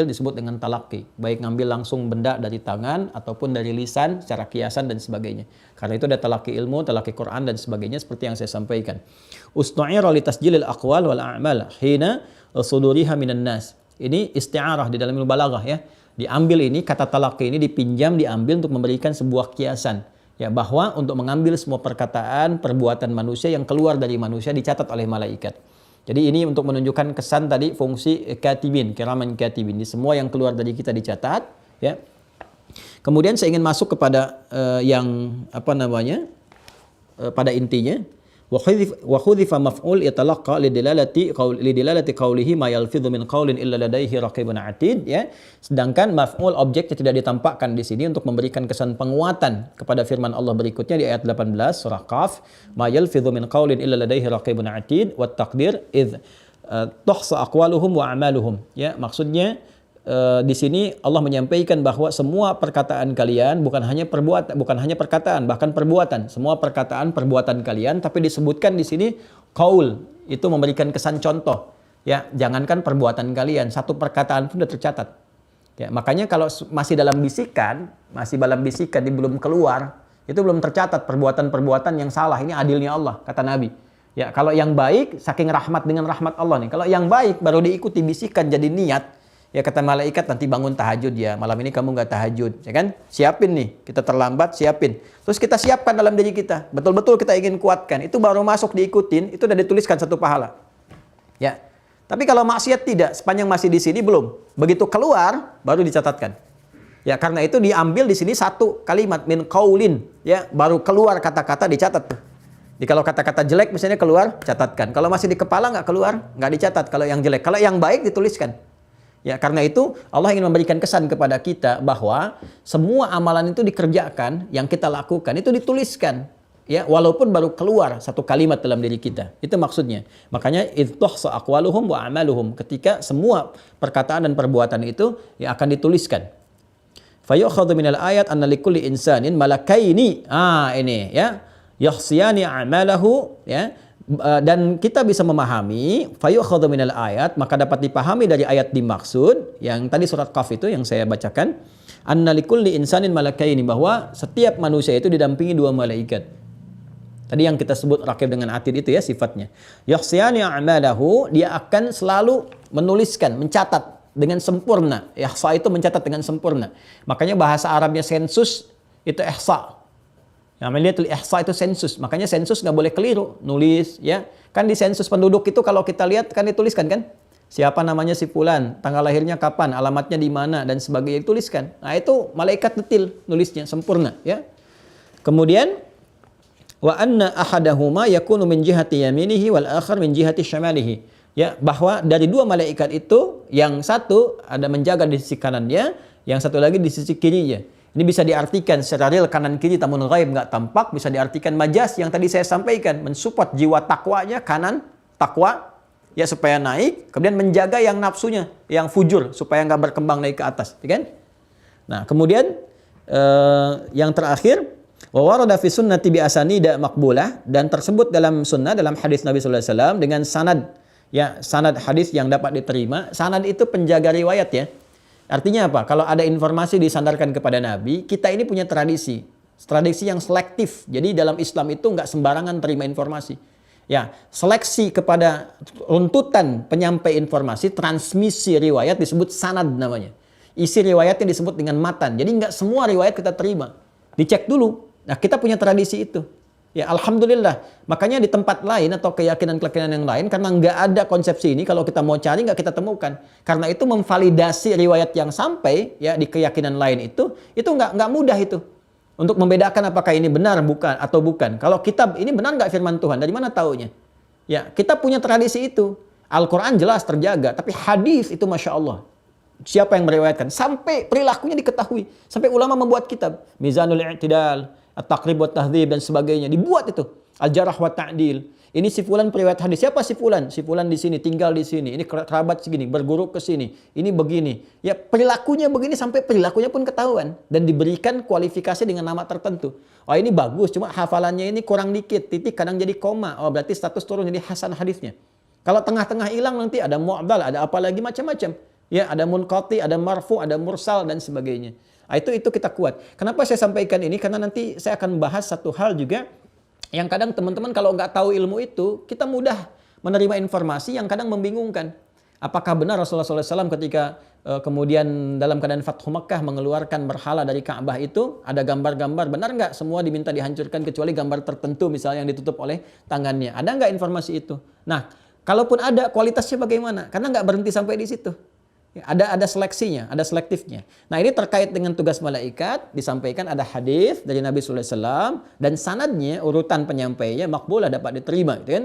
disebut dengan talaqi. Baik ngambil langsung benda dari tangan ataupun dari lisan secara kiasan dan sebagainya. Karena itu ada talaqi ilmu, talaqi Quran dan sebagainya seperti yang saya sampaikan. Ustu'ira li tasjilil aqwal wal a'mal hina suduriha minan nas. Ini isti'arah di dalam ilmu balaghah ya. Diambil ini kata talaqi ini dipinjam, diambil untuk memberikan sebuah kiasan. Ya, bahwa untuk mengambil semua perkataan, perbuatan manusia yang keluar dari manusia dicatat oleh malaikat. Jadi ini untuk menunjukkan kesan tadi fungsi katibin, kiraman katibin. Di semua yang keluar dari kita dicatat, ya. Kemudian saya ingin masuk kepada pada intinya. Wa khudhifa maf'ul yatalaqqa lidilalati qawlihi ma yalfidhu min qawlin illa ladaihi raqibun atid, ya. Sedangkan maf'ul objeknya tidak ditampakkan di sini untuk memberikan kesan penguatan kepada firman Allah berikutnya di ayat 18 surah Qaf, ma yalfidhu min qawlin illa ladaihi raqibun atid, wat taqdir id tuhsa aqwaluhum wa a'maluhum, ya. Maksudnya di sini Allah menyampaikan bahwa semua perkataan kalian bukan hanya perkataan, bahkan perbuatan. Semua perkataan, perbuatan kalian, tapi disebutkan di sini qaul, itu memberikan kesan contoh. Ya, jangankan perbuatan kalian, satu perkataan pun sudah tercatat. Ya, makanya kalau masih dalam bisikan, ini belum keluar, itu belum tercatat perbuatan-perbuatan yang salah. Ini adilnya Allah, kata Nabi. Ya, kalau yang baik saking rahmat dengan rahmat Allah nih. Kalau yang baik baru diikuti bisikan jadi niat. Ya, kata malaikat nanti bangun tahajud ya. Malam ini kamu nggak tahajud, ya kan? Siapin nih. Kita terlambat, siapin. Terus kita siapkan dalam diri kita. Betul-betul kita ingin kuatkan. Itu baru masuk diikutin, itu udah dituliskan satu pahala. Ya. Tapi kalau maksiat tidak, sepanjang masih di sini belum. Begitu keluar baru dicatatkan. Ya, karena itu diambil di sini satu kalimat min qaulin, ya, baru keluar kata-kata dicatat tuh. Jadi kalau kata-kata jelek misalnya keluar, catatkan. Kalau masih di kepala nggak keluar, nggak dicatat. Kalau yang jelek, kalau yang baik dituliskan. Ya, karena itu Allah ingin memberikan kesan kepada kita bahwa semua amalan itu dikerjakan, yang kita lakukan itu dituliskan. Ya, walaupun baru keluar satu kalimat dalam diri kita. Itu maksudnya. Makanya idtuhsa aqwaluhum wa amaluhum, ketika semua perkataan dan perbuatan itu yang akan dituliskan. Fayukhadhu minal ayat anna likulli insanin malakaini. Ini ya. Yahsiyani a'malahu, ya. Dan kita bisa memahami fayukhadhu minal ayat, maka dapat dipahami dari ayat dimaksud yang tadi surat Qaf itu yang saya bacakan, anna likulli insanin malakaini, bahwa setiap manusia itu didampingi dua malaikat. Tadi yang kita sebut raqib dengan atid itu ya sifatnya. Yahsiyani a'malahu, dia akan selalu menuliskan, mencatat dengan sempurna. Ihsa itu mencatat dengan sempurna. Makanya bahasa Arabnya sensus itu ihsa. Amaliyatul ihsa itu sensus. Makanya sensus nggak boleh keliru nulis, ya. Kan di sensus penduduk itu kalau kita lihat kan dituliskan kan? Siapa namanya si fulan, tanggal lahirnya kapan, alamatnya di mana dan sebagainya dituliskan. Nah, itu malaikat detil nulisnya sempurna, ya. Kemudian wa anna ahadahuma yakunu min jihati yaminihi wal akhar min jihati syamalihi. Ya, bahwa dari dua malaikat itu yang satu ada menjaga di sisi kanannya, yang satu lagi di sisi kirinya. Ini bisa diartikan secara real kanan kiri tamun ghaib nggak tampak, bisa diartikan majas yang tadi saya sampaikan, mensupport jiwa takwanya kanan takwa ya supaya naik, kemudian menjaga yang nafsunya yang fujur supaya nggak berkembang naik ke atas, ya kan? Nah, kemudian yang terakhir wa warada fi sunnati bi asanida maqbulah, dan tersebut dalam sunnah dalam hadis Nabi sallallahu alaihi wasallam dengan sanad, ya, sanad hadis yang dapat diterima. Sanad itu penjaga riwayat ya. Artinya apa? Kalau ada informasi disandarkan kepada Nabi, kita ini punya tradisi yang selektif. Jadi dalam Islam itu nggak sembarangan terima informasi. Ya, seleksi kepada runtutan penyampai informasi, transmisi riwayat disebut sanad namanya. Isi riwayatnya disebut dengan matan. Jadi nggak semua riwayat kita terima. Dicek dulu. Nah, kita punya tradisi itu. Ya, alhamdulillah. Makanya di tempat lain atau keyakinan-keyakinan yang lain, karena nggak ada konsepsi ini, kalau kita mau cari nggak kita temukan. Karena itu memvalidasi riwayat yang sampai ya di keyakinan lain itu nggak mudah itu untuk membedakan apakah ini benar bukan atau bukan. Kalau kitab ini benar nggak firman Tuhan, dari mana taunya? Ya, kita punya tradisi itu. Al-Quran jelas terjaga, tapi hadis itu masya Allah. Siapa yang meriwayatkan? Sampai perilakunya diketahui. Sampai ulama membuat kitab. Mizanul I'tidal, At-Taqrib wa Tahdhib dan sebagainya. Dibuat itu. Al-Jarh wa Ta'dil. Ini si fulan periwayat hadis. Siapa si fulan? Si fulan di sini, tinggal di sini. Ini kerabat segini, berguru ke sini. Ini begini. Ya, perilakunya begini sampai perilakunya pun ketahuan. Dan diberikan kualifikasi dengan nama tertentu. Oh, ini bagus, cuma hafalannya ini kurang dikit. Titik kadang jadi koma. Oh, berarti status turun jadi hasan hadisnya. Kalau tengah-tengah hilang nanti ada mu'dal, ada apa lagi macam-macam. Ya, ada munqati, ada marfu, ada mursal dan sebagainya. Nah, itu kita kuat. Kenapa saya sampaikan ini? Karena nanti saya akan bahas satu hal juga yang kadang teman-teman kalau nggak tahu ilmu itu, kita mudah menerima informasi yang kadang membingungkan. Apakah benar Rasulullah SAW ketika kemudian dalam keadaan Fathu Makkah mengeluarkan berhala dari Ka'bah itu ada gambar-gambar, benar nggak semua diminta dihancurkan kecuali gambar tertentu misalnya yang ditutup oleh tangannya? Ada nggak informasi itu? Nah, kalaupun ada, kualitasnya bagaimana? Karena nggak berhenti sampai di situ. Ya, ada seleksinya, ada selektifnya. Nah, ini terkait dengan tugas malaikat, disampaikan ada hadis dari Nabi sallallahu alaihi wasallam dan sanadnya, urutan penyampaiannya makbulah, dapat diterima, gitu kan?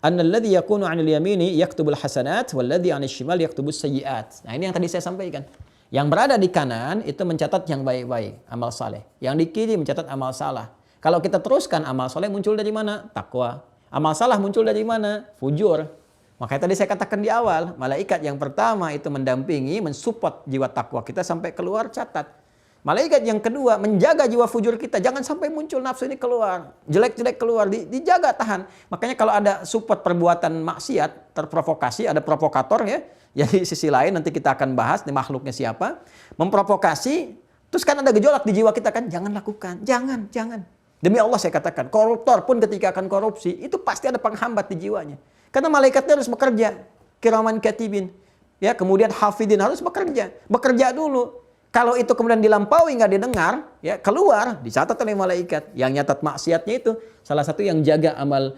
Annalladzi yakunu 'anil yamini yaktubul hasanat walladzi 'anil shimal yaktubus sayyi'at. Nah, ini yang tadi saya sampaikan. Yang berada di kanan itu mencatat yang baik-baik, amal saleh. Yang di kiri mencatat amal salah. Kalau kita teruskan, amal saleh muncul dari mana? Takwa. Amal salah muncul dari mana? Fujur. Makanya tadi saya katakan di awal, malaikat yang pertama itu mendampingi, mensupport jiwa takwa kita sampai keluar, catat. Malaikat yang kedua menjaga jiwa fujur kita, jangan sampai muncul nafsu ini keluar, jelek-jelek keluar, dijaga, tahan. Makanya kalau ada support perbuatan maksiat, terprovokasi, ada provokator ya. Jadi sisi lain nanti kita akan bahas nih makhluknya siapa, memprovokasi, terus kan ada gejolak di jiwa kita kan, jangan lakukan, jangan. Demi Allah saya katakan, koruptor pun ketika akan korupsi, itu pasti ada penghambat di jiwanya. Karena malaikatnya harus bekerja, kiraman katibin. Ya, kemudian hafidin harus bekerja dulu. Kalau itu kemudian dilampaui nggak didengar, ya keluar dicatat oleh malaikat. Yang nyatat maksiatnya itu salah satu yang jaga amal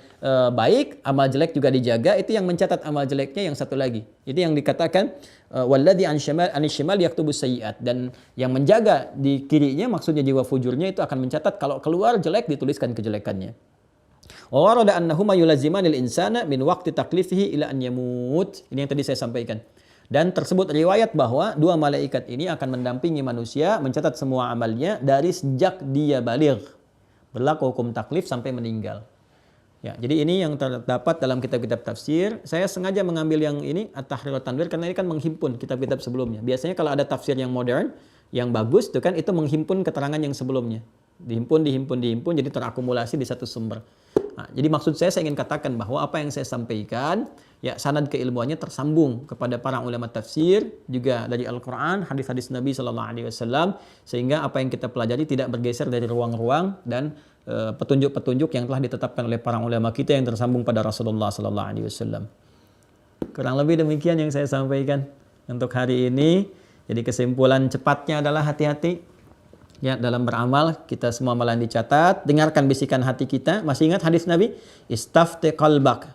baik, amal jelek juga dijaga. Itu yang mencatat amal jeleknya yang satu lagi. Itu yang dikatakan walladzi anishimal yaktubus sayyiat, dan yang menjaga di kirinya maksudnya jiwa fujurnya itu akan mencatat kalau keluar jelek dituliskan kejelekannya. Wa warada annahuma yulazimanil insana min waqti taklifihi ila an yamut. Ini yang tadi saya sampaikan. Dan tersebut riwayat bahwa dua malaikat ini akan mendampingi manusia mencatat semua amalnya dari sejak dia baligh. Berlaku hukum taklif sampai meninggal. Ya, jadi ini yang terdapat dalam kitab-kitab tafsir. Saya sengaja mengambil yang ini At-Tahrir wa Tanwir karena ini kan menghimpun kitab-kitab sebelumnya. Biasanya kalau ada tafsir yang modern, yang bagus itu kan itu menghimpun keterangan yang sebelumnya. Dihimpun jadi terakumulasi di satu sumber. Nah, jadi maksud saya ingin katakan bahwa apa yang saya sampaikan, ya sanad keilmuannya tersambung kepada para ulama tafsir, juga dari Al-Quran, hadis-hadis Nabi SAW, sehingga apa yang kita pelajari tidak bergeser dari ruang-ruang dan petunjuk-petunjuk yang telah ditetapkan oleh para ulama kita yang tersambung pada Rasulullah SAW. Kurang lebih demikian yang saya sampaikan untuk hari ini. Jadi kesimpulan cepatnya adalah hati-hati. Ya, dalam beramal kita semua amalan dicatat. Dengarkan bisikan hati kita. Masih ingat hadis Nabi? Istafti qalbak.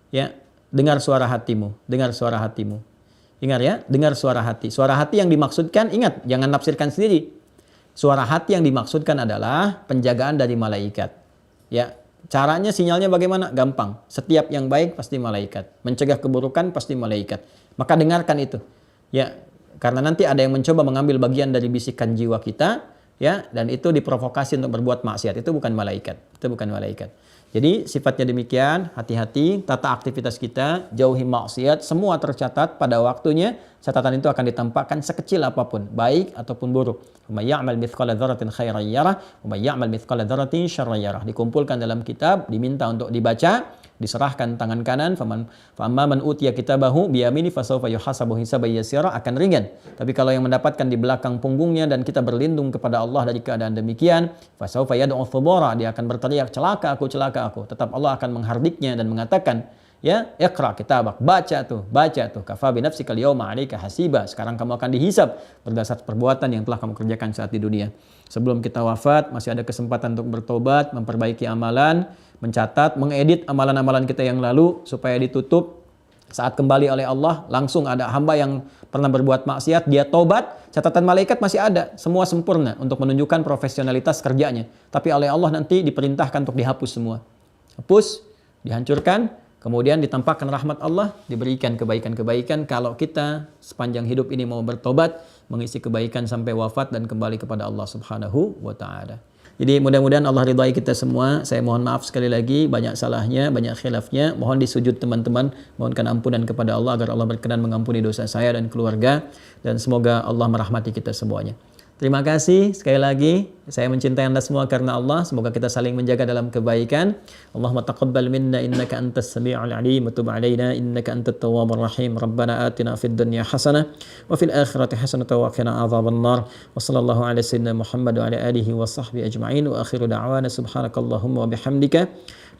Ya, dengar suara hatimu. Ingat ya, dengar suara hati. Suara hati yang dimaksudkan, ingat, jangan nafsirkan sendiri. Suara hati yang dimaksudkan adalah penjagaan dari malaikat. Ya, caranya sinyalnya bagaimana? Gampang. Setiap yang baik pasti malaikat. Mencegah keburukan pasti malaikat. Maka dengarkan itu. Ya, karena nanti ada yang mencoba mengambil bagian dari bisikan jiwa kita, ya, dan itu diprovokasi untuk berbuat maksiat. Itu bukan malaikat. Jadi sifatnya demikian, hati-hati, tata aktivitas kita, jauhi maksiat, semua tercatat pada waktunya. Catatan itu akan ditampakkan sekecil apapun, baik ataupun buruk. Wa may ya'mal mithqala dzarratin khairan yarah, wa may ya'mal mithqala dzarratin syarran yarah. Dikumpulkan dalam kitab, diminta untuk dibaca, diserahkan tangan kanan, famma man utiya kitabahu biyamini fasawfa yuhasabu hisaban yasira, akan ringan. Tapi kalau yang mendapatkan di belakang punggungnya dan kita berlindung kepada Allah dari keadaan demikian, fasawfa yad'u thubura, dia akan berteriak celaka aku. Tetap Allah akan menghardiknya dan mengatakan, ya, iqra kitabak, baca tuh, kafa bi nafsika al-yawma 'alaika hasiba. Sekarang kamu akan dihisab berdasar perbuatan yang telah kamu kerjakan saat di dunia. Sebelum kita wafat masih ada kesempatan untuk bertobat, memperbaiki amalan, mencatat, mengedit amalan-amalan kita yang lalu supaya ditutup. Saat kembali oleh Allah, langsung ada hamba yang pernah berbuat maksiat, dia tobat, catatan malaikat masih ada, semua sempurna untuk menunjukkan profesionalitas kerjanya. Tapi oleh Allah nanti diperintahkan untuk dihapus semua. Hapus, dihancurkan, kemudian ditampakkan rahmat Allah, diberikan kebaikan-kebaikan kalau kita sepanjang hidup ini mau bertobat, mengisi kebaikan sampai wafat dan kembali kepada Allah Subhanahu wa taala. Jadi mudah-mudahan Allah ridhai kita semua. Saya mohon maaf sekali lagi, banyak salahnya, banyak khilafnya. Mohon disujud teman-teman, mohonkan ampunan kepada Allah agar Allah berkenan mengampuni dosa saya dan keluarga, dan semoga Allah merahmati kita semuanya. Terima kasih sekali lagi. Saya mencintai Anda semua karena Allah. Semoga kita saling menjaga dalam kebaikan. Allahumma taqabbal minna innaka antas sami'ul alim wa tub alaina innaka antat tawwabur rahim. Rabbana atina fid dunya hasanah wa fil akhirati hasanah wa qina adzabannar. Wa sallallahu ala sayyidina Muhammad wa ala alihi wa sahbihi ajma'in wa akhiru da'wana subhanakallahumma wa bihamdika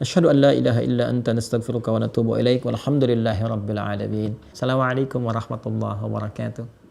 nashhadu an la ilaha illa anta nastaghfiruka wa natubu ilaik walhamdulillahi rabbil alamin. Assalamualaikum warahmatullahi wabarakatuh.